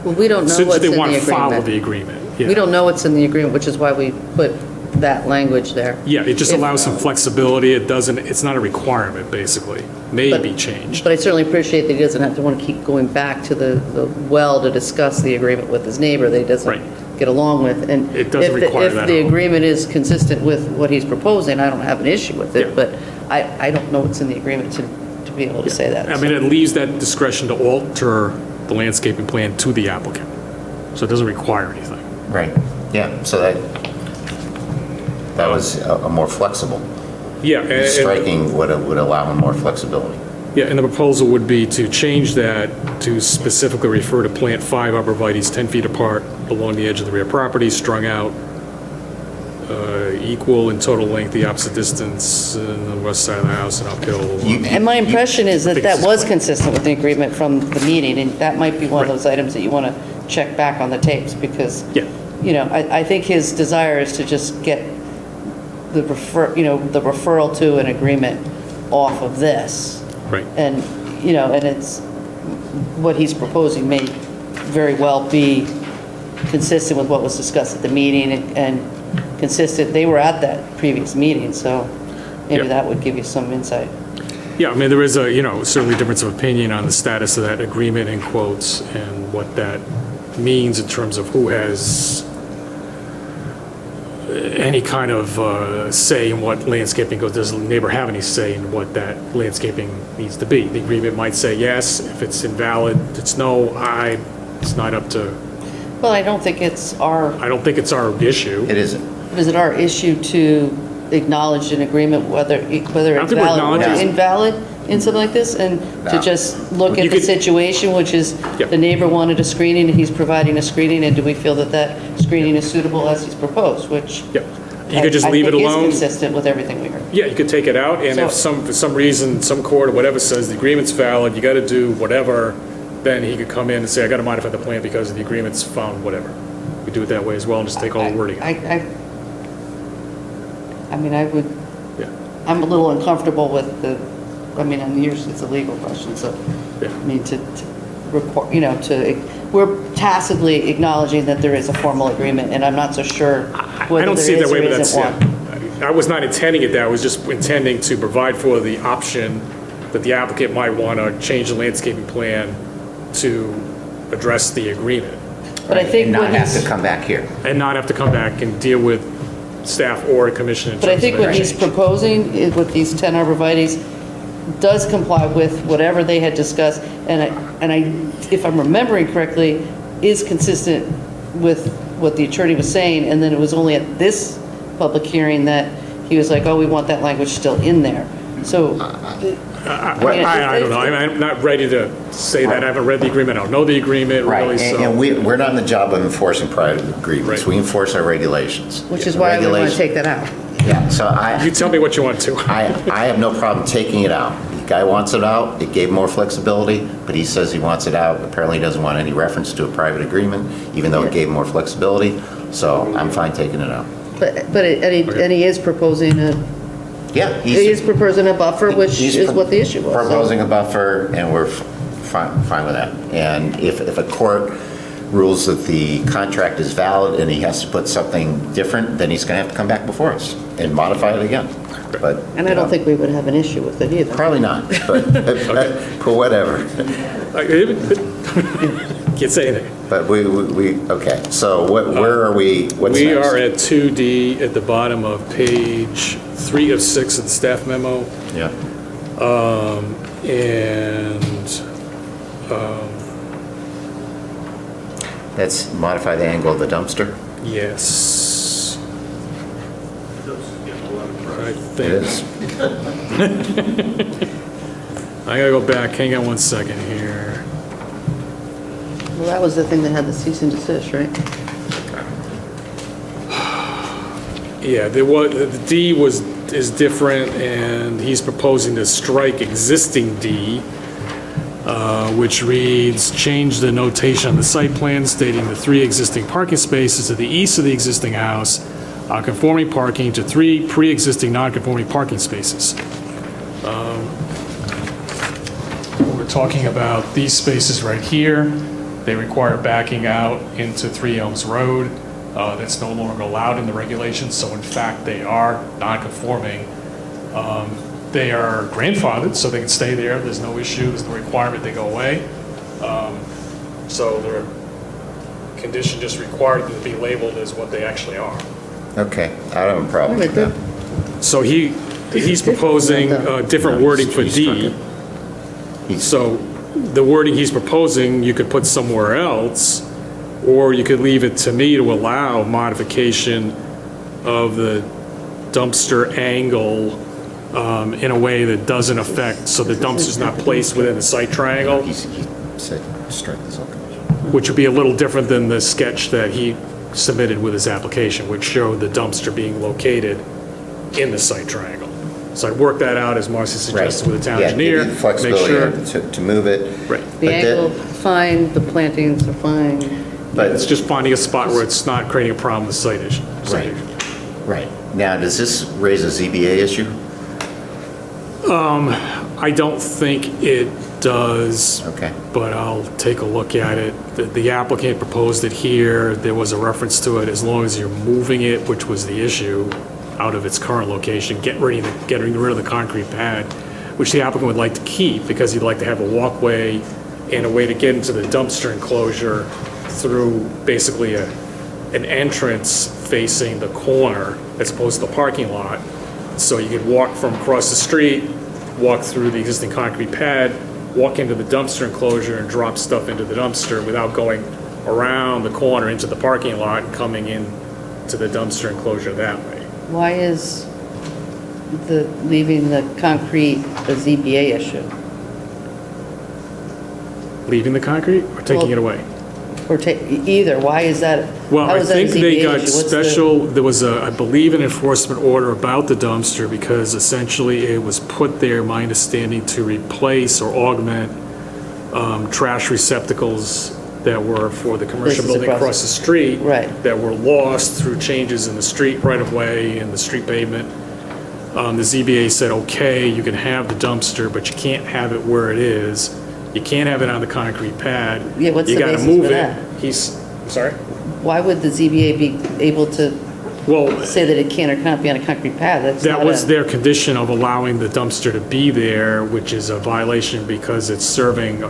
Well, we don't know Since what's they in the want to follow agreement. the agreement. Yeah. We don't know what's in the agreement, which is why we put that language there. Yeah, it just If- allows some flexibility. It doesn't, it's not a requirement, basically. May But- be changed. But I certainly appreciate that he doesn't have to want to keep going back to the well to discuss the agreement with his neighbor that he doesn't get along with. And It doesn't if the- require that If the at all. agreement is consistent with what he's proposing, I don't have an issue with it, but I don't know what's in the agreement to be able to say that. I mean, it leaves that discretion to alter the landscaping plan to the applicant. So it doesn't require anything. Right, yeah, so that was a more flexible. Yeah. and- Striking would allow him more flexibility. Yeah, and the proposal would be to change that to specifically refer to plant 5 arborvitaes 10 feet apart along the edge of the rear property, strung out, equal in total length, the opposite distance on the west side of the house and uphill. And my impression is that think that this is was clear. consistent with the agreement from the meeting, and that might be one of those items that you want to check back on the tapes, because, you know, I think his desire is to just get the the referral to an agreement off of this. Right. And, you know, and it's, what he's proposing may very well be consistent with what was discussed at the meeting and consistent, they were at that previous meeting, so maybe that would give you some insight. Yeah, I mean, there is a, you know, certainly difference of opinion on the status of that agreement in quotes and what that means in terms of who has any kind of say in what landscaping goes. Does the neighbor have any say in what that landscaping needs to be? The agreement might say yes. If it's invalid, it's no. It's not up to. Well, I don't think it's our. I don't think it's our issue. It isn't. Is it our issue to acknowledge an agreement, whether it's valid or invalid in something like this, and to just look at the situation, which is the neighbor wanted a screening and he's providing a screening, and do we feel that that screening is suitable as he's proposed, which You could just leave it alone. is consistent with everything we heard. Yeah, you could take it out, and if for some reason, some court or whatever says the agreement's valid, you got to do whatever, then he could come in and say, I got to modify the plan because the agreement's found whatever. We do it that way as well and just take all the wording out. I mean, I would, I'm a little uncomfortable with the, I mean, usually it's a legal question, so, I mean, to report, you know, we're tacitly acknowledging that there is a formal agreement, and I'm not so sure I whether don't there see it is that way, or but isn't that's, one. I was not intending it that, I was just intending to provide for the option that the applicant might want to change the landscaping plan to address the agreement. But I think And not what have he's- to come back here. And not have to come back and deal with staff or a commission in But I terms think of what that he's change. proposing with these 10 arborvitaes does comply with whatever they had discussed, and if I'm remembering correctly, is consistent with what the attorney was saying, and then it was only at this public hearing that he was like, oh, we want that language still in there. So, I don't know, I'm not ready to say that, I haven't read the agreement, I don't know the agreement really, Right, so. and we're not in the job of enforcing private agreements. We enforce our regulations. which is why we want to take that out. Yeah, so You tell me what you want to. I have no problem taking it out. The guy wants it out, it gave more flexibility, but he says he wants it out. Apparently he doesn't want any reference to a private agreement, even though it gave more flexibility, so I'm fine taking it out. And he is proposing Yeah. he is proposing a buffer, which He's is what the issue was. Proposing a buffer, and we're fine with that. And if a court rules that the contract is valid and he has to put something different, then he's going to have to come back before us and modify it again. But And I don't think we would have an issue with it either. Probably not, but whatever. Can't say anything. But we okay, so where are we? What's We next? are at 2D at the bottom of page 3 of 6 of the staff memo. Yeah. That's modify the angle of the dumpster? Yes. I think. It is. I gotta go back, hang on one second here. Well, that was the thing that had the cease and desist, right? Yeah, the D is different, and he's proposing to strike existing D, which reads, change the notation on the site plan stating the 3 existing parking spaces to the east of the existing house are conforming parking to 3 pre-existing non-conforming parking spaces. We're talking about these spaces right here. They require backing out into 3 Elms Road. That's no longer allowed in the regulations, so in fact they are non-conforming. They are grandfathered, so they can stay there. There's no issue, there's no requirement they go away. So their condition just required to be labeled as what they actually are. Okay, I don't have a problem with that. So he's proposing different wording for D. So the wording he's proposing, you could put somewhere else, or you could leave it to me to allow modification of the dumpster angle in a way that doesn't affect, so the dumpster's not placed within the site triangle. He said strike this up. Which would be a little different than the sketch that he submitted with his application, which showed the dumpster being located in the site triangle. So I'd work that out, as Marcy suggested, with the town engineer, give you the flexibility to move it. Right. The angle, fine, the plantings are fine. But it's just finding a spot where it's not creating a problem with site issue. Right. Now, does this raise a ZBA issue? I don't think it does. Okay. But I'll take a look at it. The applicant proposed it here. There was a reference to it, as long as you're moving it, which was the issue, out of its current location, getting rid of the concrete pad, which the applicant would like to keep because he'd like to have a walkway and a way to get into the dumpster enclosure through basically an entrance facing the corner as opposed to the parking lot. So you could walk from across the street, walk through the existing concrete pad, walk into the dumpster enclosure and drop stuff into the dumpster without going around the corner into the parking lot and coming in to the dumpster enclosure that way. Why is leaving the concrete a ZBA issue? Leaving the concrete or taking it away? Or either, why is that? Well, how I is that a think they ZBA got issue? What's special, there was I believe, an enforcement order about the dumpster because essentially it was put there, my understanding, to replace or augment trash receptacles that were for the commercial building across the street. Right. That were lost through changes in the street right-of-way and the street pavement. The ZBA said, okay, you can have the dumpster, but you can't have it where it is. You can't have it on the concrete pad. Yeah, what's you the gotta basis move for it. that? I'm sorry? Why would the ZBA be able to say that it can or cannot be on a concrete pad? That was their condition of allowing the dumpster to be there, which is a violation because it's serving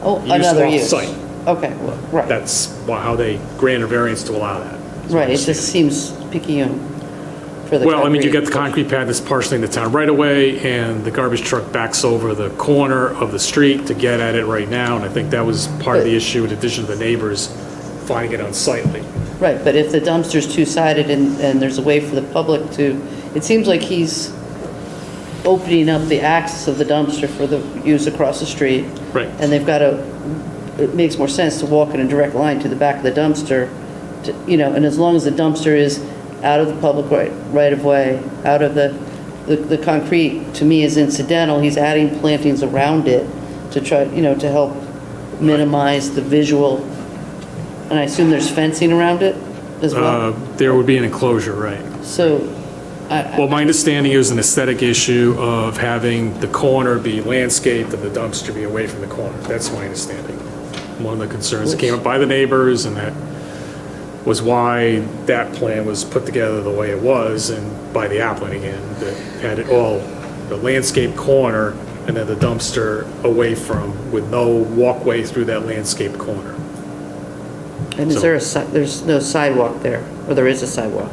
another use. off-site. Okay, well, right. That's how they granted a variance to allow that. Right, it just seems picayune for the Well, I mean, you concrete. got the concrete pad that's partially in the town right away, and the garbage truck backs over the corner of the street to get at it right now, and I think that was part of the issue, in addition to the neighbors finding it unsightly. Right, but if the dumpster's two-sided and there's a way for the public to, it seems like he's opening up the access of the dumpster for the use across the street. Right. And they've got it makes more sense to walk in a direct line to the back of the dumpster, and as long as the dumpster is out of the public right-of-way, out of the concrete, to me, is incidental. He's adding plantings around it to try, to help minimize the visual. And I assume there's fencing around it as well? There would be an enclosure, right. So, Well, my understanding is an aesthetic issue of having the corner be landscaped and the dumpster be away from the corner. That's my understanding. one of the concerns that came up by the neighbors, and that was why that plan was put together the way it was, and by the applicant again, that had it all, the landscape corner, and then the dumpster away from, with no walkway through that landscape corner. And is there there's no sidewalk there, or there is a sidewalk?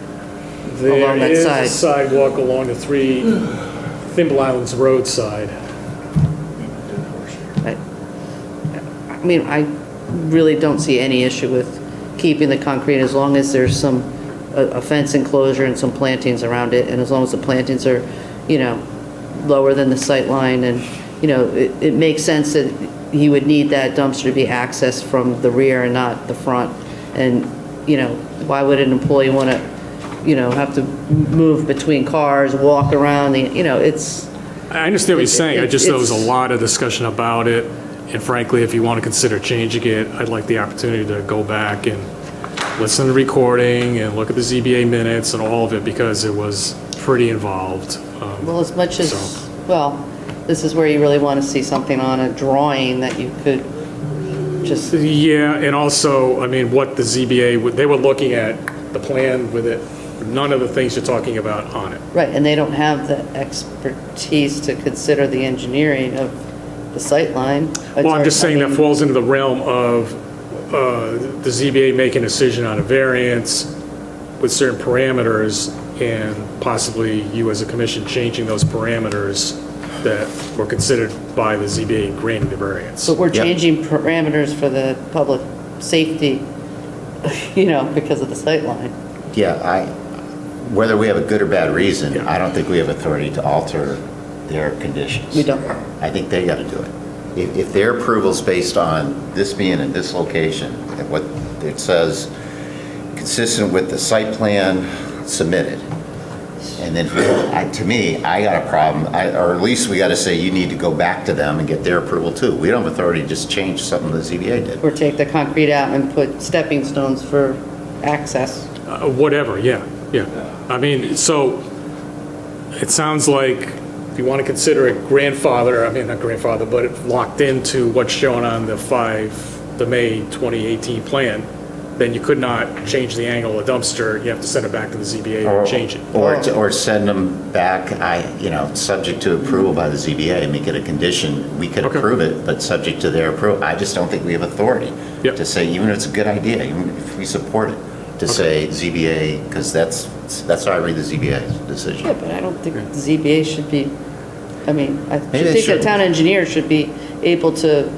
There Along that is side. a sidewalk along the 3 Thimble Islands roadside. I mean, I really don't see any issue with keeping the concrete as long as there's some, a fence enclosure and some plantings around it, and as long as the plantings are, lower than the sight line, and, it makes sense that he would need that dumpster to be accessed from the rear and not the front. And, why would an employee want to, have to move between cars, walk around, it's... I understand what you're saying. I just, there was a lot of discussion about it. And frankly, if you want to consider changing it, I'd like the opportunity to go back and listen to the recording and look at the ZBA minutes and all of it, because it was pretty involved. Well, as much as, this is where you really want to see something on a drawing that you could just... Yeah, and also, I mean, what the ZBA, they were looking at the plan with it, none of the things you're talking about on it. Right, and they don't have the expertise to consider the engineering of the sight line. Well, I'm just saying that falls into the realm of the ZBA making a decision on a variance with certain parameters, and possibly you as a commission changing those parameters that were considered by the ZBA granting the variance. But we're changing parameters for the public safety, because of the sight line. Yeah, whether we have a good or bad reason, I don't think we have authority to alter their conditions. We don't. I think they got to do it. If their approval's based on this being in this location, and what it says, consistent with the site plan submitted, and then to me, I got a problem, or at least we got to say you need to go back to them and get their approval too. We don't have authority to just change something the ZBA did. Or take the concrete out and put stepping stones for access. Whatever, yeah. I mean, so it sounds like if you want to consider it not grandfather, but it locked into what's shown on the May 2018 plan, then you could not change the angle of the dumpster. You have to send it back to the ZBA and change it. Or send them back, subject to approval by the ZBA, make it a condition. We could approve it, but subject to their approval. I just don't think we have authority to say, even if it's a good idea, even if we support it, to say ZBA, because that's how I read the ZBA's decision. Yeah, but I don't think the ZBA should be, I they think the should. town engineer should be able to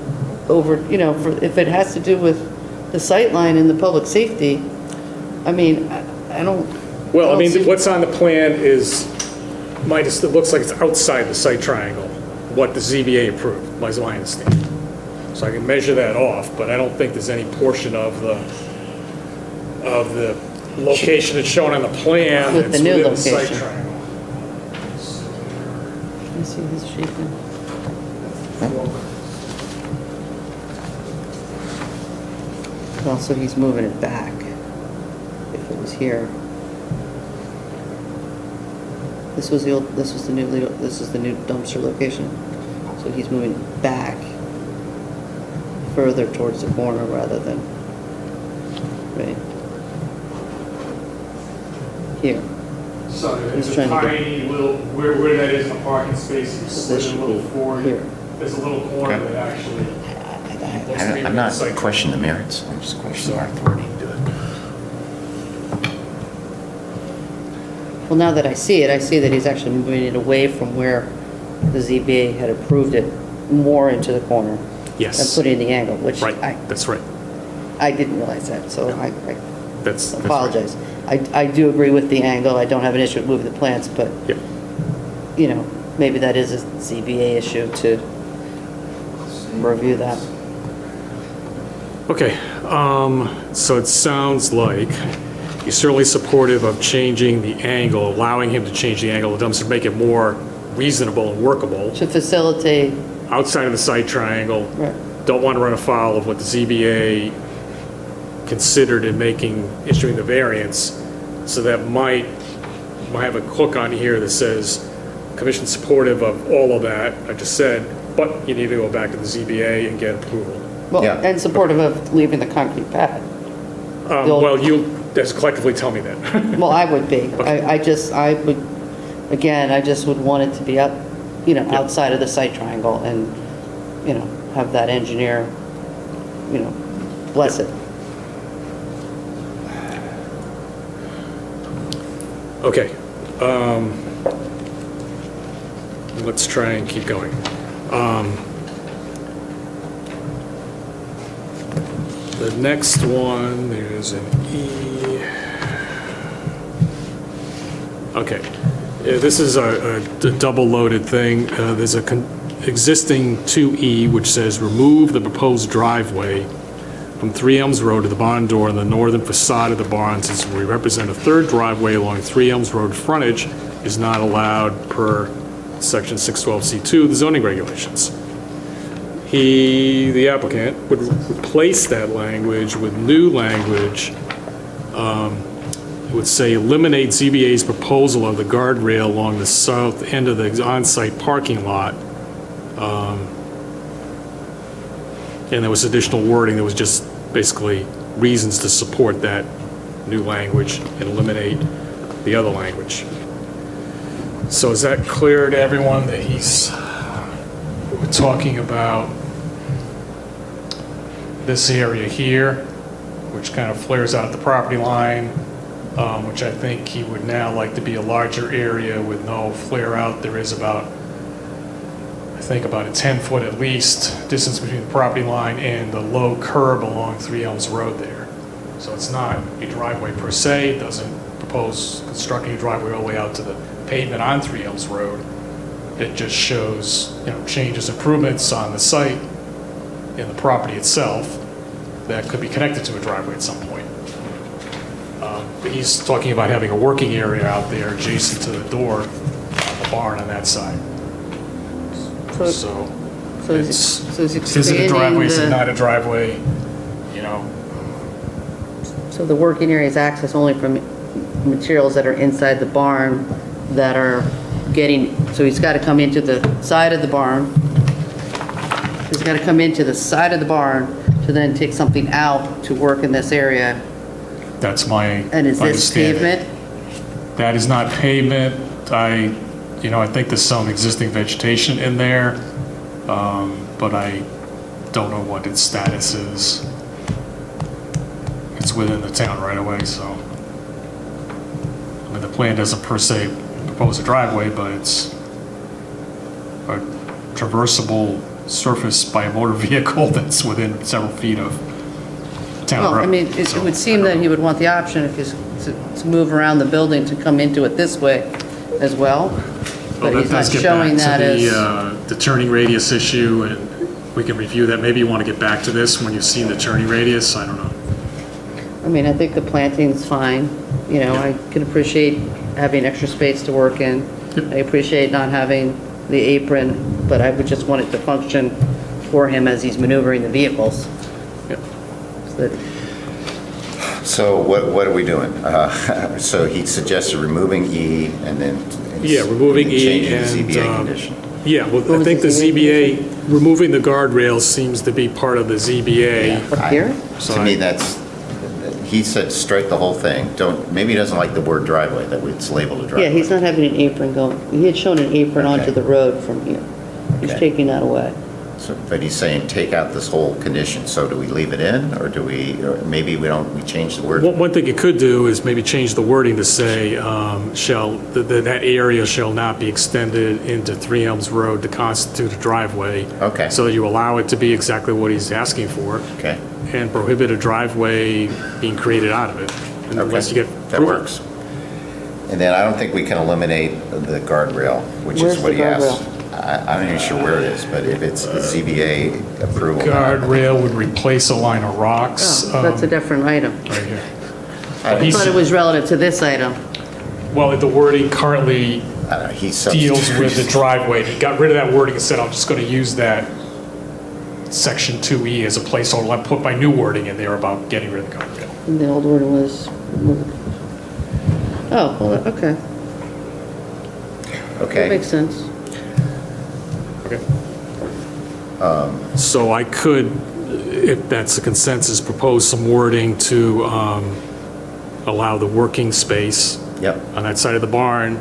if it has to do with the sight line and the public safety, I don't... Well, what's on the plan is, it looks like it's outside the site triangle, what the ZBA approved, was my understanding. So I can measure that off, but I don't think there's any portion of the location that's shown on the plan With the that's new within the site location. triangle. Let me see this sheet then. Well, so he's moving it back, if it was here. This is the new dumpster location. So he's moving it back further towards the corner rather than, right here. So He's there's a trying to get- tiny little, where that is in the parking space, you So slid this a should little be forward. here. There's a little corner Okay. that actually... I'm not questioning the merits, I'm just questioning our authority to do it. Well, now that I see it, I see that he's actually moving it away from where the ZBA had approved it, more into the corner. Yes. And putting the angle, which That's right. I didn't realize that, so I That's right. apologize. I do agree with the angle, I don't have an issue with moving the plants, but, maybe that is a ZBA issue to review that. Okay, so it sounds like you're certainly supportive of changing the angle, allowing him to change the angle of the dumpster, make it more reasonable and workable. To facilitate. Outside of the site triangle. Right. Don't want to run afoul of what the ZBA considered in issuing the variance. So that might have a hook on here that says, commission supportive of all of that I just said, but you need to go back to the ZBA and get approval. Well, Yeah. and supportive of leaving the concrete pad. The old- Well, you, just collectively tell me that. Well, I would be. I just would want it to be up, outside of the site triangle and, have that engineer, bless it. Okay. Let's try and keep going. The next one, there's an E. Okay. This is a double-loaded thing. There's a existing 2E, which says remove the proposed driveway from 3 Elms Road to the barn door on the northern facade of the barn, since we represent a third driveway along 3 Elms Road frontage is not allowed per section 612C2 of the zoning regulations. The applicant, would replace that language with new language. It would say eliminate ZBA's proposal of the guardrail along the south end of the on-site parking lot. And there was additional wording that was just basically reasons to support that new language and eliminate the other language. So is that clear to everyone that we're talking about this area here, which kind of flares out the property line, which I think he would now like to be a larger area with no flare out. There is about a 10-foot at least distance between the property line and the low curb along 3 Elms Road there. So it's not a driveway per se. It doesn't propose constructing a driveway all the way out to the pavement on 3 Elms Road. It just shows, changes, improvements on the site in the property itself that could be connected to a driveway at some point. But he's talking about having a working area out there adjacent to the door on the barn on that side. So he's is it a expanding driveway, is it not a driveway, So the working area is access only from materials that are inside the barn that are so he's got to come into the side of the barn. He's got to come into the side of the barn to then take something out to work in this area. That's my And is this understanding. pavement? That is not pavement. I think there's some existing vegetation in there, but I don't know what its status is. It's within the town right away, so. I mean, the plan doesn't per se propose a driveway, but it's a traversable surface by a motor vehicle that's within several feet of town road. Well, I mean, it would seem that he would want the option if he's to move around the building to come into it this way as well. But he's not showing that as... The turning radius issue, and we can review that. Maybe you want to get back to this when you've seen the turning radius, I don't know. I mean, I think the planting's fine. I can appreciate having extra space to work in. I appreciate not having the apron, but I would just want it to function for him as he's maneuvering the vehicles. So what are we doing? So he suggested removing E and then... removing E changing and... the ZBA condition. Yeah, well, I think the ZBA, removing the guardrails seems to be part of the ZBA. To me, he said strike the whole thing. Maybe he doesn't like the word driveway, that it's labeled a driveway. Yeah, he's not having an apron going. He had shown an apron onto the road from here. He's taking that away. But he's saying take out this whole condition. So do we leave it in, or maybe we change the word? One thing you could do is maybe change the wording to say, that area shall not be extended into 3 Elms Road to constitute a driveway. Okay. So that you allow it to be exactly what he's asking for. Okay. And prohibit a driveway being created out of it. Unless you get that works. And then I don't think we can eliminate the guardrail, which is what he asked. I'm not even sure where it is, but if it's ZBA approval. Guardrail would replace a line of rocks. Oh, that's a different item. Right here. I thought it was relative to this item. Well, the wording currently deals with the driveway. He got rid of that wording and said, I'm just going to use that section 2E as a placeholder. I put my new wording in there about getting rid of the guardrail. And the old wording was... Oh, well, okay. Okay. That makes sense. Okay. So I could if that's the consensus, propose some wording to allow the working space on that side of the barn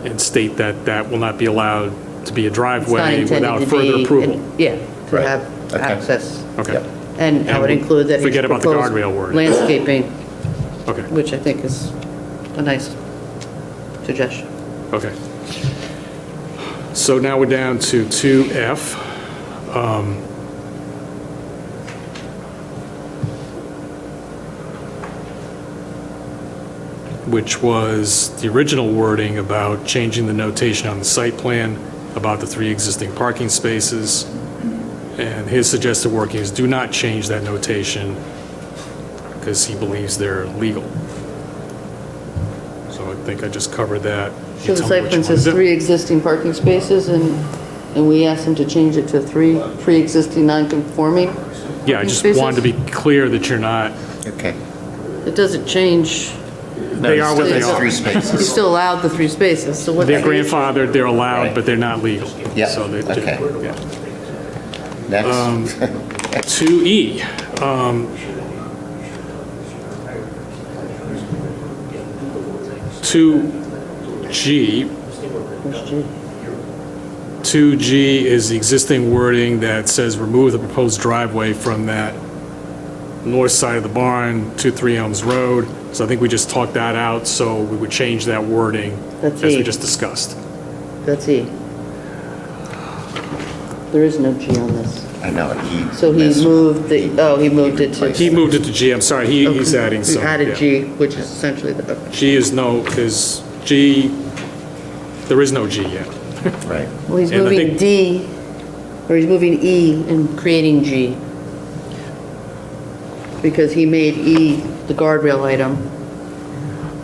and state that that will not be allowed to be a driveway without further approval. Yeah, to have access. Okay. And I would include that. Forget about the proposed guardrail wording. Landscaping. Okay. Which I think is a nice suggestion. Okay. So now we're down to 2F. Which was the original wording about changing the notation on the site plan about the 3 existing parking spaces. And his suggested working is do not change that notation because he believes they're legal. So I think I just covered that. So the site plan says 3 existing parking spaces, and we asked him to change it to 3 pre-existing non-conforming? Yeah, I just spaces? wanted to be clear that you're not. Okay. It doesn't change. They are what they are. 3 spaces. You still allowed the 3 spaces, so what? They're grandfathered, they're allowed, but they're not legal. Yeah, So they- okay. yeah. Next. 2E. 2G. 2G is the existing wording that says remove the proposed driveway from that north side of the barn to 3 Elms Road. So I think we just talked that out, so we would change that wording That's as E. we just discussed. That's E. There is no G on this. I know, So he moved he moved it to. He moved it to G, I'm sorry, he's adding He some. added yeah. G, which is essentially the. G is G, there is no G yet. Right. Well, he's And I moving think- D, or he's moving E and creating G. Because he made E the guardrail item.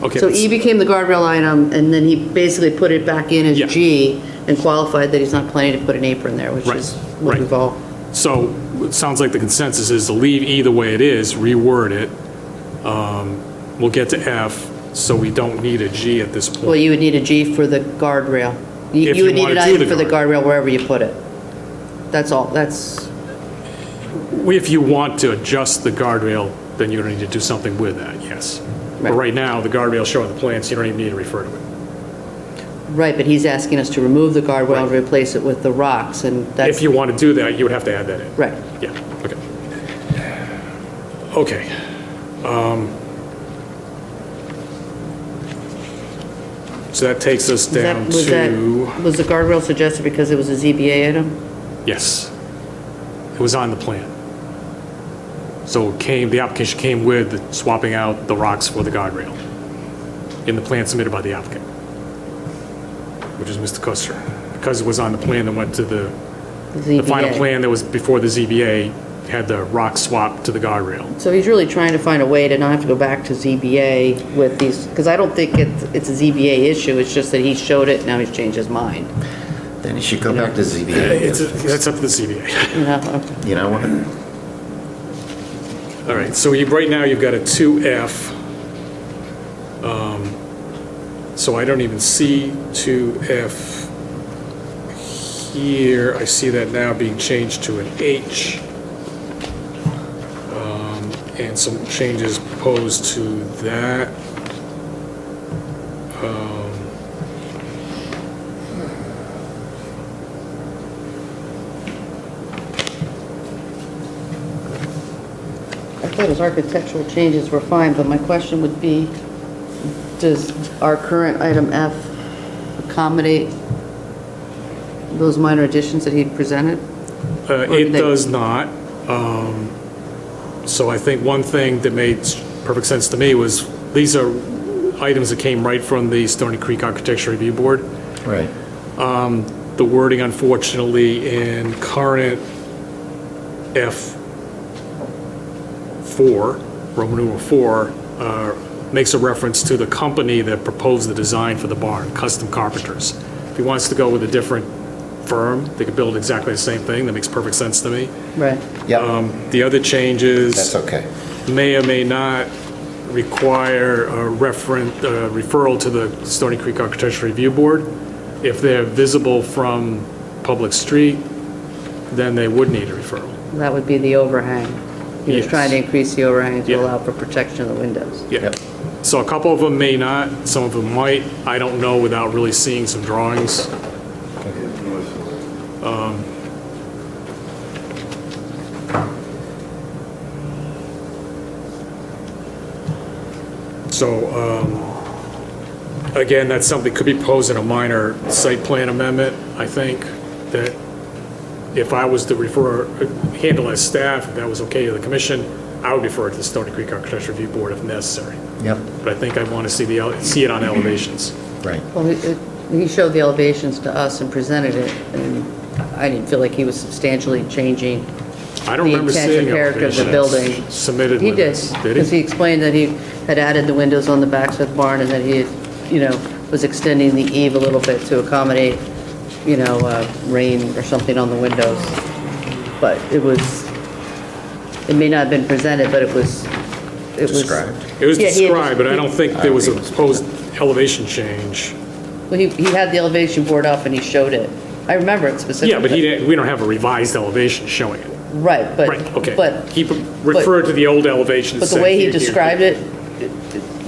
Okay. So E became the guardrail item, and then he basically put it back in as G and qualified that he's not planning to put an apron there, which Right, is what right. we've all. So it sounds like the consensus is to leave E the way it is, reword it. We'll get to F, so we don't need a G at this point. Well, you would need a G for the guardrail. If You would you need an wanna do item the for the guardrail wherever you put it. That's all, that's, If you want to adjust the guardrail, then you're going to need to do something with that, yes. But right now, the guardrail showing the plans, you don't even need to refer to it. right, but he's asking us to remove the guardrail and replace it with the rocks, and that's. If you want to do that, you would have to add that in. Right. Yeah, okay. Okay. So that takes us down Was the guardrail suggested because it was a ZBA item? Yes. It was on the plan. So the application came with swapping out the rocks for the guardrail in the plan submitted by the applicant, which is Mr. Custer. Because it was on the plan that went to the final ZBA. plan that was before the ZBA had the rock swapped to the guardrail. So he's really trying to find a way to not have to go back to ZBA with these, because I don't think it's a ZBA issue, it's just that he showed it, now he's changed his mind. Then you should go back to ZBA. That's up to the ZBA. You know what? All right, so right now you've got a 2F. So I don't even see 2F here. I see that now being changed to an H. And some changes proposed to that. I thought his architectural changes were fine, but my question would be, does our current item F accommodate those minor additions that he presented? It does not. So I think one thing that made perfect sense to me was these are items that came right from the Stony Creek Architecture Review Board. Right. The wording, unfortunately, in current F4, Roman numeral 4, makes a reference to the company that proposed the design for the barn, Custom Carpenters. If he wants to go with a different firm, they could build exactly the same thing. That makes perfect sense to me. Right. The other changes. That's okay. May or may not require a referral to the Stony Creek Architecture Review Board. If they're visible from public street, then they would need a referral. That would be the overhang. He was Yes. trying to increase the overhang to Yeah. allow for protection of the windows. Yeah. So a couple of them may not, some of them might. I don't know without really seeing some drawings. Again, that's something could be proposed in a minor site plan amendment, I think, that if I was to handle as staff, if that was okay to the commission, I would refer it to the Stony Creek Architecture Review Board if necessary. Yep. But I think I want to see it on elevations. Right. Well, he showed the elevations to us and presented it, and I didn't feel like he was substantially changing I don't the remember intent seeing or character of the elevations building. submitted He with did, this. Did because he he? explained that he had added the windows on the backside of the barn and that he had, was extending the eave a little bit to accommodate, rain or something on the windows. But it may not have been presented, but it was. Described. It was Yeah, he had- described, but I don't think there was a proposed elevation change. Well, he had the elevation board up and he showed it. I remember it specifically. Yeah, but we don't have a revised elevation showing it. Right, but. Right, okay. But. He referred to the old elevation. But the way he described it,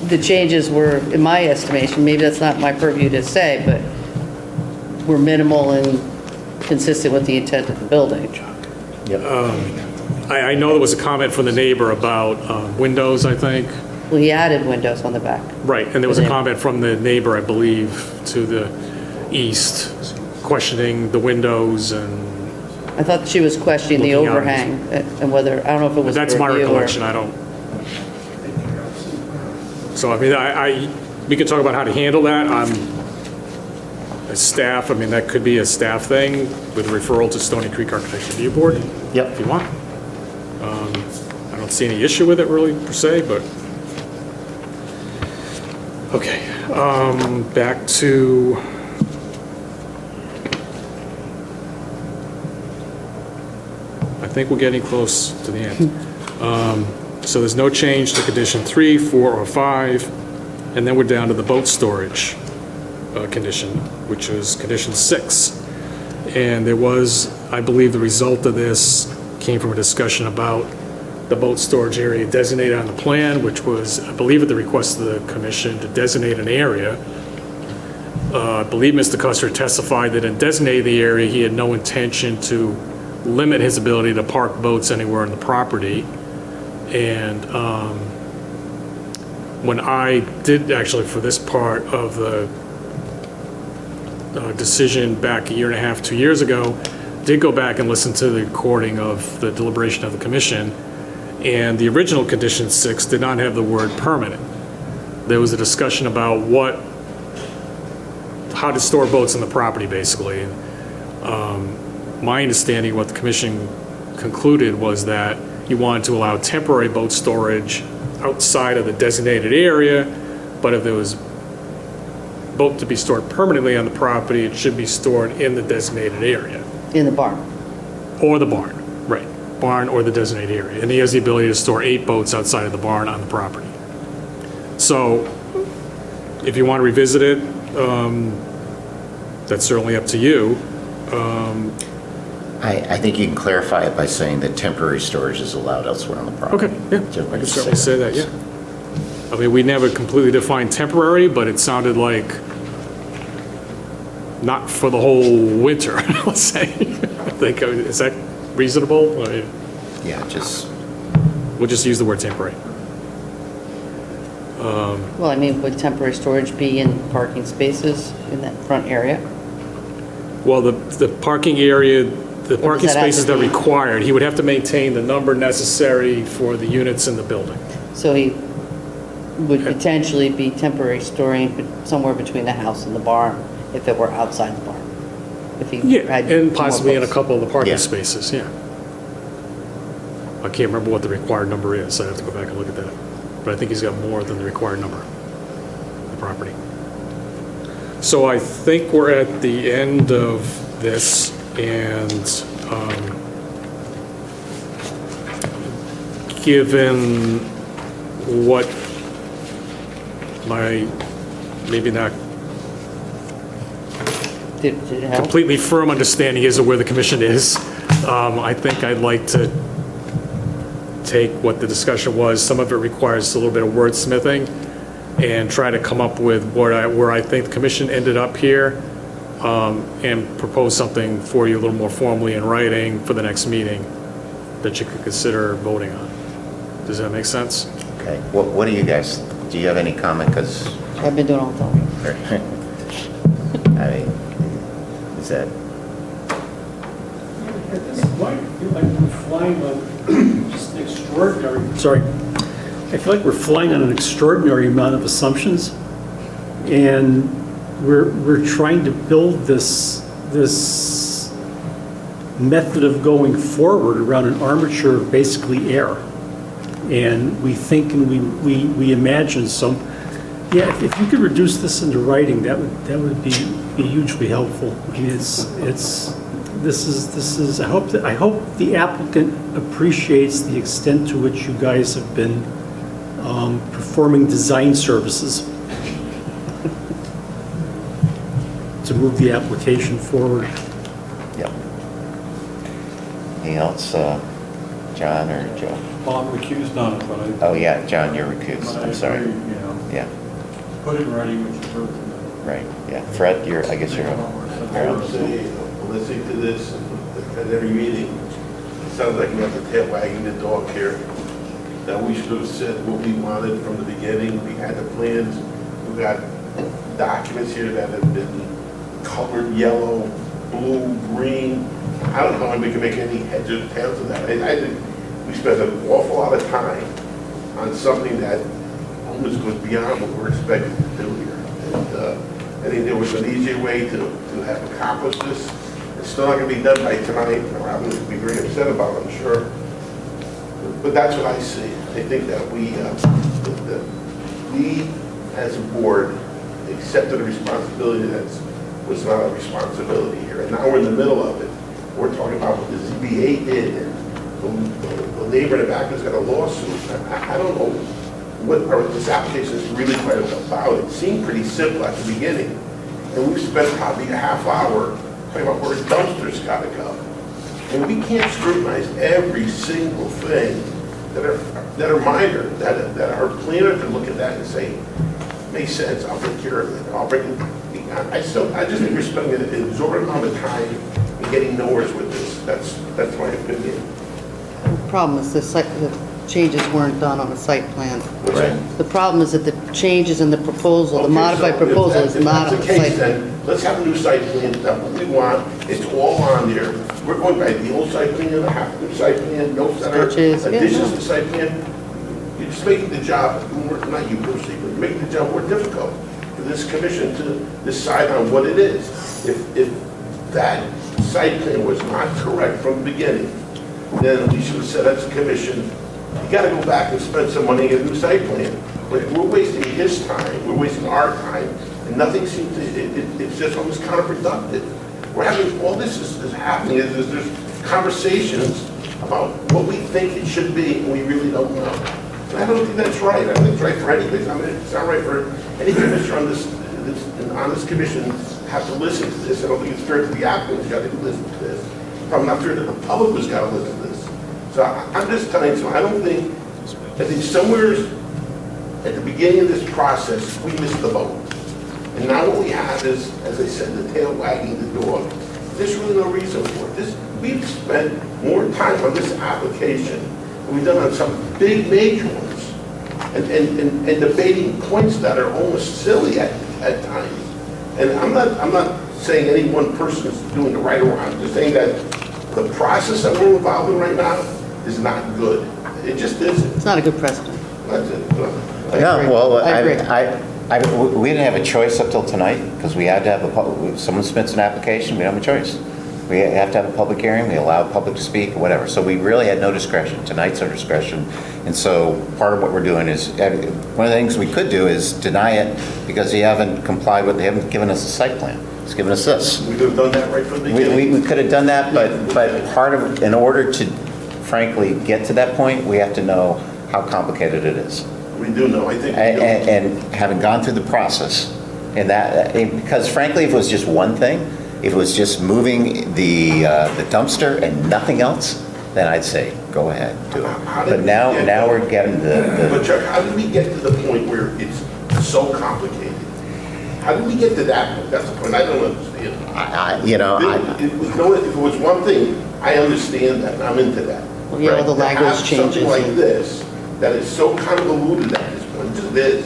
the changes were, in my estimation, maybe that's not my purview to say, but were minimal and consistent with the intent of the building. I know there was a comment from the neighbor about windows, I think. Well, he added windows on the back. Right, and there was a comment from the neighbor, I believe, to the east, questioning the windows and. I thought she was questioning the Looking out. overhang and whether, I don't know if it was. That's my review or- recollection, I don't. So, I mean, we could talk about how to handle that. As staff, I mean, that could be a staff thing with a referral to Stony Creek Architecture Review Board. Yep. If you want. I don't see any issue with it really, per se, but. Okay, back to. I think we're getting close to the end. So there's no change to condition 3, 4, or 5, and then we're down to the boat storage condition, which is condition 6. And there was, I believe the result of this came from a discussion about the boat storage area designated on the plan, which was, I believe at the request of the commission, to designate an area. I believe Mr. Custer testified that in designating the area, he had no intention to limit his ability to park boats anywhere on the property. And when I did actually, for this part of the decision back a year and a half, 2 years ago, did go back and listen to the recording of the deliberation of the commission, and the original condition 6 did not have the word permanent. There was a discussion about how to store boats on the property, basically. My understanding, what the commission concluded, was that he wanted to allow temporary boat storage outside of the designated area, but if there was boat to be stored permanently on the property, it should be stored in the designated area. In the barn. Or the barn, right. Barn or the designated area. And he has the ability to store 8 boats outside of the barn on the property. So if you want to revisit it, that's certainly up to you. I think you can clarify it by saying that temporary storage is allowed elsewhere on the property. Okay, yeah, Just I can certainly say that, yeah. I mean, we never completely defined temporary, but it sounded like not for the whole winter, let's say. I think, is that reasonable? I mean, Yeah, just. we'll just use the word temporary. Well, I mean, would temporary storage be in parking spaces in that front area? Well, the parking area, the parking that have to spaces that are be- required, he would have to maintain the number necessary for the units in the building. So he would potentially be temporary storing somewhere between the house and the barn if it were outside the barn. If he Yeah, had and more possibly in a boats. couple of the parking Yeah. spaces, yeah. I can't remember what the required number is, I'd have to go back and look at that. But I think he's got more than the required number, the property. So I think we're at the end of this, and given what my, maybe not Did it help? completely firm understanding is of where the commission is, I think I'd like to take what the discussion was, some of it requires a little bit of wordsmithing, and try to come up with where I think the commission ended up here, and propose something for you a little more formally in writing for the next meeting that you could consider voting on. Does that make sense? Okay, what do you guys, do you have any comment? Because I've been doing all the talking. I mean, is that, At this point, I feel like we're flying on just an extraordinary, sorry, I feel like we're flying on an extraordinary amount of assumptions, and we're trying to build this method of going forward around an armature of basically air. And we think and we imagine some, yeah, if you could reduce this into writing, that would be hugely helpful. I mean, this is, I hope the applicant appreciates the extent to which you guys have been performing design services to move the application forward. yeah. Anything else, John or Joe? Well, I'm recused on it, but I... Oh, yeah, John, you're recused, I'm sorry. You know, Yeah, put it in writing what you heard. right, yeah. Fred, I guess you're I would say, listening to this at every meeting, it sounds like we have the tail wagging the dog here. That we should have said what we wanted from the beginning. We had the plans. We got documents here that have been colored yellow, blue, green. I don't know how we can make any heads or tails of that. I think we spent an awful lot of time on something that almost goes beyond what we're expected to do here. And I think there was an easier way to have accomplished this. It's still not going to be done by tonight. Robin will be very upset about it, I'm sure. But that's what I see. I think that we as a board accepted a responsibility that was not a responsibility here. And now we're in the middle of it. We're talking about what the ZBA did, and the neighbor in the back has got a lawsuit. I don't know what this application is really quite about. It seemed pretty simple at the beginning. And we've spent probably a half hour talking about where dumpsters got to go. And we can't scrutinize every single thing that are minor, that our planner can look at that and say, makes sense, I'll take care of it. I just think we're spending an exorbitant amount of time and getting nowhere with this. That's my opinion. The problem is the changes weren't done on the site plan. Right. The problem is that the changes in the proposal, the Okay, modified so proposal is not on If the that's the site case, plan. then let's have a new site plan, that's what we want, it's all on there. We're going by the old site plan, a half new site plan, no center, Sketches, yeah, additions no. to site plan. You're just making the job, not you personally, but you're making the job more difficult for this commission to decide on what it is. If that site plan was not correct from the beginning, then we should have said as a commission, you gotta go back and spend some money on a new site plan. But we're wasting his time, we're wasting our time, and nothing seems to, it's just almost counterproductive. We're having, all this is happening, is there's conversations about what we think it should be, and we really don't know. And I don't think that's right. I don't think it's right for anybody. I mean, it's not right for any commissioner on this commission have to listen to this. I don't think it's fair to the applicants who got to listen to this. I'm not fair that the public has got to listen to this. So I'm just telling you, I think somewhere at the beginning of this process, we missed the boat. And now what we have is, as I said, the tail wagging the dog. There's really no reason for it. We've spent more time on this application than we've done on some big major ones, and debating points that are almost silly at times. And I'm not saying any one person is doing the right or wrong. I'm just saying that the process that we're involved in right now is not good. It just isn't. It's not a good precedent. That's it. No, well, I agree. we didn't have a choice up till tonight, because we had to have someone submits an application, we don't have a choice. We have to have a public hearing, we allow the public to speak, or whatever. So we really had no discretion. Tonight's our discretion. And so part of what we're doing is, one of the things we could do is deny it because they haven't complied with, they haven't given us a site plan. It's given us this. We could have done that right from the beginning. We could have done that, but part of, in order to frankly get to that point, we have to know how complicated it is. We do know, I think. And having gone through the process, and that, because frankly, if it was just one thing, If it was just moving the dumpster and nothing else, then I'd say, go ahead, do it. But now we're getting But Chuck, how did we get to the point where it's so complicated? How did we get to that point? That's the point I don't understand. If it was one thing, I understand that, and I'm into that. Well, yeah, all the language changes. Something like this, that is so convoluted at this point, just this,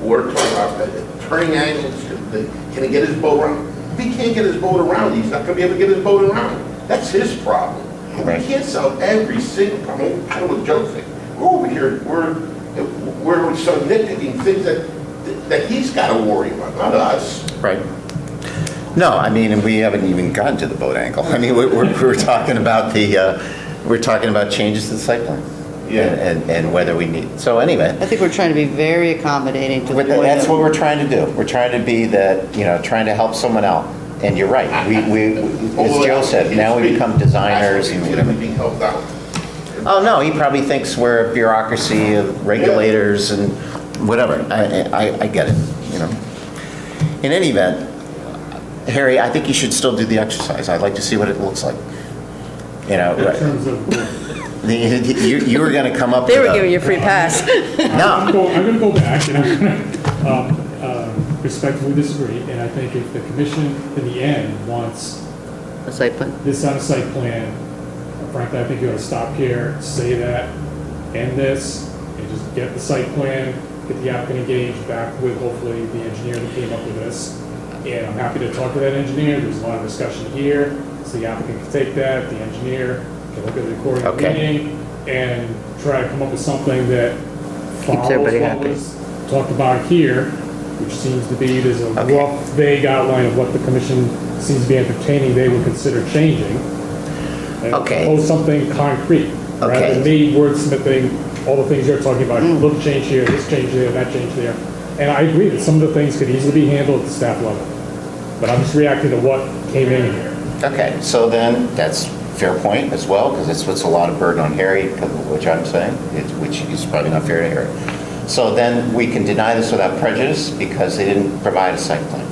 we're talking about turning angles, can he get his boat around? If he can't get his boat around, he's not gonna be able to get his boat around. That's his problem. Right. We can't solve every single problem. I don't know what Joe's saying. We're over here, we're sort of nitpicking things that he's gotta worry about, not us. Right. No, I mean, and we haven't even gotten to the boat angle. I mean, we're talking about we're talking about changes to the site plan. Yeah. And whether we need, so anyway. I think we're trying to be very accommodating to the point That's of- what we're trying to do. We're trying to be that, trying to help someone out. And you're right, we as Joe said, now we become designers and whatever. Being helped out. Oh, no, he probably thinks we're a bureaucracy of regulators and whatever. I get it, In any event, Harry, I think you should still do the exercise. I'd like to see what it looks like. In terms of, you were going to come up They with were giving you a free pass. No. I'm going to go back and I'm going to respectfully disagree. And I think if the commission, in the end, wants a site plan, this on a site plan, frankly, I think you ought to stop here, say that, end this, and just get the site plan, get the applicant engaged back with hopefully the engineer that came up with this. And I'm happy to talk to that engineer. There's a lot of discussion here. So the applicant can take that, the engineer can look at the recording of the meeting and try to come up with something that follows everybody what happy. was talked about here, which seems to be, there's a rough, vague outline of what the commission seems to be entertaining they would consider changing. And propose something concrete, rather than me wordsmithing all the things you're talking about, look change here, this change there, that change there. And I agree that some of the things could easily be handled at the staff level. But I'm just reacting to what came in here. Okay, so then that's a fair point as well, because it puts a lot of burden on Harry, which I'm saying, which is probably not fair to Harry. So then we can deny this without prejudice because they didn't provide a site plan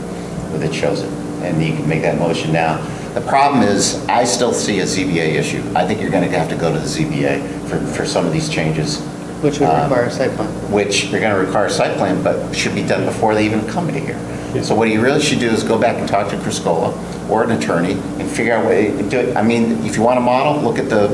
that shows it. And you can make that motion now. The problem is, I still see a ZBA issue. I think you're going to have to go to the ZBA for some of these changes. Which would require a site plan. Which you're going to require a site plan, but should be done before they even come to here. So what you really should do is go back and talk to Criscola or an attorney and figure out what you do it. I mean, if you want a model, look at the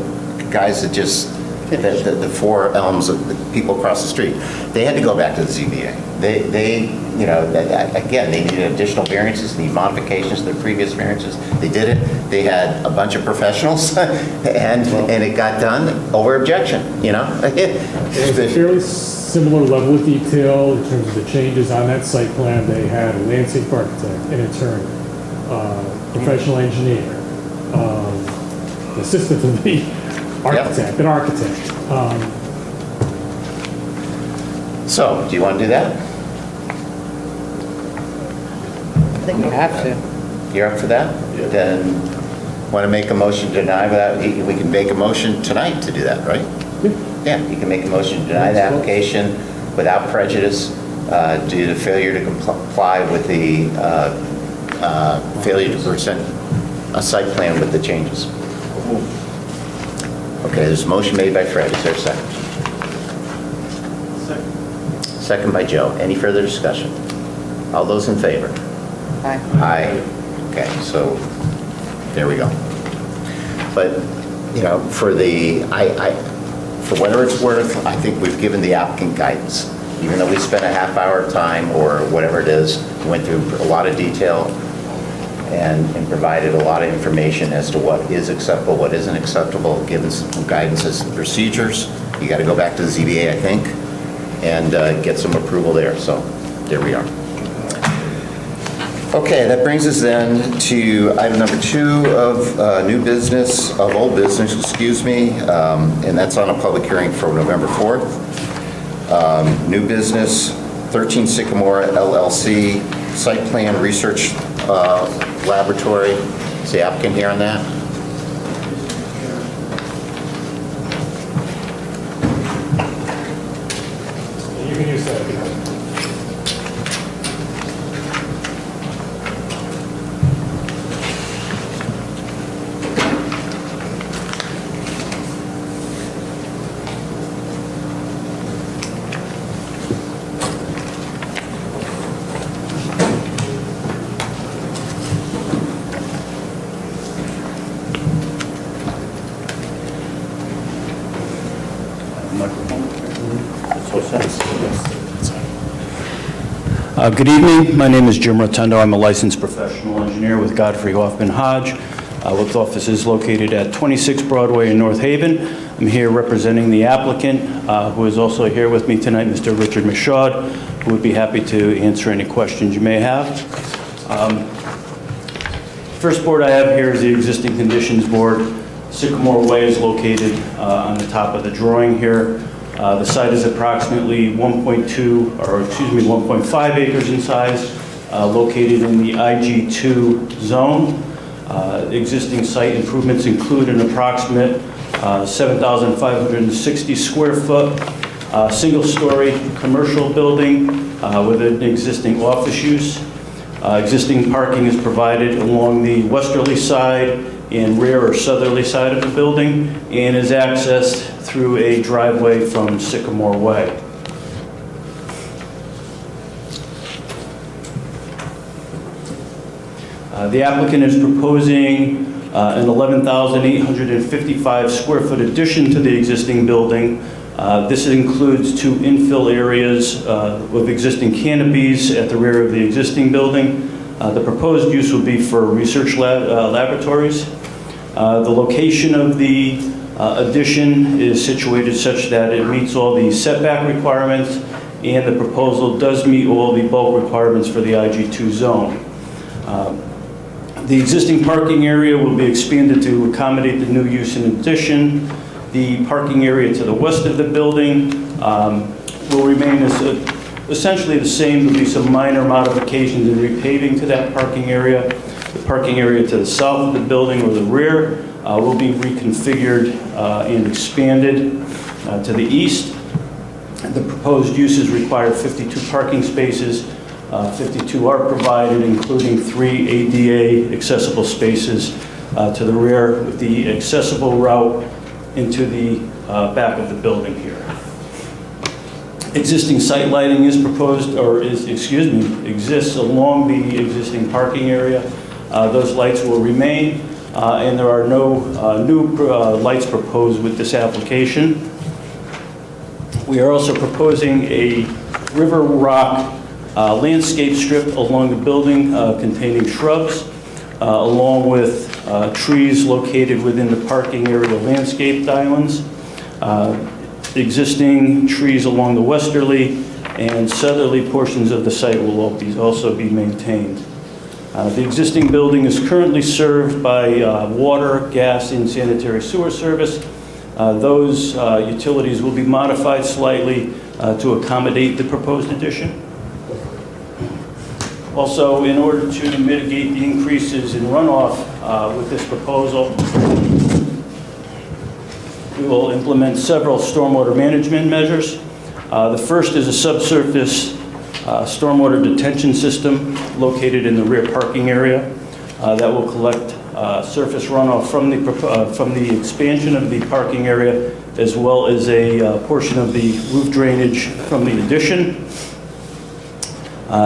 guys that just, the four Elms, the people across the street. They had to go back to the ZBA. They again, they needed additional variances, need modifications to their previous variances. They did it. They had a bunch of professionals and it got done over objection, It's a fairly similar level of detail in terms of the changes on that site plan. They had a landscape architect, an attorney, professional engineer, assistant to the architect, an architect. So, do you want to do that? I think we have to. You're up for that? Yeah. Then, want to make a motion to deny without, we can make a motion tonight to do that, right? Yeah, you can make a motion to deny the application without prejudice due to failure to comply with the failure to present a site plan with the changes. Okay, there's a motion made by Fred. Is there a second? Second by Joe. Any further discussion? All those in favor? Aye. Aye. Okay, so there we go. But, for whatever it's worth, I think we've given the applicant guidance. Even though we spent a half hour of time or whatever it is, went through a lot of detail and provided a lot of information as to what is acceptable, what isn't acceptable, given some guidance as to procedures. You got to go back to the ZBA, I think, and get some approval there. So there we are. Okay, that brings us then to item number 2 of new business, of old business, excuse me, and that's on a public hearing for November 4th. New business, 13 Sycamore LLC, site plan research laboratory. Is the applicant here on that? You can use that. Good evening. My name is Jim Rotundo. I'm a licensed professional engineer with Godfrey Hoffman Hodge, with offices located at 26 Broadway in North Haven. I'm here representing the applicant, who is also here with me tonight, Mr. Richard Michaud, who would be happy to answer any questions you may have. First board I have here is the existing conditions board. Sycamore Way is located on the top of the drawing here. The site is approximately 1.5 acres in size, located in the IG2 zone. Existing site improvements include an approximate 7,560 square foot single-story commercial building with an existing office use. Existing parking is provided along the westerly side and rear or southerly side of the building and is accessed through a driveway from Sycamore Way. The applicant is proposing an 11,855 square foot addition to the existing building. This includes 2 infill areas with existing canopies at the rear of the existing building. The proposed use will be for research laboratories. The location of the addition is situated such that it meets all the setback requirements, and the proposal does meet all the bulk requirements for the IG2 zone. The existing parking area will be expanded to accommodate the new use in addition. The parking area to the west of the building will remain essentially the same. There will be some minor modifications and repaving to that parking area. The parking area to the south of the building or the rear will be reconfigured and expanded to the east. The proposed uses require 52 parking spaces. 52 are provided, including 3 ADA accessible spaces to the rear, with the accessible route into the back of the building here. Existing site lighting is proposed, or exists along the existing parking area. Those lights will remain, and there are no new lights proposed with this application. We are also proposing a river rock landscape strip along the building containing shrubs, along with trees located within the parking area landscaped islands. Existing trees along the westerly and southerly portions of the site will also be maintained. The existing building is currently served by water, gas, and sanitary sewer service. Those utilities will be modified slightly to accommodate the proposed addition. Also, in order to mitigate the increases in runoff with this proposal, we will implement several stormwater management measures. The first is a subsurface stormwater detention system located in the rear parking area that will collect surface runoff from the expansion of the parking area, as well as a portion of the roof drainage from the addition.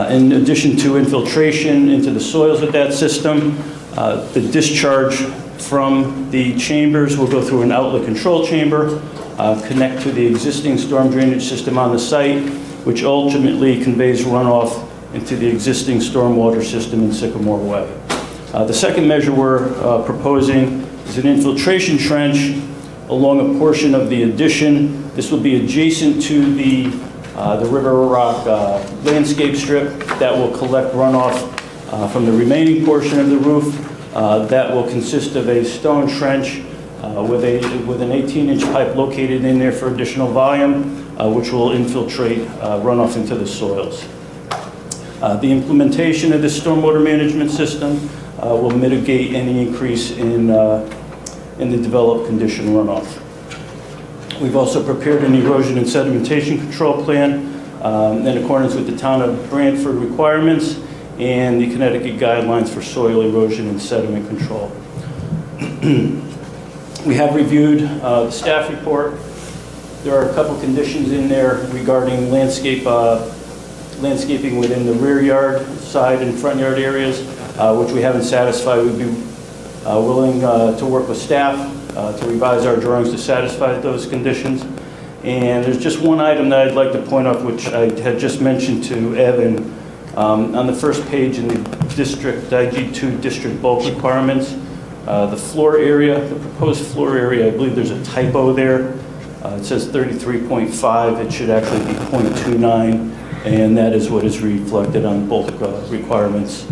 In addition to infiltration into the soils with that system, the discharge from the chambers will go through an outlet control chamber, connect to the existing storm drainage system on the site, which ultimately conveys runoff into the existing stormwater system in Sycamore Way. The second measure we're proposing is an infiltration trench along a portion of the addition. This will be adjacent to the River Rock landscape strip that will collect runoff from the remaining portion of the roof. That will consist of a stone trench with an 18-inch pipe located in there for additional volume, which will infiltrate runoff into the soils. The implementation of this stormwater management system will mitigate any increase in the developed condition runoff. We've also prepared an erosion and sedimentation control plan in accordance with the town of Brantford requirements and the Connecticut guidelines for soil erosion and sediment control. We have reviewed the staff report. There are a couple conditions in there regarding landscaping within the rear yard, side, and front yard areas, which we haven't satisfied. We'd be willing to work with staff to revise our drawings to satisfy those conditions. And there's just one item that I'd like to point out, which I had just mentioned to Evan. On the first page in the district, IG2 district bulk requirements, the floor area, the proposed floor area, I believe there's a typo there. It says 33.5, it should actually be 0.29, and that is what is reflected on bulk requirements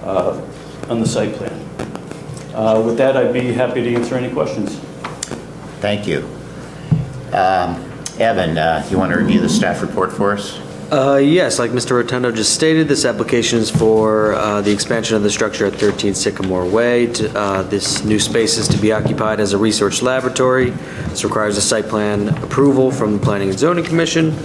on the site plan. With that, I'd be happy to answer any questions. Thank you. Evan, you want to review the staff report for us? Yes, like Mr. Rotundo just stated, this application is for the expansion of the structure at 13 Sycamore Way. This new space is to be occupied as a research laboratory. This requires a site plan approval from the Planning and Zoning Commission.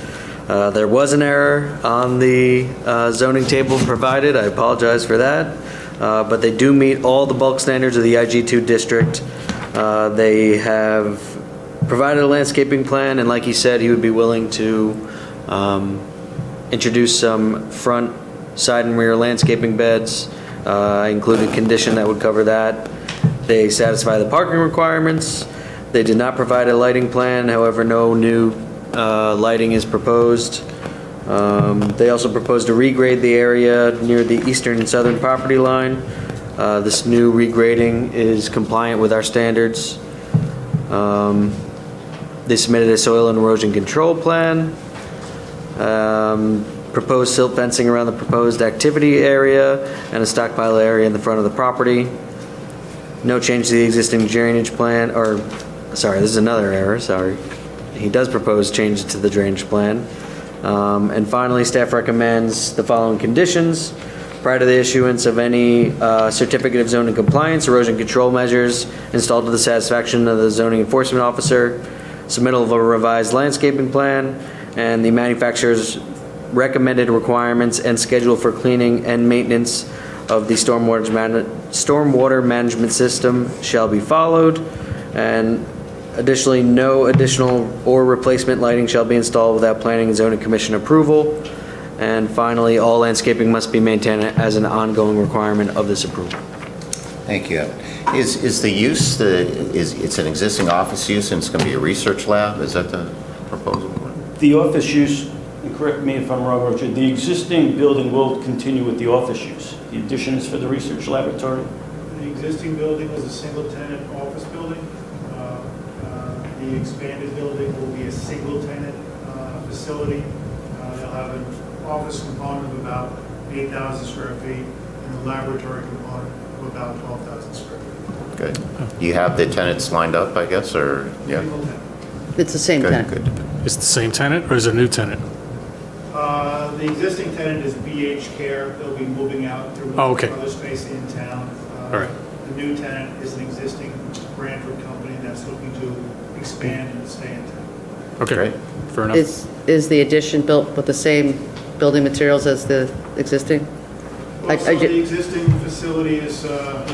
There was an error on the zoning table provided. I apologize for that. But they do meet all the bulk standards of the IG2 district. They have provided a landscaping plan, and like he said, he would be willing to introduce some front, side, and rear landscaping beds. I included a condition that would cover that. They satisfy the parking requirements. They did not provide a lighting plan, however, no new lighting is proposed. They also proposed to regrade the area near the eastern and southern property line. This new regrading is compliant with our standards. They submitted a soil and erosion control plan. Proposed silt fencing around the proposed activity area and a stockpile area in the front of the property. No change to the existing drainage plan, or, sorry, this is another error, sorry. He does propose changes to the drainage plan. And finally, staff recommends the following conditions. Prior to the issuance of any certificate of zoning compliance, erosion control measures installed to the satisfaction of the zoning enforcement officer, submittal of a revised landscaping plan, and the manufacturer's recommended requirements and schedule for cleaning and maintenance of the stormwater management system shall be followed. And additionally, no additional or replacement lighting shall be installed without Planning and Zoning Commission approval. And finally, all landscaping must be maintained as an ongoing requirement of this approval. Thank you. Is the use, it's an existing office use and it's going to be a research lab? Is that the proposal? The office use, and correct me if I'm wrong, Richard, the existing building will continue with the office use. The addition is for the research laboratory. The existing building was a single-tenant office building. The expanded building will be a single-tenant facility. They'll have an office component of about 8,000 square feet and the laboratory component of about 12,000 square feet. Good. You have the tenants lined up, I guess, or, yeah? It's the same tenant. Good. Is it the same tenant or is it a new tenant? The existing tenant is BH Care. They'll be moving out to other space in town. All right. The new tenant is an existing Brantford company that's looking to expand and stay in town. Okay, great. Fair enough. Is the addition built with the same building materials as the existing? Well, so the existing facility is a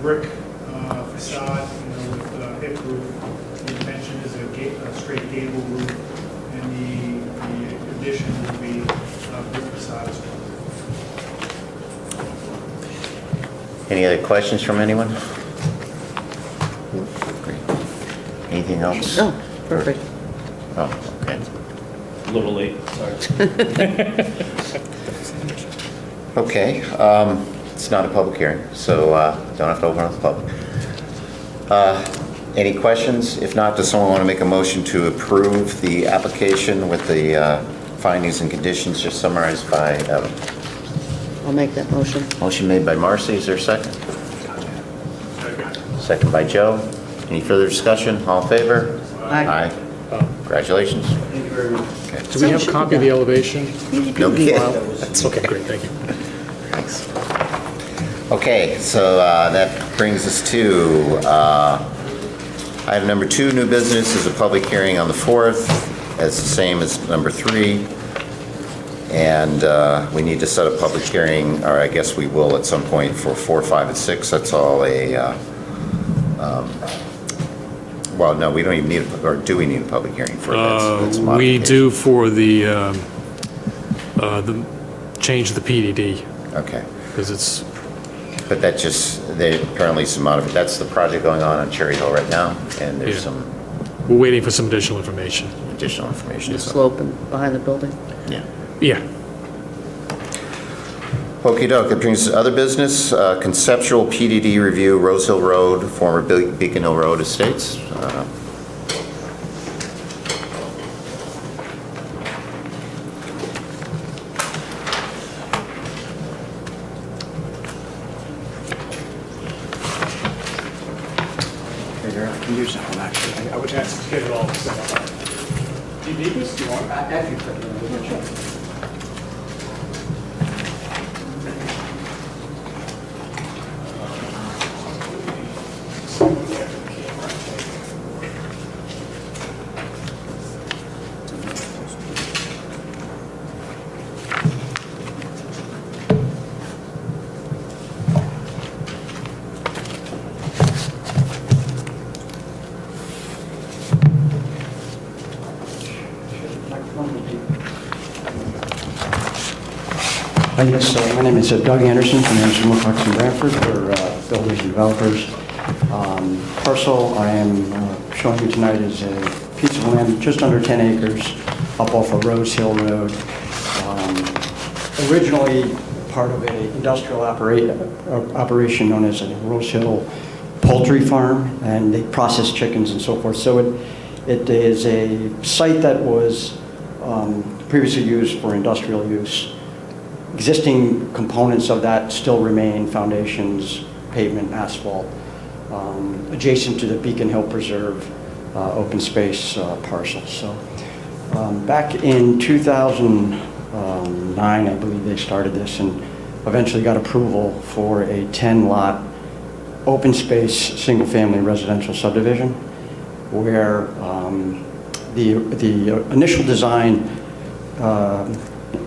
brick facade, with a hip roof. The intention is a straight gable roof, and the addition will be a brick facade as well. Any other questions from anyone? Great. Anything else? Oh, perfect. Oh, okay. A little late, sorry. Okay, it's not a public hearing, so don't have to open up the public. Any questions? If not, does someone want to make a motion to approve the application with the findings and conditions just summarized by Evan? I'll make that motion. Motion made by Marcy, is there a second? Second by Joe. Any further discussion? All in favor? Aye. Congratulations. Thank you very much. Okay. Do we have a copy of the elevation? No kidding. That's okay, great, thank you. Thanks. Okay, so that brings us to item number 2, new business, is a public hearing on the 4th. It's the same as number 3. And we need to set a public hearing, or I guess we will at some point, for 4, 5, and 6. That's all well, no, we don't even need, or do we need a public hearing for that? We do for the change of the PDD. Okay. Because it's... But that just, apparently some that's the project going on Cherry Hill right now, and there's some we're waiting for some additional information. Additional information. The slope and behind the building. Yeah. Yeah. Okey doke, that brings us to other business, conceptual PDD review, Rose Hill Road, former Beacon Hill Road Estates. I can use that one, actually. I would ask to get it all set up. Do you need this? Do you want it? Yes, my name is Doug Anderson from Anderson, Wilcox, and Brantford. We're builders and developers. Parcel I am showing you tonight is a piece of land just under 10 acres up off of Rose Hill Road. Originally part of an industrial operation known as a Rose Hill Poultry Farm, and they process chickens and so forth. So it is a site that was previously used for industrial use. Existing components of that still remain: foundations, pavement, asphalt, adjacent to the Beacon Hill Preserve open space parcel. So back in 2009, I believe they started this, and eventually got approval for a 10-lot open space single-family residential subdivision, where the initial design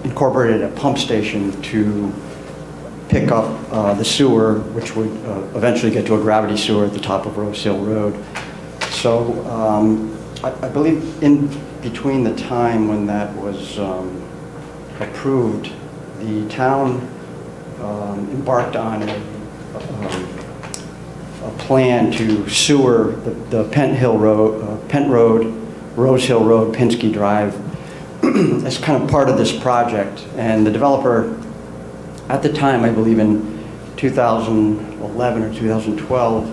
incorporated a pump station to pick up the sewer, which would eventually get to a gravity sewer at the top of Rose Hill Road. So I believe in between the time when that was approved, the town embarked on a plan to sewer the Pent Road, Rose Hill Road, Pinsky Drive, as kind of part of this project. And the developer, at the time, I believe in 2011 or 2012,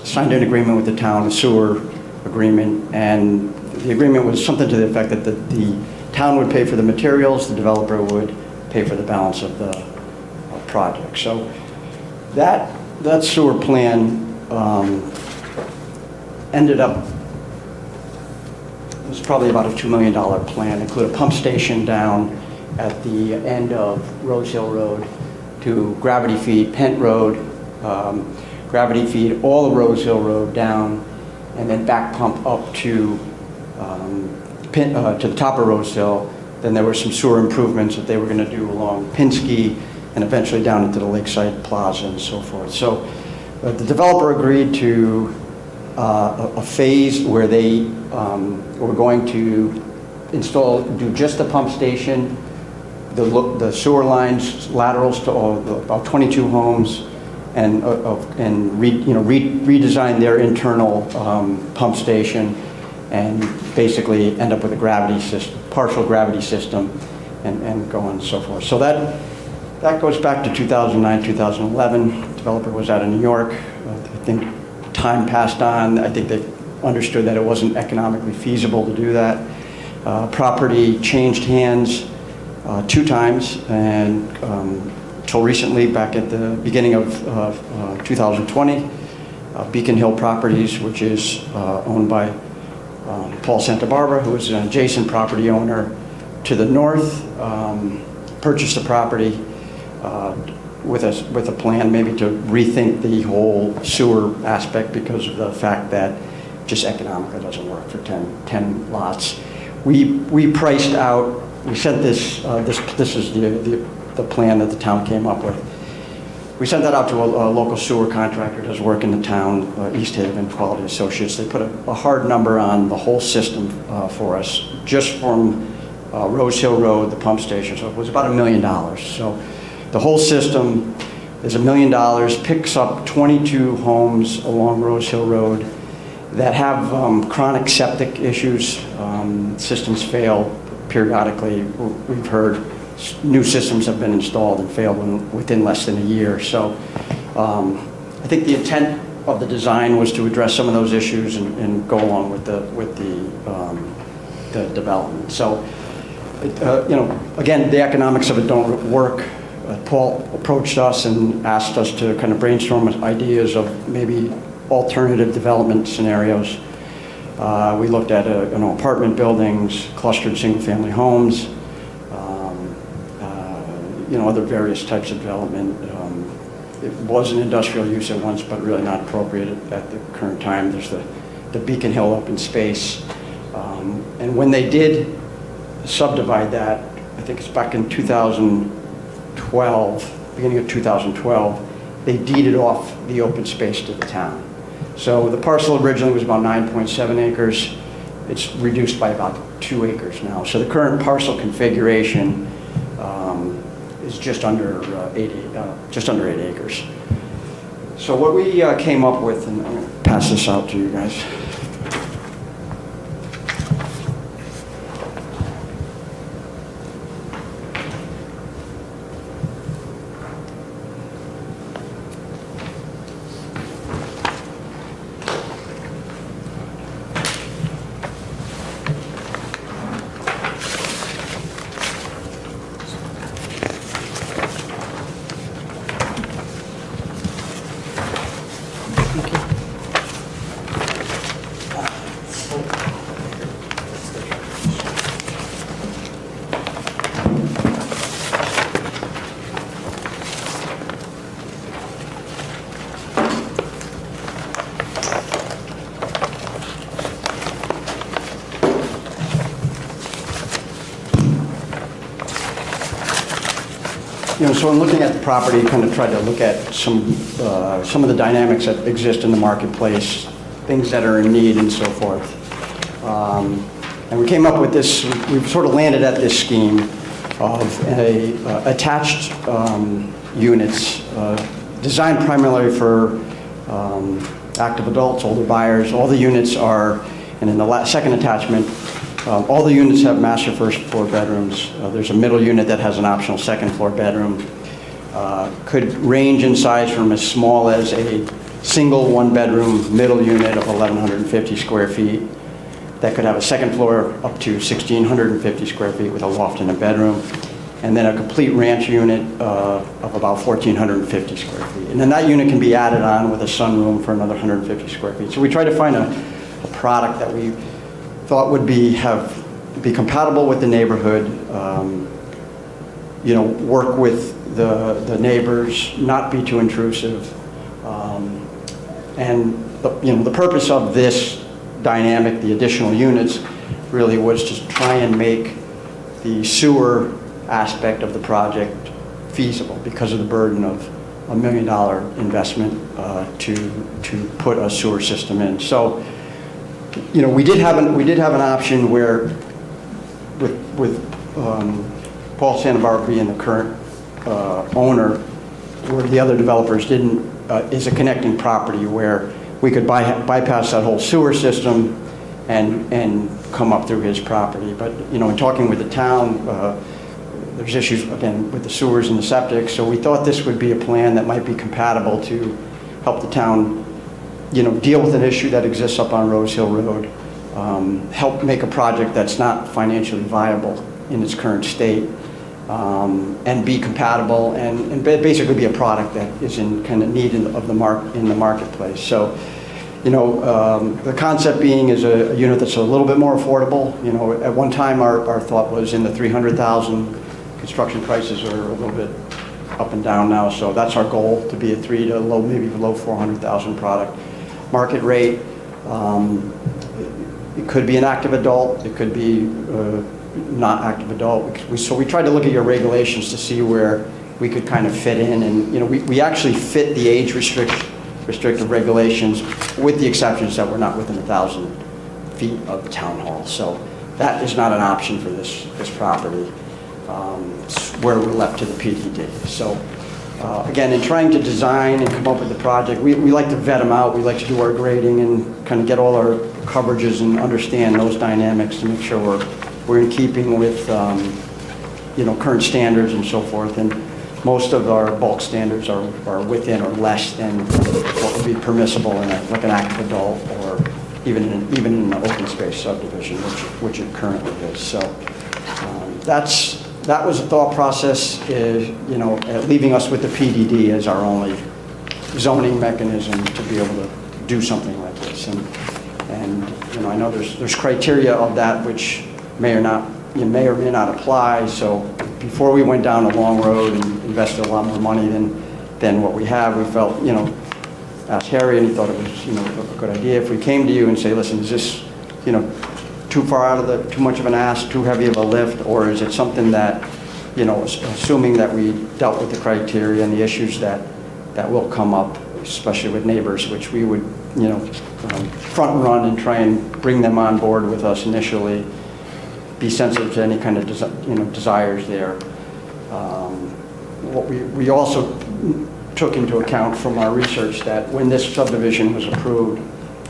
signed an agreement with the town, a sewer agreement, and the agreement was something to the effect that the town would pay for the materials, the developer would pay for the balance of the project. So that sewer plan ended up, it was probably about a $2 million plan. It included a pump station down at the end of Rose Hill Road to gravity feed Pent Road, gravity feed all of Rose Hill Road down, and then back pump up to the top of Rose Hill. Then there were some sewer improvements that they were going to do along Pinsky and eventually down into the Lakeside Plaza and so forth. So the developer agreed to a phase where they were going to do just the pump station, the sewer lines, laterals to about 22 homes, and redesign their internal pump station, and basically end up with a gravity system, partial gravity system, and go on and so forth. So that goes back to 2009, 2011. The developer was out of New York. I think time passed on. I think they understood that it wasn't economically feasible to do that. Property changed hands 2 times, and until recently, back at the beginning of 2020, Beacon Hill Properties, which is owned by Paul Santa Barbara, who is an adjacent property owner to the north, purchased the property with a plan maybe to rethink the whole sewer aspect, because of the fact that just economically doesn't work for 10 lots. We priced out, we sent this is the plan that the town came up with. We sent that out to a local sewer contractor that does work in the town, East Haven Quality Associates. They put a hard number on the whole system for us, just from Rose Hill Road, the pump station. So it was about $1 million. So the whole system is $1 million, picks up 22 homes along Rose Hill Road, that have chronic septic issues. Systems fail periodically. We've heard new systems have been installed and failed within less than a year. So I think the intent of the design was to address some of those issues and go along with the development. So, again, the economics of it don't work. Paul approached us and asked us to kind of brainstorm ideas of maybe alternative development scenarios. We looked at apartment buildings, clustered single-family homes, other various types of development. It was an industrial use at once, but really not appropriate at the current time. There's the Beacon Hill open space. And when they did subdivide that, I think it's back in 2012, beginning of 2012, they deeded off the open space to the town. So the parcel originally was about 9.7 acres. It's reduced by about 2 acres now. So the current parcel configuration is just under 8 acres. So what we came up with, and I'm going to pass this out to you guys. So in looking at the property, kind of tried to look at some of the dynamics that exist in the marketplace, things that are in need and so forth. And we came up with this, we've sort of landed at this scheme of attached units designed primarily for active adults, older buyers. All the units are, and in the second attachment, all the units have master first floor bedrooms. There's a middle unit that has an optional second floor bedroom. Could range in size from as small as a single one bedroom middle unit of 1,150 square feet that could have a second floor up to 1,650 square feet with a loft and a bedroom, and then a complete ranch unit of about 1,450 square feet. And then that unit can be added on with a sunroom for another 150 square feet. So we tried to find a product that we thought would be compatible with the neighborhood, work with the neighbors, not be too intrusive, and the purpose of this dynamic, the additional units, really was to try and make the sewer aspect of the project feasible because of the burden of $1 million investment to put a sewer system in. So, we did have an option where, with Paul Santabarbara being the current owner, where the other developers didn't, is a connecting property where we could bypass that whole sewer system and come up through his property. But in talking with the town, there's issues again with the sewers and the septic. So we thought this would be a plan that might be compatible to help the town deal with an issue that exists up on Rose Hill Road, help make a project that's not financially viable in its current state, and be compatible and basically be a product that is in kind of need in the marketplace. So, the concept being is a unit that's a little bit more affordable. At one time our thought was in the $300,000. Construction prices are a little bit up and down now, so that's our goal, to be a maybe low $400,000 product. Market rate, it could be an active adult, it could be not active adult. So we tried to look at your regulations to see where we could kind of fit in, and we actually fit the age restrictive regulations, with the exceptions that we're not within 1,000 feet of the town hall. So that is not an option for this property, where we're left to the PDD. So Again, in trying to design and come up with the project, we like to vet them out. We like to do our grading and kind of get all our coverages and understand those dynamics to make sure we're in keeping with, current standards and so forth. And most of our bulk standards are within or less than what would be permissible in like an active adult or even in an open space subdivision, which it currently is. So that was the thought process, leaving us with the PDD as our only zoning mechanism to be able to do something like this. And I know there's criteria of that which may or may not apply. So before we went down a long road and invested a lot more money than what we have, we felt, asked Harry, and he thought it was, a good idea if we came to you and say, listen, is this, too far out of too much of an ask, too heavy of a lift, or is it something that, assuming that we dealt with the criteria and the issues that will come up, especially with neighbors, which we would, front run and try and bring them on board with us initially, be sensitive to any kind of, desires there. What we also took into account from our research that when this subdivision was approved,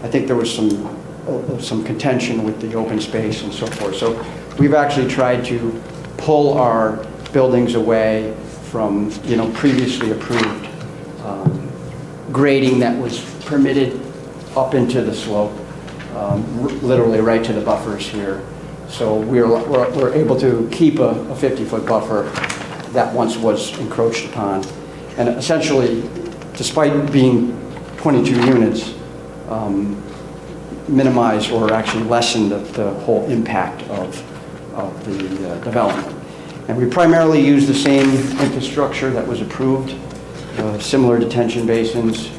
I think there was some contention with the open space and so forth. So we've actually tried to pull our buildings away from, previously approved grading that was permitted up into the slope, literally right to the buffers here. So we're able to keep a 50-foot buffer that once was encroached upon. And essentially, despite being 22 units, minimize or actually lessen the whole impact of the development. And we primarily use the same infrastructure that was approved, similar detention basins,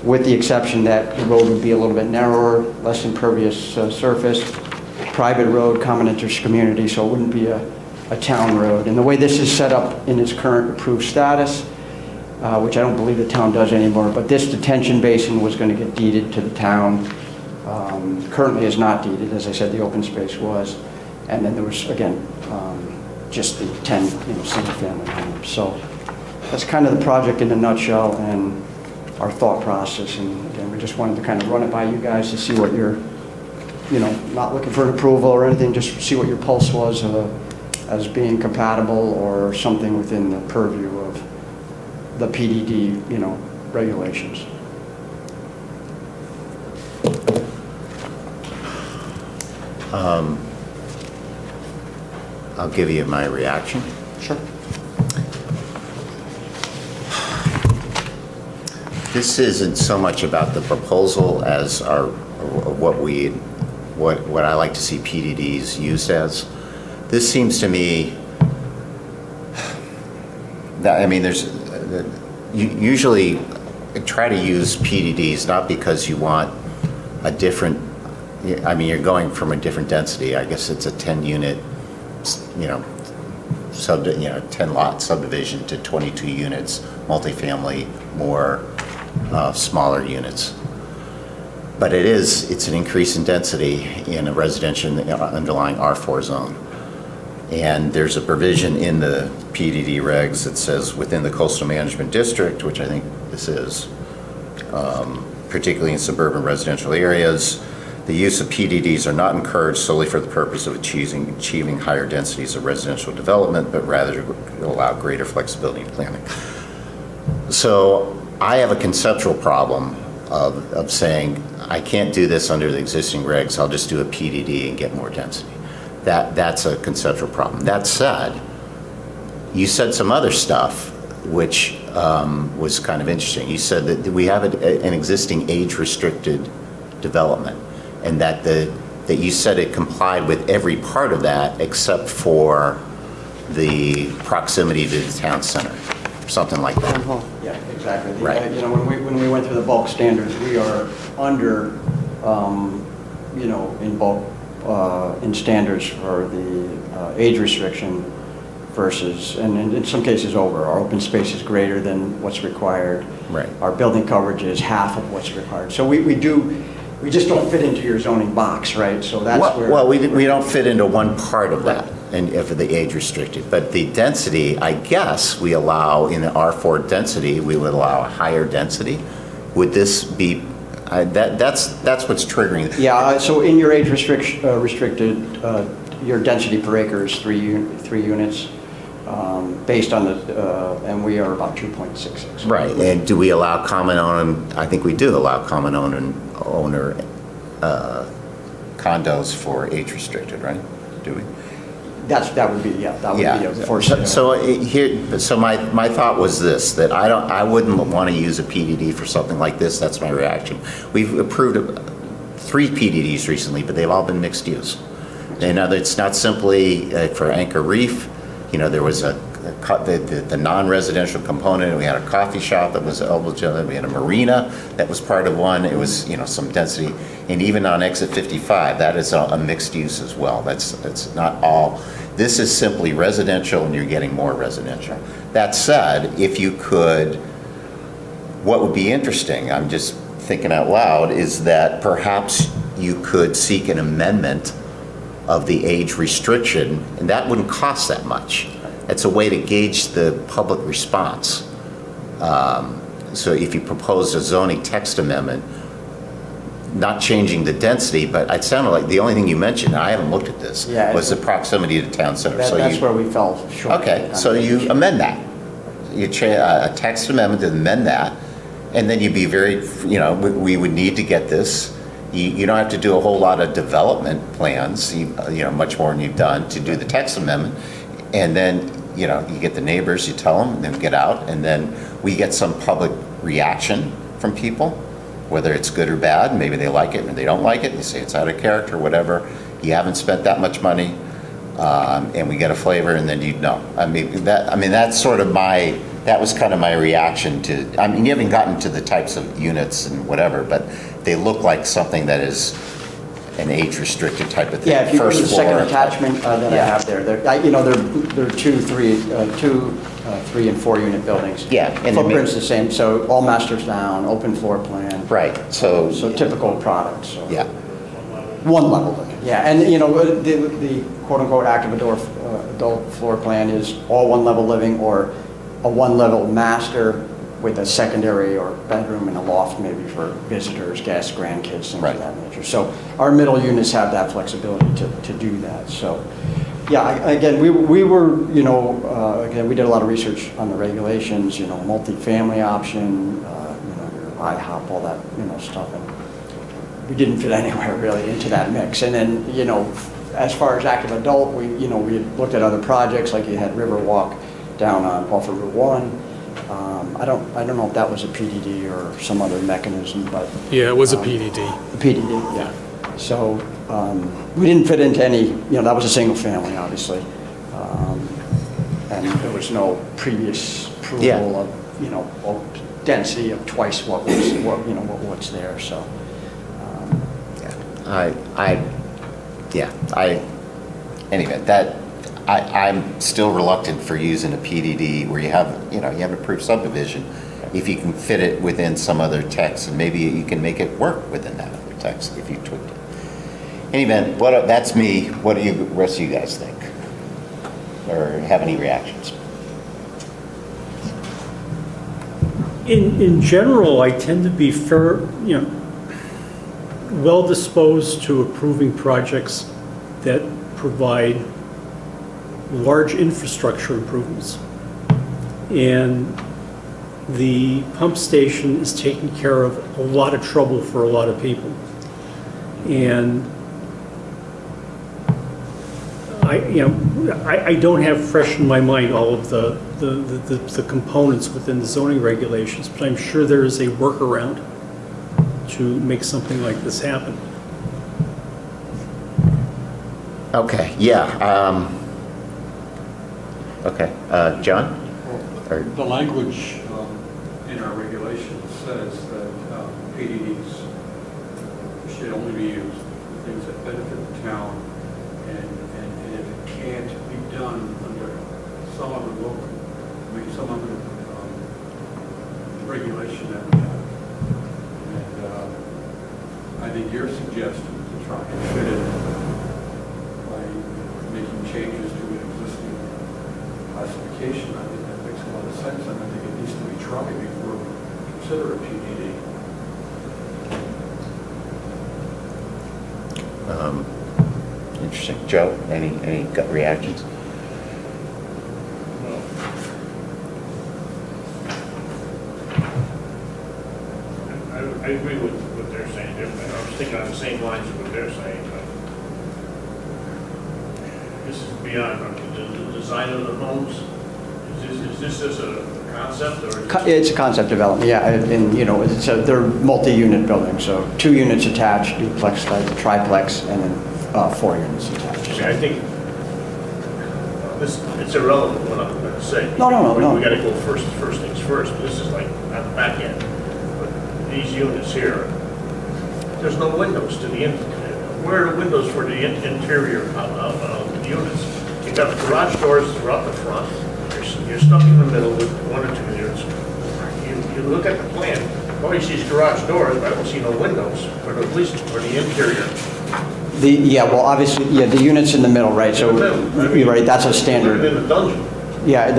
with the exception that the road would be a little bit narrower, less impervious surface, private road, common interest community, so it wouldn't be a town road. And the way this is set up in its current approved status, which I don't believe the town does anymore, but this detention basin was going to get deeded to the town. Currently is not deeded, as I said, the open space was. And then there was, again, just the 10 single-family homes. So that's kind of the project in a nutshell and our thought process. And again, we just wanted to kind of run it by you guys to see what your, not looking for an approval or anything, just see what your pulse was as being compatible or something within the purview of the PDD, regulations. I'll give you my reaction. Sure. This isn't so much about the proposal as what I like to see PDDs used as. This seems to me that, you usually try to use PDDs not because you want a different, you're going from a different density. I guess it's a 10-unit, 10-lot subdivision to 22 units, multifamily, more smaller units. But it's an increase in density in a residential underlying R4 zone. And there's a provision in the PDD regs that says within the coastal management district, which I think this is, particularly in suburban residential areas, the use of PDDs are not encouraged solely for the purpose of achieving higher densities of residential development, but rather to allow greater flexibility in planning. So I have a conceptual problem of saying, I can't do this under the existing regs, I'll just do a PDD and get more density. That's a conceptual problem. That said, you said some other stuff which was kind of interesting. You said that we have an existing age-restricted development, and that you said it complied with every part of that except for the proximity to the town center, something like that. Yeah, exactly. Right. When we went through the bulk standards, we are under, in bulk, in standards for the age restriction versus, and in some cases over. Our open space is greater than what's required. Right. Our building coverage is half of what's required. So we just don't fit into your zoning box, right? So that's where... Well, we don't fit into one part of that. and for the age restricted. But the density, I guess, we allow in the R4 density, we would allow a higher density. Would this be, that's what's triggering. Yeah, so in your age restricted, your density per acre is three units, based on the, and we are about 2.66. Right, and do we allow common owner, I think we do allow common owner condos for age restricted, right? Do we? That would be, yeah, that would be a force. So my thought was this, that I wouldn't want to use a PDD for something like this. That's my reaction. We've approved 3 PDDs recently, but they've all been mixed use. And it's not simply for Anchor Reef. You know, there was the non-residential component. We had a coffee shop that was eligible. We had a marina that was part of one. It was, you know, some density. And even on exit 55, that is a mixed use as well. That's not all. This is simply residential, and you're getting more residential. That said, if you could, what would be interesting, I'm just thinking out loud, is that perhaps you could seek an amendment of the age restriction, and that wouldn't cost that much. It's a way to gauge the public response. So if you proposed a zoning text amendment, not changing the density, but it sounded like the only thing you mentioned, I haven't looked at this, was the proximity to town center. That's where we fell short. Okay, so you amend that. You a text amendment to amend that, and then you'd be very, you know, we would need to get this. You don't have to do a whole lot of development plans, you know, much more than you've done to do the text amendment. And then, you know, you get the neighbors, you tell them, and then get out, and then we get some public reaction from people, whether it's good or bad. Maybe they like it, and they don't like it. They say it's out of character, whatever. You haven't spent that much money, and we get a flavor, and then you'd know. I mean, that's sort of that was kind of my reaction to. I mean, you haven't gotten to the types of units and whatever, but they look like something that is an age-restricted type of thing. Yeah, if you go to the second floor attachment that I have there, you know, they're 2, 3, 3 and 4 unit buildings. Yeah, and footprint's the same. So all masters down, open floor plan. Right. So typical product. So. Yeah. One level. Yeah, and you know the quote-unquote active adult floor plan is all one level living or a one level master with a secondary or bedroom and a loft maybe for visitors, guests, grandkids, things of that nature. So our middle units have that flexibility to do that. So yeah, again, we were, you know, again, we did a lot of research on the regulations, you know, multifamily option, you know, your IHOP, all that, you know, stuff. And we didn't fit anywhere really into that mix. And then, you know, as far as active adult, we had looked at other projects, like you had Riverwalk down off of Route 1. I don't know if that was a PDD or some other mechanism, but yeah, it was a PDD. A PDD, yeah. So we didn't fit into any. You know, that was a single family, obviously, and there was no previous approval of, you know, density of twice what's there. So anyway, that. I'm still reluctant for using a PDD where you have an approved subdivision, if you can fit it within some other text, and maybe you can make it work within that other text if you tweaked it. Anyway, that's me. What do the rest of you guys think? Or have any reactions? In general, I tend to be well disposed to approving projects that provide large infrastructure improvements. And the pump station is taking care of a lot of trouble for a lot of people. And I don't have fresh in my mind all of the components within the zoning regulations, but I'm sure there is a workaround to make something like this happen. Okay, yeah. Okay, John? The language in our regulations says that PDDs should only be used for things that benefit the town, and if it can't be done under some other regulation that we have. And I think your suggestion to try and fit it by making changes to modification, I think that makes a lot of sense, and I think it needs to be tried before we consider a PDD. Interesting. Joe, any gut reactions? I agree with what they're saying. I was thinking on the same lines of what they're saying, but this is beyond the design of the homes. Is this just a concept, or? It's a concept development, yeah, and, you know, they're multi-unit buildings, so 2 units attached, duplex, triplex, and then 4 units attached. Okay, I think it's irrelevant what I'm going to say. No. We got to go first things first. This is like on the back end. But these units here, there's no windows to the where are the windows for the interior of the units? You've got the garage doors throughout the front. You're stuck in the middle with 1 or 2 units. You look at the plan, all you see is garage doors, but I don't see no windows, or at least for the interior. Well, obviously, yeah, the units in the middle, right? So, you're right, that's a standard. In the dungeon. Yeah,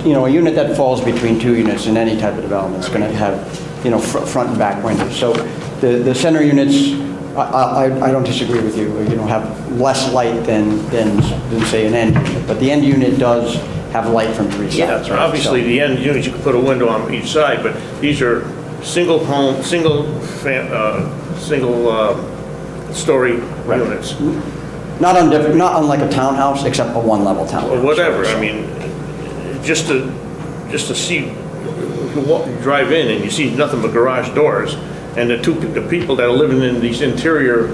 you know, a unit that falls between 2 units in any type of development is going to have, you know, front and back windows. So, the center units, I don't disagree with you. You know, have less light than say an end unit, but the end unit does have light from 3 sides. Yeah, right? obviously the end units, you can put a window on each side, but these are single story units. Not unlike a townhouse, except a 1-level townhouse. Or whatever, I mean, just to see, you drive in and you see nothing but garage doors, and the people that are living in these interior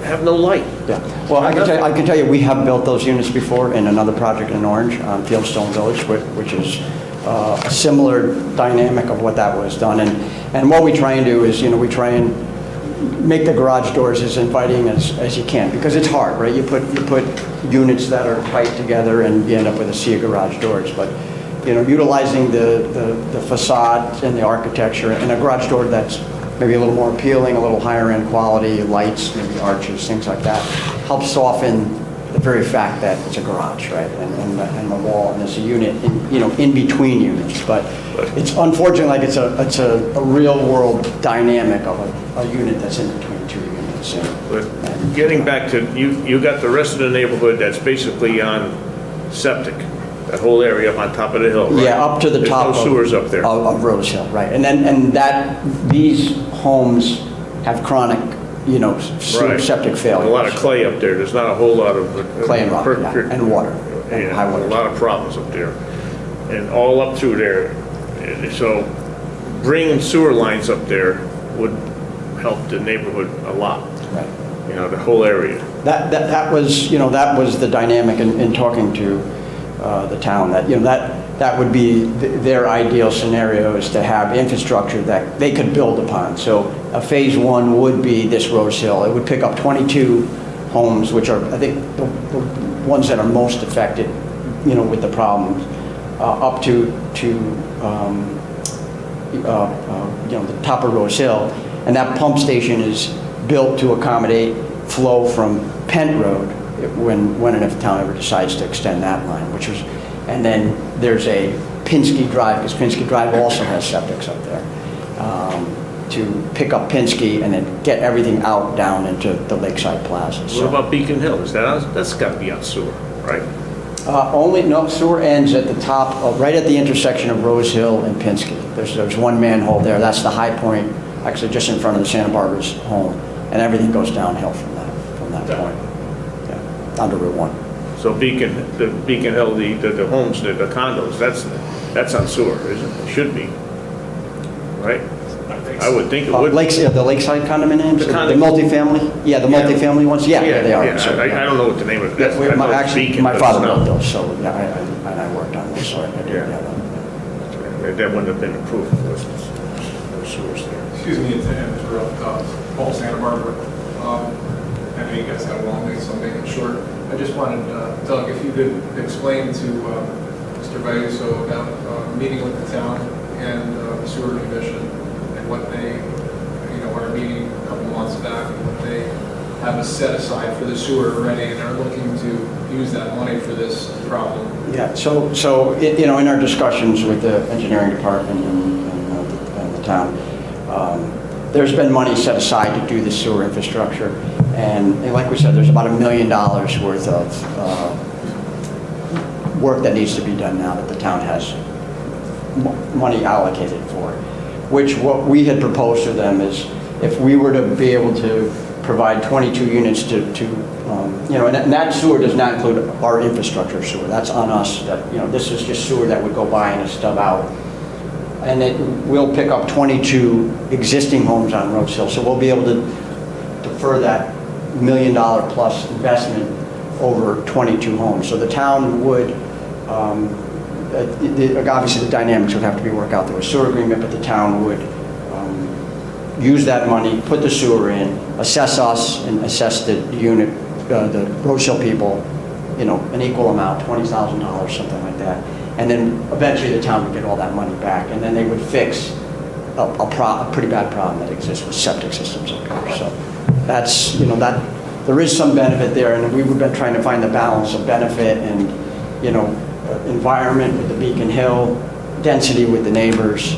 have no light. Yeah. Well, I can tell you, we have built those units before in another project in Orange, Fieldstone Village, which is a similar dynamic of what that was done. And what we try and do is, you know, we try and make the garage doors as inviting as you can, because it's hard, right? You put units that are tight together and you end up with a sea of garage doors. But, you know, utilizing the facade and the architecture and a garage door that's maybe a little more appealing, a little higher end quality, lights, maybe arches, things like that, helps soften the very fact that it's a garage, right? And the wall, and there's a unit, in between units. But it's unfortunately like it's a real world dynamic of a unit that's in between 2 units. But getting back to, you got the rest of the neighborhood that's basically on septic, that whole area up on top of the hill, right? Yeah, up to the top There's no sewers up there. Of Rose Hill, right. These homes have chronic, you know, septic failure. A lot of clay up there. There's not a whole lot of clay and rock, and water, and high water. A lot of problems up there, and all up through there. So bringing sewer lines up there would help the neighborhood a lot. Right. You know, the whole area. That was, you know, that was the dynamic in talking to the town, that, you know, that would be their ideal scenario, is to have infrastructure that they could build upon. So a phase 1 would be this Rose Hill. It would pick up 22 homes, which are, I think, the ones that are most affected, you know, with the problems, up to you know, the top of Rose Hill. And that pump station is built to accommodate flow from Pent Road when and if the town ever decides to extend that line, and then there's a Pinsky Drive, because Pinsky Drive also has septics up there, to pick up Pinsky and then get everything out down into the Lakeside Plaza. What about Beacon Hill? That's got to be on sewer, right? No, sewer ends at the top, right at the intersection of Rose Hill and Pinsky. There's one manhole there. That's the high point, actually just in front of the Santa Barbara's home, and everything goes downhill from that point. Under Route 1. So Beacon Hill, the homes, the condos, that's on sewer, isn't it? It should be, right? I would think it would. The Lakeside condominiums? The multifamily? Yeah, the multifamily ones? Yeah, they are. Yeah. I don't know what the name of it. My father built those, so I worked on those, so I did that. That wouldn't have been approved if there was no sewers there. Excuse me, to interrupt, Paul Santa Barbara. I know you guys have a long day, so I'll make it short. I just wanted, Doug, if you could explain to Mr. Bayuso about meeting with the town and the sewer commission, and what they, are meeting a couple months back, and what they have have a set aside for the sewer already and are looking to use that money for this problem. Yeah, so in our discussions with the engineering department and the town, there's been money set aside to do the sewer infrastructure. And like we said, there's about $1 million worth of work that needs to be done now that the town has money allocated for. Which what we had proposed to them is if we were to be able to provide 22 units to and that sewer does not include our infrastructure sewer. That's on us. That, this is just sewer that would go by and stub out. And we'll pick up 22 existing homes on Rhodes Hill. So we'll be able to defer that $1 million plus investment over 22 homes. So the town would, obviously the dynamics would have to be worked out through a sewer agreement, but the town would use that money, put the sewer in, assess us, and assess the unit, the Rhodes Hill people, an equal amount, $20,000, something like that. And then eventually the town would get all that money back, and then they would fix a pretty bad problem that exists with septic systems up here. So that's, there is some benefit there, and we've been trying to find the balance of benefit and, environment with the Beacon Hill, density with the neighbors,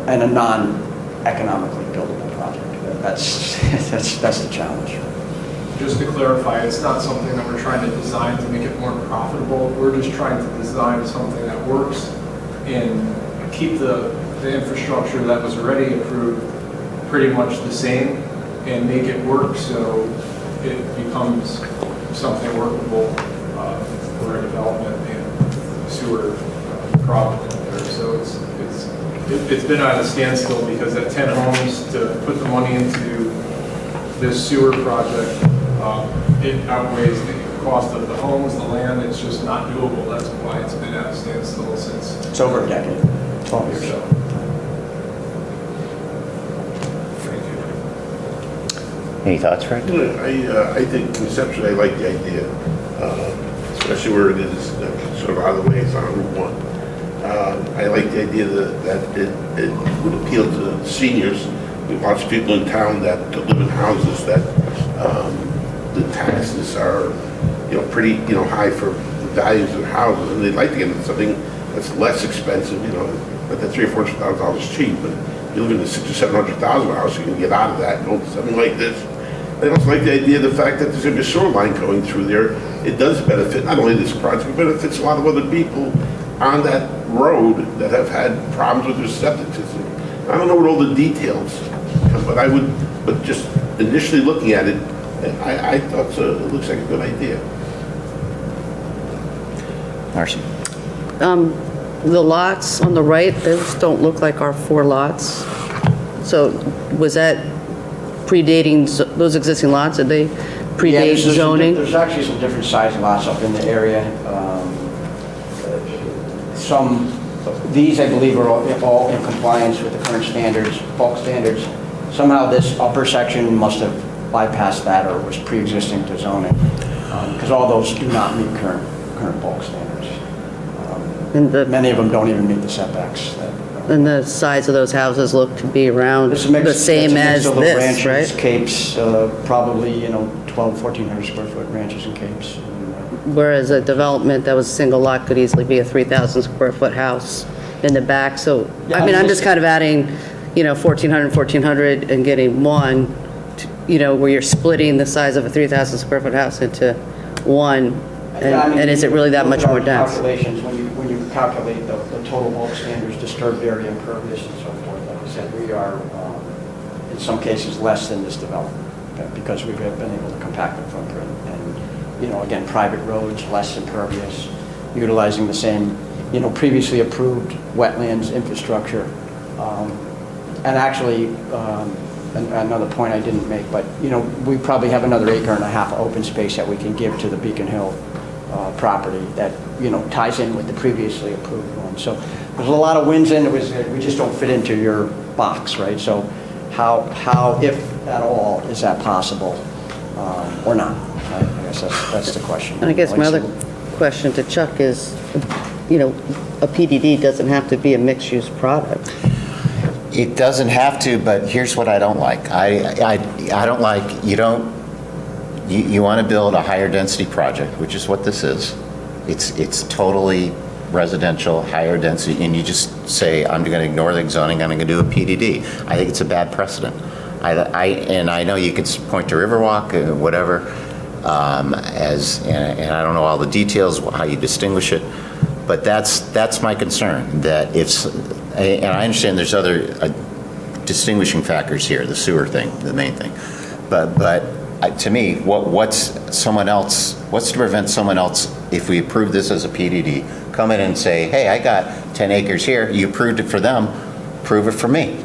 and a non-economically buildable project. That's the challenge. Just to clarify, it's not something that we're trying to design to make it more profitable. We're just trying to design something that works and keep the infrastructure that was already approved pretty much the same and make it work so it becomes something workable for a development and sewer problem there. So it's been at a standstill because at 10 homes to put the money into this sewer project, it outweighs the cost of the homes, the land. It's just not doable. That's why it's been at a standstill since. It's over a decade, 12 years. So. Any thoughts, Fred? I think conceptually I like the idea, especially where it is sort of out of the way, it's on Route 1. I like the idea that it would appeal to seniors. We have lots of people in town that live in houses that the taxes are, pretty, high for the values of houses, and they'd like to get into something that's less expensive, but that $300,000 or $400,000 cheap, but you live in a $600,000 or $700,000 house, you can get out of that and own something like this. I also like the idea of the fact that there's going to be a sewer line going through there. It does benefit not only this project, it benefits a lot of other people on that road that have had problems with their septic system. I don't know what all the details, but just initially looking at it, I thought it looks like a good idea. Marcy? The lots on the right, those don't look like our 4 lots. So was that predating those existing lots? Did they predate zoning? There's actually some different size lots up in the area. These, I believe, are all in compliance with the current standards, bulk standards. Somehow this upper section must have bypassed that or was pre-existing to zoning, because all those do not meet current bulk standards. Many of them don't even meet the setbacks. And the size of those houses look to be around the same as this, ranches, right? Capes, probably 1,400 square foot ranches and capes. Whereas a development that was a single lot could easily be a 3,000 square foot house in the back. So, Yeah, I'm just kind of adding, 1,400 and getting one, where you're splitting the size of a 3,000 square foot house into one. And is it really that much more dense? Calculations, when you calculate the total bulk standards, disturbed area, impervious, and so forth, like I said, we are, in some cases, less than this development, because we've been able to compact the footprint. And, again, private roads, less impervious, utilizing the same, previously approved wetlands infrastructure. And actually, another point I didn't make, but, we probably have another 1.5 acres of open space that we can give to the Beacon Hill property that, ties in with the previously approved one. So there's a lot of wins in it. We just don't fit into your box, right? So how, if at all, is that possible or not? I guess that's the question. And I guess my other question to Chuck is, a PDD doesn't have to be a mixed-use product. It doesn't have to, but here's what I don't like. I don't like, you want to build a higher density project, which is what this is. It's totally residential, higher density, and you just say, I'm going to ignore the zoning, I'm going to do a PDD. I think it's a bad precedent. And I know you could point to Riverwalk or whatever, and I don't know all the details, how you distinguish it, but that's my concern, that and I understand there's other distinguishing factors here, the sewer thing, the main thing, but to me, what's to prevent someone else, if we approve this as a PDD, come in and say, hey, I got 10 acres here, you approved it for them, prove it for me.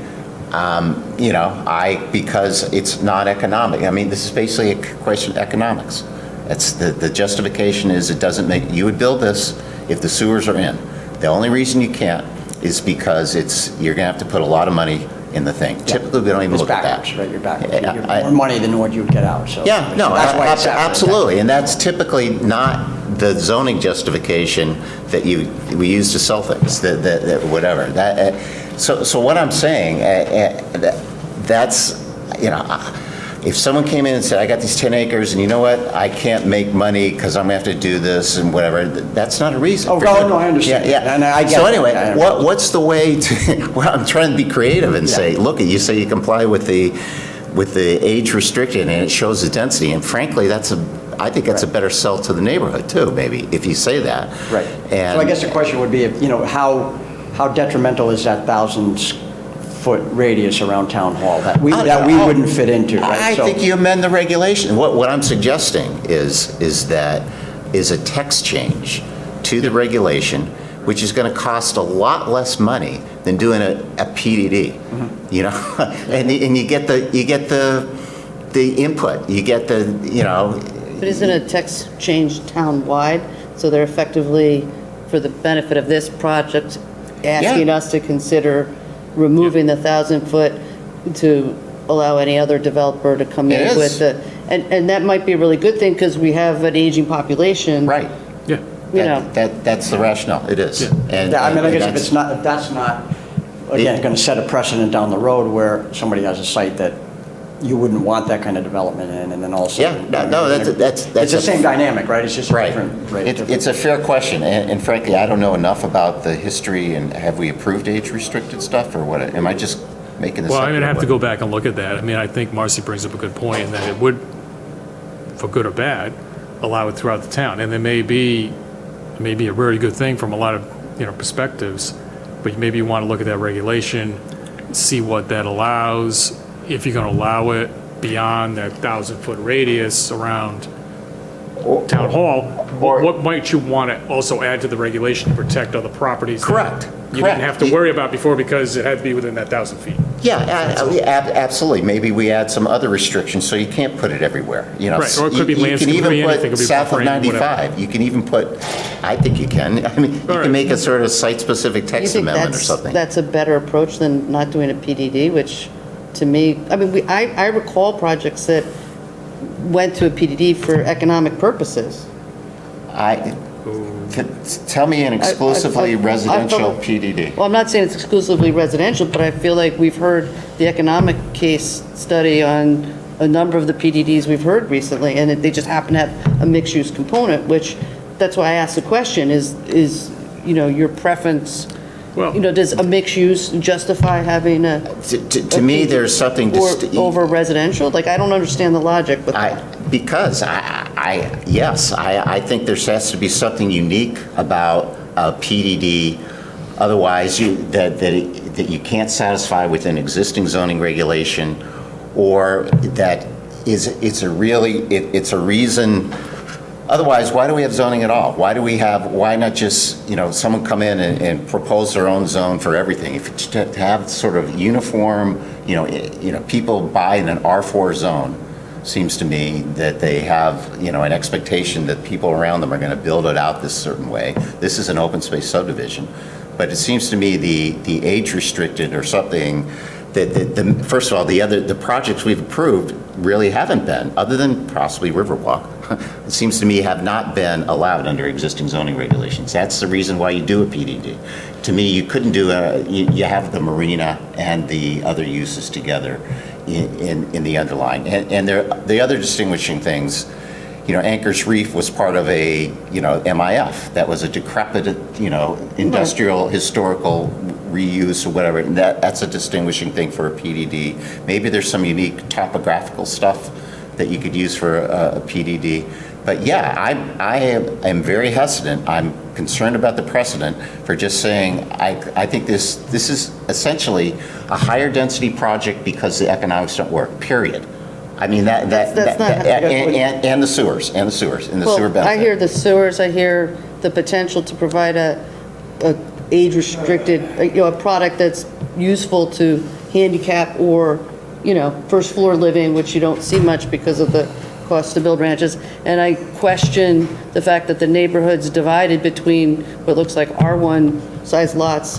Because it's not economic. I mean, this is basically a question of economics. It's the justification is it doesn't make, you would build this if the sewers are in. The only reason you can't is because you're gonna have to put a lot of money in the thing. Yeah. Typically, we don't even look at that. Right, you're backwards. You're more money than what you would get out. So yeah, no, that's why absolutely, and that's typically not the zoning justification that we use to sell things. That whatever that. So what I'm saying, that's if someone came in and said, I got these 10 acres, and you know what, I can't make money because I'm going to have to do this and whatever, that's not a reason. Oh, no, I understand. Yeah. And I get so anyway, what's the way to, well, I'm trying to be creative and say, look, you say you comply with the age restricted and it shows the density, and frankly, I think that's a better sell to the neighborhood too, maybe, if you say that. Right. And so I guess the question would be, how detrimental is that 1,000-foot radius around Town Hall that we wouldn't fit into, right? I think you amend the regulation. What I'm suggesting is a text change to the regulation, which is going to cost a lot less money than doing a PDD. Mm-hmm. and you get the input, you get the But isn't a text change town-wide? So they're effectively, for the benefit of this project, asking us to consider removing the 1,000-foot to allow any other developer to come in with the, and that might be a really good thing because we have an aging population. Right. Yeah. That's the rationale. It is. Yeah. I guess if that's not again going to set a precedent down the road where somebody has a site that you wouldn't want that kind of development in, and then also that's the same dynamic, right? It's just different. Right. It's a fair question, and frankly, I don't know enough about the history. And have we approved age-restricted stuff, or what? Am I just making this? Well, up I'm going to have to go back and look at that. I mean, I think Marcy brings up a good point in that it would, for good or bad, allow it throughout the town, and there may be a very good thing from a lot of perspectives, but maybe you want to look at that regulation, see what that allows. If you're going to allow it beyond that 1,000-foot radius around Town Hall, what might you want to also add to the regulation to protect other properties? Correct. You didn't have to worry about before because it had to be within that 1,000 feet. Yeah, absolutely. Maybe we add some other restrictions so you can't put it everywhere. Right, or it could be landscape, you can even anything, put could be south of buffering, 95. whatever. You can even put, I think you can. I mean, you can make a sort of site-specific text amendment or something. That's a better approach than not doing a PDD, which to me, I mean, I recall projects that went to a PDD for economic purposes. Tell me an exclusively residential PDD. Well, I'm not saying it's exclusively residential, but I feel like we've heard the economic case study on a number of the PDDs we've heard recently, and they just happen to have a mixed-use component, which, that's why I asked the question, is your preference, does a mixed use justify having a... To me, there's something... over residential? Like, I don't understand the logic with that. Because I think there has to be something unique about a PDD, otherwise that you can't satisfy with an existing zoning regulation, or that it's a reason. Otherwise, why do we have zoning at all? Why not just, someone come in and propose their own zone for everything? If to have sort of uniform, people buy in an R4 zone, seems to me that they have, an expectation that people around them are going to build it out this certain way. This is an open space subdivision. But it seems to me the age restricted or something that first of all, the projects we've approved really haven't been, other than possibly Riverwalk. it seems to me, have not been allowed under existing zoning regulations. That's the reason why you do a PDD. To me, you couldn't do you have the marina and the other uses together in the underlying. And the other distinguishing things, Anchor's Reef was part of a, MIF. That was a decrepit, industrial, historical reuse or whatever. And that's a distinguishing thing for a PDD. Maybe there's some unique topographical stuff that you could use for a PDD. But yeah, I am very hesitant. I'm concerned about the precedent for just saying, I think this is essentially a higher density project because the economics don't work, period. I mean, and the sewers, and the sewer benefit. I hear the sewers, I hear the potential to provide a age-restricted, a product that's useful to handicap or, first floor living, which you don't see much because of the cost to build ranches. And I question the fact that the neighborhood's divided between what looks like R1 size lots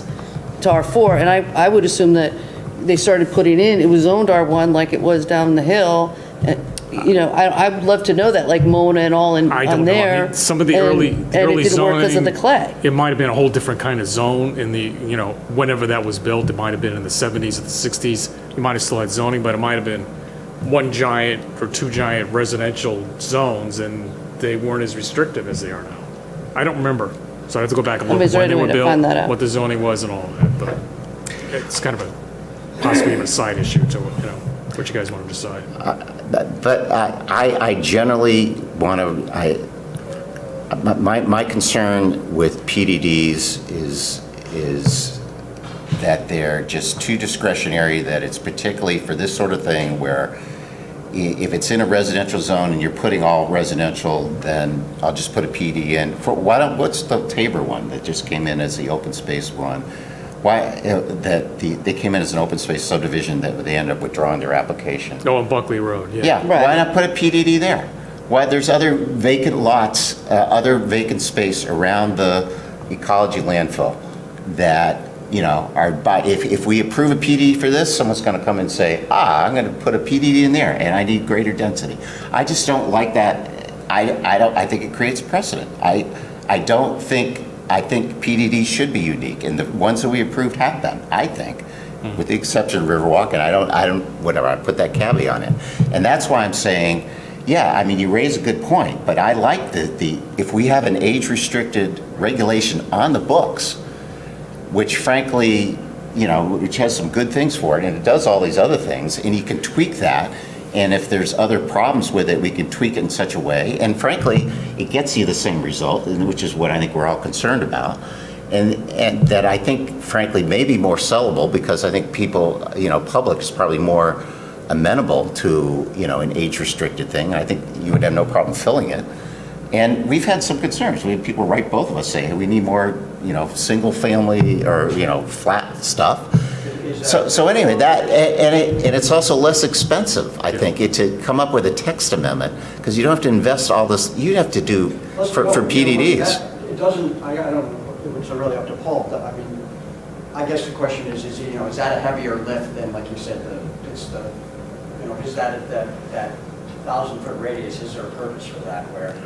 to R4. And I would assume that they started putting it was zoned R1 like it was down the hill. I would love to know that, like Mona and all on there. I don't know. I mean, some of the early and it didn't zoning, work because of the clay. It might have been a whole different kind of zone in the, whenever that was built. It might have been in the 70s or the 60s. You might have still had zoning, but it might have been one giant or two giant residential zones, and they weren't as restrictive as they are now. I don't remember, so I have to go back and look Is there when they any were way to find that built, out? what the zoning was and all of that. But it's kind of possibly a side issue to what you guys want to decide. But I generally want to, my concern with PDDs is that they're just too discretionary, that it's particularly for this sort of thing where if it's in a residential zone and you're putting all residential, then I'll just put a PD in. What's the Tabor one that just came in as the open space one? Why they came in as an open space subdivision that they ended up withdrawing their application? Oh, on Buckley Road, yeah. Yeah, right. Why not put a PDD there? Why there's other vacant lots, other vacant space around the ecology landfill that are if we approve a PDD for this, someone's going to come and say, I'm going to put a PDD in there and I need greater density. I just don't like that. I think it creates precedent. I think PDD should be unique, and the ones that we approved have them, I think, with the exception of Riverwalk, and I put that caveat on it. And that's why I'm saying, yeah, I mean, you raise a good point, but I like if we have an age-restricted regulation on the books, which frankly, which has some good things for it, and it does all these other things, and you can tweak that, and if there's other problems with it, we can tweak it in such a way, and frankly, it gets you the same result, which is what I think we're all concerned about, and that I think, frankly, may be more sellable, because I think people, public is probably more amenable to, an age-restricted thing. I think you would have no problem filling it. And we've had some concerns. We had people write, both of us, say, hey, we need more, single-family or, flat stuff. So anyway, that and it's also less expensive, I think, to come up with a text amendment, because you don't have to invest all this. You have to do for PDDs. It doesn't. I don't know. It's really up to Paul. I mean, I guess the question is that a heavier lift than, like you said, is that 1,000-foot radius? Is there a purpose for that? Where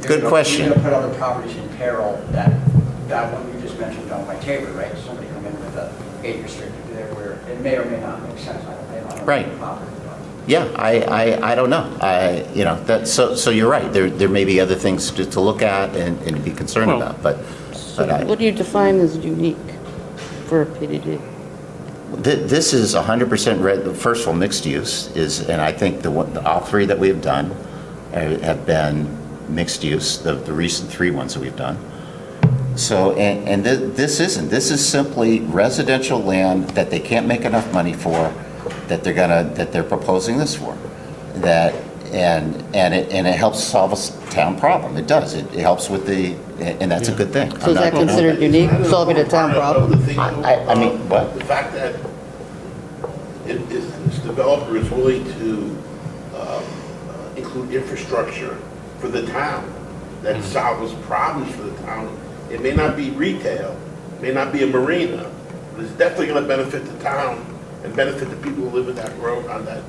good question. You're going to put other properties in peril. That one you just mentioned down by Tabor, right? Somebody come in with a age restricted there where it may or may not make sense. I don't know. Right. Yeah, I don't know. So you're right. There may be other things to look at and to be concerned about. But what do you define as unique for a PDD? This is 100% first of all, mixed use and I think all three that we've done have been mixed use. The recent three ones that we've done. So, this is simply residential land that they can't make enough money for, that they're proposing this for, and it helps solve a town problem. It does. It helps with and that's a good thing. So is that considered unique, solving a town problem? I mean, what? The fact that this developer is willing to include infrastructure for the town that solves problems for the town. It may not be retail, it may not be a marina, but it's definitely going to benefit the town and benefit the people who live in that road on that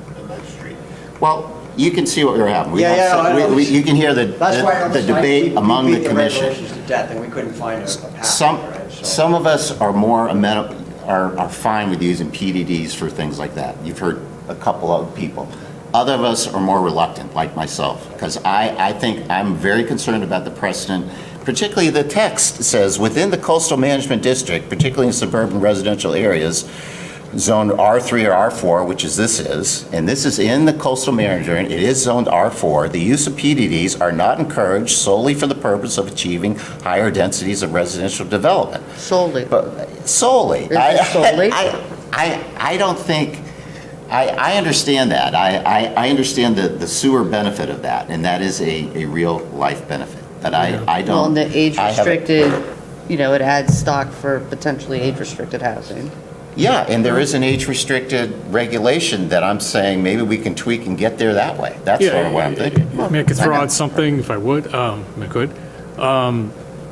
street. Well, you can see what we're having. We Yeah, have yeah, some- I know. You can hear the That's why I the was- debate we among beat the commission. regulations to death, and we couldn't find a path. Some, right? So- some of us are more amenable, are fine with using PDDs for things like that. You've heard a couple of people. Other of us are more reluctant, like myself, because I think I'm very concerned about the precedent, particularly the text says, within the coastal management district, particularly in suburban residential areas, zoned R3 or R4, which is this is, and this is in the coastal management, it is zoned R4. The use of PDDs are not encouraged solely for the purpose of achieving higher densities of residential development. Solely. Solely. Is it solely? I don't think, I understand that. I understand the sewer benefit of that, and that is a real life benefit. But I don't. Well, and the age I haven't- restricted, it adds stock for potentially age restricted housing. Yeah, and there is an age-restricted regulation that I'm saying maybe we can tweak and get there that way. That's sort of what I'm thinking. I mean, I could throw out something if I would, I could.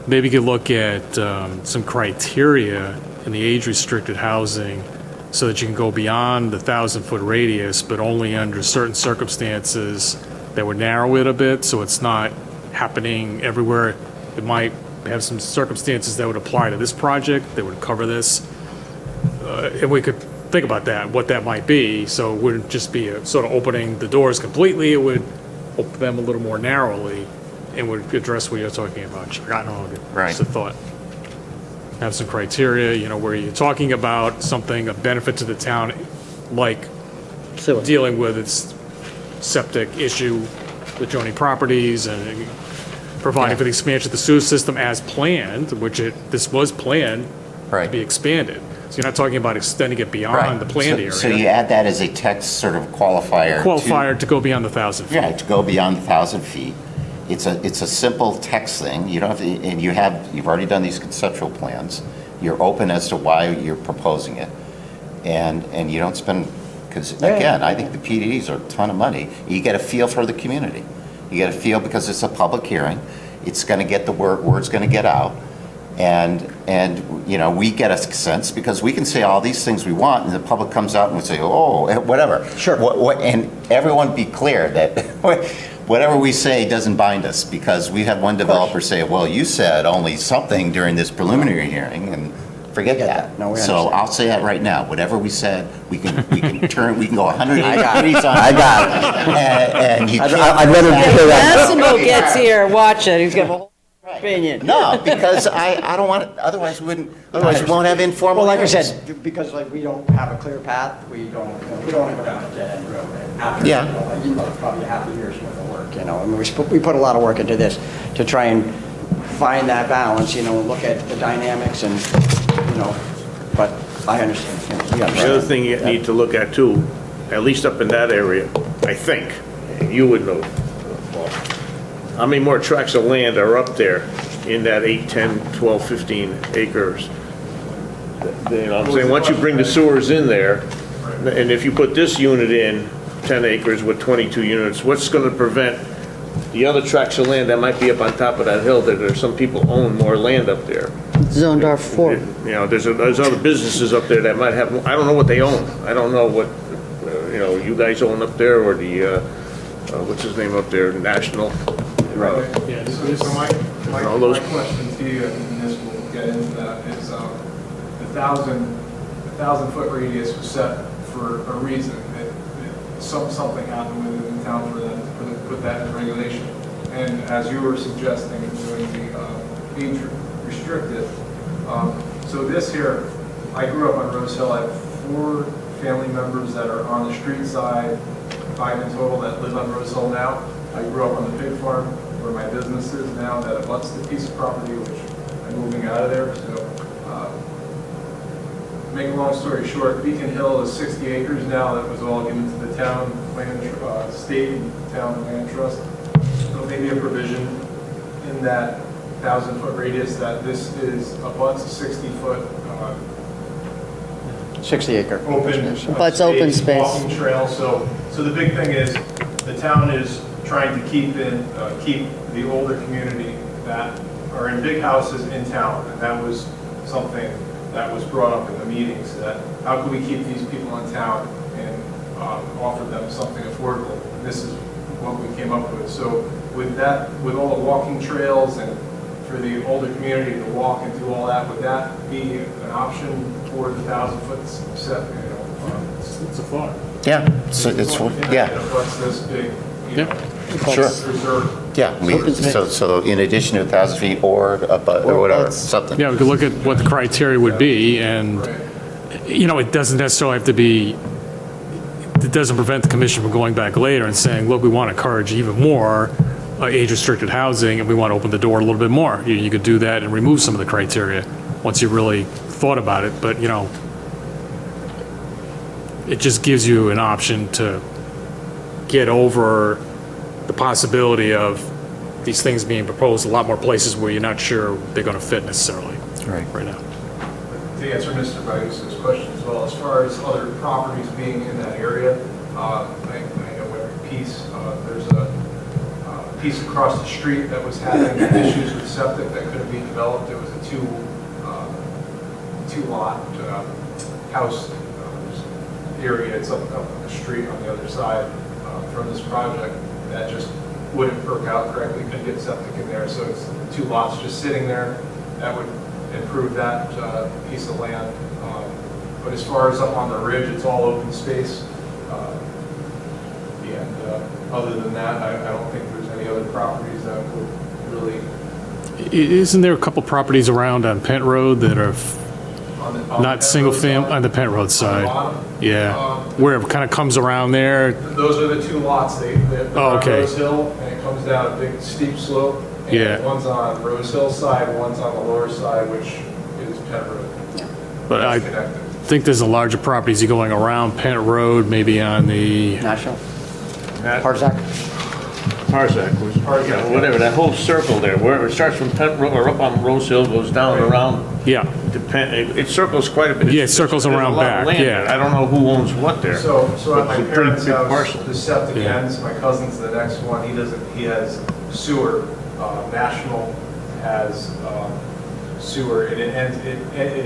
Maybe you could look at some criteria in the age-restricted housing so that you can go beyond the 1,000-foot radius, but only under certain circumstances that would narrow it a bit, so it's not happening everywhere. It might have some circumstances that would apply to this project that would cover this. And we could think about that, what that might be, so it wouldn't just be a sort of opening the doors completely, it would open them a little more narrowly and would address what you're talking about. I don't know, just a thought. Have some criteria, where you're talking about something, a benefit to the town, like dealing with its septic issue, the adjoining properties, and providing for the expansion of the sewer system as planned, which this was planned to be expanded. So you're not talking about extending it beyond the planned area. So you add that as a text sort of qualifier. Qualifier to go beyond the 1,000 feet. Yeah, to go beyond the 1,000 feet. It's a simple text thing. You don't have to, and you've already done these conceptual plans. You're open as to why you're proposing it, and you don't spend, because again, I think the PDDs are a ton of money. You get a feel for the community. You get a feel because it's a public hearing. It's going to get the word's going to get out. And we get a sense because we can say all these things we want, and the public comes out and we say, oh, whatever. Sure. And everyone be clear that whatever we say doesn't bind us, because we had one developer say, well, you said only something during this preliminary hearing, and forget that. No, we so understand. I'll say that right now. Whatever we said, we can go 180 I degrees on. got it. And you I'd can't- rather hear that. Massimo gets here, watch it, he's got a whole opinion. No, because I don't want it, otherwise we won't have informal Well, like I hearings. said, because we don't have a clear path, we don't want to go down a dead-end road. After, Yeah. probably half a year's worth of work, I mean, we put a lot of work into this to try and find that balance, look at the dynamics and, but I understand. We The understand. other thing you need to look at too, at least up in that area, I think, and you would know, Paul, how many more tracts of land are up there in that 8, 10, 12, 15 acres? I'm saying, once you bring the sewers in there, and if you put this unit in, 10 acres with 22 units, what's going to prevent the other tracts of land that might be up on top of that hill, that there's some people own more land up there? Zoned R4. There's other businesses up there that might have, I don't know what they own. I don't know what, you guys own up there, or the, what's his name up there, National? Right. So my all those- question to you, and this will get into that, is the 1,000-foot radius was set for a reason. Something happened within the town for them to put that in regulation. And as you were suggesting, doing the age restricted. So this here, I grew up on Rose Hill. I have 4 family members that are on the street side, 5 in total that live on Rose Hill now. I grew up on the pig farm where my business is now, that abuts the piece of property, which I'm moving out of there. So, make a long story short, Beacon Hill is 60 acres now that was all given to the town land, state and town land trust. So maybe a provision in that 1,000-foot radius that this is abuts a 60-foot 60-acre. open Butts open space. walking trail. So the big thing is the town is trying to keep the older community that are in big houses in town, and that was something that was brought up in the meetings, that how can we keep these people in town and offer them something affordable? And this is what we came up with. So with that, with all the walking trails and for the older community to walk and do all that, would that be an option for the 1,000-foot set? It's a thought. Yeah, yeah. What's this big, Sure. reserve? Yeah, so in addition to 1,000 feet or whatever, something. Yeah, we could look at what the criteria would be, and, it doesn't necessarily have to be, it doesn't prevent the commission from going back later and saying, look, we want to encourage even more age-restricted housing, and we want to open the door a little bit more. You could do that and remove some of the criteria once you really thought about it, but, it just gives you an option to get over the possibility of these things being proposed a lot more places where you're not sure they're going to fit necessarily right now. To answer Mr. Vius's question as well, as far as other properties being in that area, I know every piece. There's a piece across the street that was having issues with septic that couldn't be developed. It was a two-lot house area. It's up the street on the other side from this project that just wouldn't work out correctly, couldn't get septic in there, so it's 2 lots just sitting there. That would improve that piece of land. But as far as up on the ridge, it's all open space. And other than that, I don't think there's any other properties that would really... Isn't there a couple properties around on Pent Road that are not single family on the Pent Road side? Yeah, where it kind of comes around there. Those are the 2 lots. They're on okay. Rose Hill, and it comes down a big steep slope. And one's on Rose Hill side, one's on the lower side, which is Pent Road. But I think there's a larger properties going around Pent Road, maybe on the National? Parzak? Parzak, whatever, that whole circle there, where it starts from Pent Road, or up on Rose Hill, goes down and around. Yeah. It circles quite a bit. Yeah, it circles around back, yeah. I don't know who owns what there. So at my It's a pretty parents' big house, parcel. the septic ends, my cousin's the next one, he has sewer. National has sewer, and it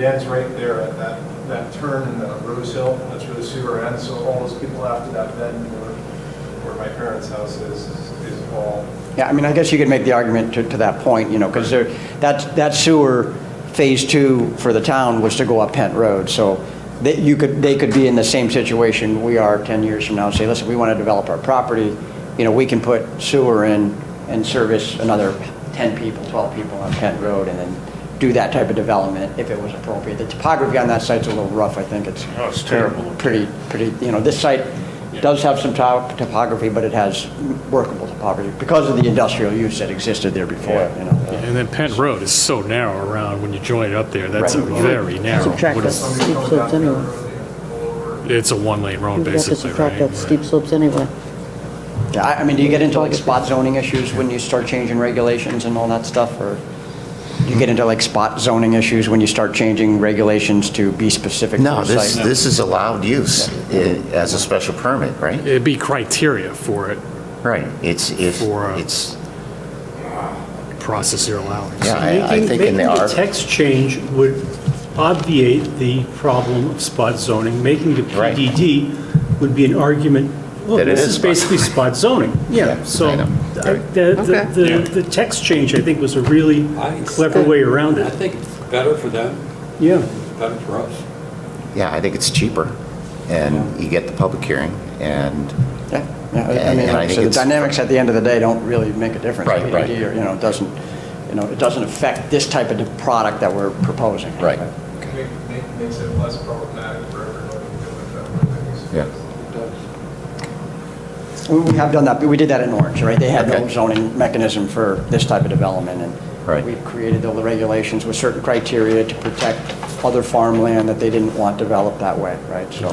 ends right there at that turn in the Rose Hill. That's where the sewer ends, so all those people after that bend where my parents' house is all... Yeah, I mean, I guess you could make the argument to that point, because that sewer phase 2 for the town was to go up Pent Road, so they could be in the same situation we are 10 years from now and say, listen, we want to develop our property, we can put sewer in and service another 10 people, 12 people on Pent Road, and then do that type of development if it was appropriate. The topography on that site's a little rough. I think it's terrible. Pretty. This site does have some topography, but it has workable topography because of the industrial use that existed there before. And then Pent Road is so narrow around when you join it up there. That's a very narrow. Subtract the steep slopes anyway. It's a 1-lane road, You have to basically, subtract right? that steep slopes anyway. Yeah, I mean, do you get into like spot zoning issues when you start changing regulations and all that stuff, or do you get into like spot zoning issues when you start changing regulations to be specific? No, to the site? this is allowed use as a special permit, right? It'd be criteria for it. Right. It's process you're allowing. Yeah, I think in the Making art. the text change would obviate the problem of spot zoning. Making the PDD would be an argument, well, That it this is is spot basically spot zoning. Yeah, so I know. the text change, I think, was a really clever way around I it. think it's better for them, Yeah. better for us. Yeah, I think it's cheaper, and you get the public hearing, and Yeah, I And mean, I think so the it's- dynamics at the end of the day don't really make a difference. Right, right. PDD, or, it doesn't affect this type of product that we're proposing. Right. Makes it less problematic for everybody. Yeah. We have done that. We did that in Orange, right? They had no zoning mechanism for this type of development, and we created the regulations with certain criteria to protect other farmland that they didn't want developed that way, right? So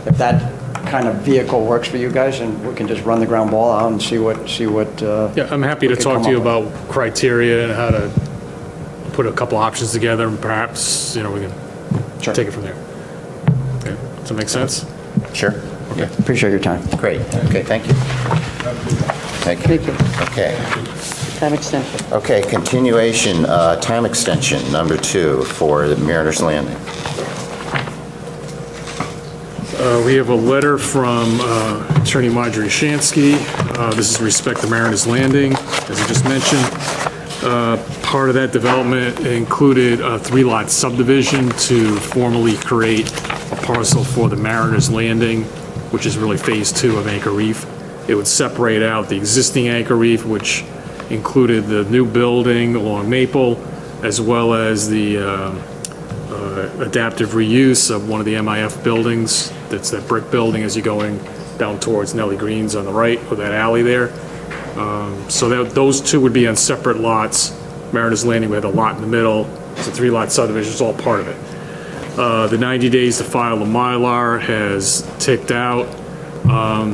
if that kind of vehicle works for you guys, and we can just run the ground ball out and see what. Yeah, I'm happy to talk to you about criteria and how to put a couple options together, and perhaps, we can take it from there. Okay, does that make sense? Sure. Okay. Appreciate your time. Great. Okay, thank you. Thank you. Okay. Time extension. Okay, continuation, time extension, number 2 for the Mariners Landing. We have a letter from Attorney Marjorie Shansky. This is with respect to Mariners Landing, as I just mentioned. Part of that development included a 3-lot subdivision to formally create a parcel for the Mariners Landing, which is really Phase 2 of Anchor Reef. It would separate out the existing Anchor Reef, which included the new building along Maple, as well as the adaptive reuse of one of the MIF buildings. That's that brick building as you're going down towards Nellie Green's on the right, or that alley there. So those two would be on separate lots. Mariners Landing, we had a lot in the middle. It's a 3-lot subdivision, it's all part of it. The 90 days to file the Mylar has ticked out.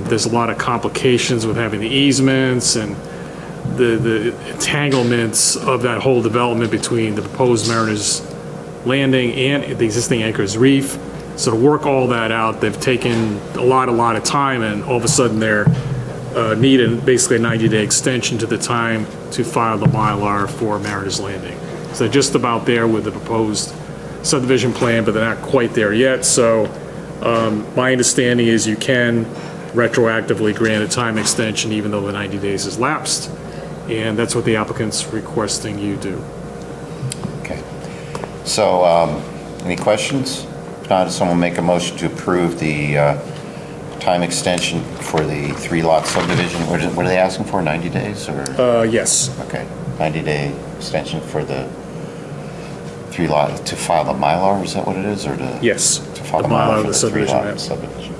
There's a lot of complications with having the easements and the entanglements of that whole development between the proposed Mariners Landing and the existing Anchor's Reef. So to work all that out, they've taken a lot of time, and all of a sudden they're needing basically a 90-day extension to the time to file the Mylar for Mariners Landing. So they're just about there with the proposed subdivision plan, but they're not quite there yet. So my understanding is you can retroactively grant a time extension even though the 90 days has lapsed, and that's what the applicant's requesting you do. Okay. So, any questions? Does someone make a motion to approve the time extension for the 3-lot subdivision? What are they asking for, 90 days or? Yes. Okay, 90-day extension for the 3-lot, to file the Mylar, is that what it is, or to? Yes. To file the Mylar for the subdivision, 3-lot yeah. subdivision.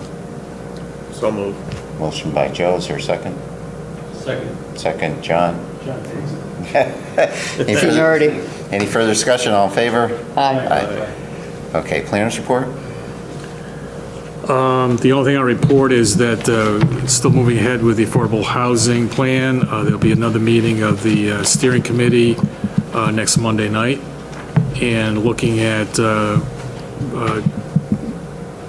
So moved. Motion by Joe, is there a second? Second. Second, John. Seniority. Any further discussion, all in favor? Aye. Okay, planners report? The only thing I'll report is that still moving ahead with the affordable housing plan. There'll be another meeting of the steering committee next Monday night, and looking at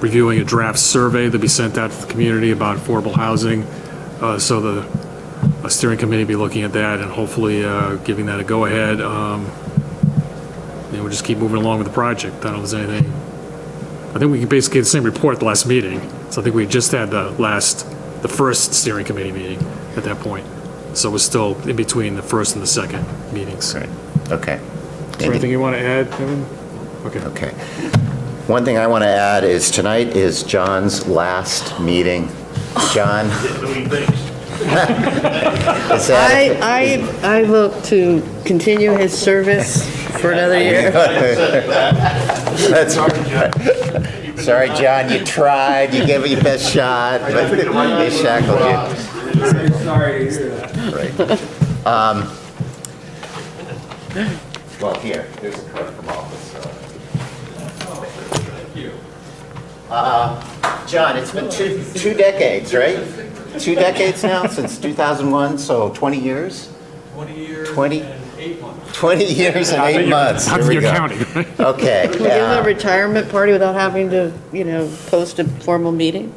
reviewing a draft survey that'll be sent out to the community about affordable housing. So the steering committee will be looking at that and hopefully giving that a go-ahead. And we'll just keep moving along with the project. I don't know if there's anything. I think we can basically get the same report at the last meeting. So I think we just had the first steering committee meeting at that point. So we're still in between the first and the second meetings. Right. Okay. Is there anything you want to add, Kevin? Okay. Okay. One thing I want to add is tonight is John's last meeting. John? I look to continue his service for another year. That's right. Sorry, John, you tried, you gave it your best shot, but they shackled you. Sorry to hear that. Right. Well, here, here's a card from office. Thank you. John, it's been two decades, right? 2 decades now, since 2001, so 20 years? 20 years 20? and 8 months. 20 years and 8 months. How Here we you're go. counting? Okay. Can we give him a retirement party without having to, post a formal meeting?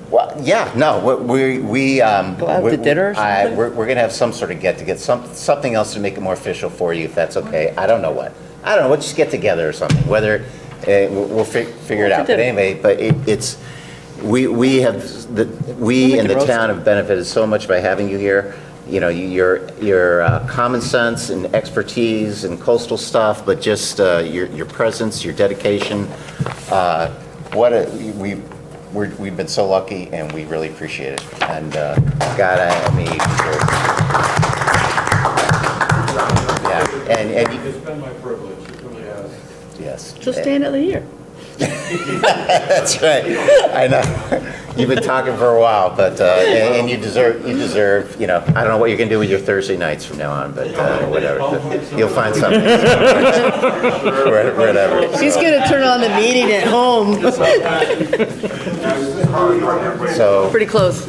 Well, yeah, no, we Go out to dinner or something? We're going to have some sort of get something else to make it more official for you, if that's okay. I don't know what. We'll just get together or something, whether, we'll figure it out. But anyway, but it's, we in the town have benefited so much by having you here. Your common sense and expertise and coastal stuff, but just your presence, your dedication. We've been so lucky, and we really appreciate it. And God, It's been my privilege, it really has. Yes. So stay another year. That's right. I know. You've been talking for a while, but and you deserve. I don't know what you're gonna do with your Thursday nights from now on, but whatever. You'll find something. Whatever. She's gonna turn on the meeting at home. So Pretty close.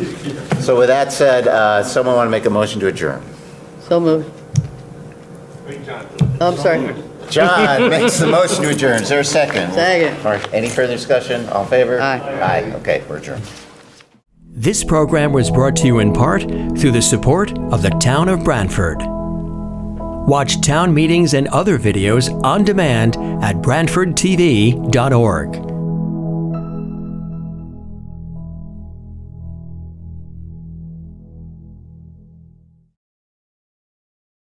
So with that said, someone want to make a motion to adjourn? So moved. Oh, I'm sorry. John makes the motion to adjourn. Is there a second? Second. All right. Any further discussion? All in favor? Aye. Aye. Okay, we're adjourned. This program was brought to you in part through the support of the Town of Brantford. Watch town meetings and other videos on demand at BrantfordTV.org.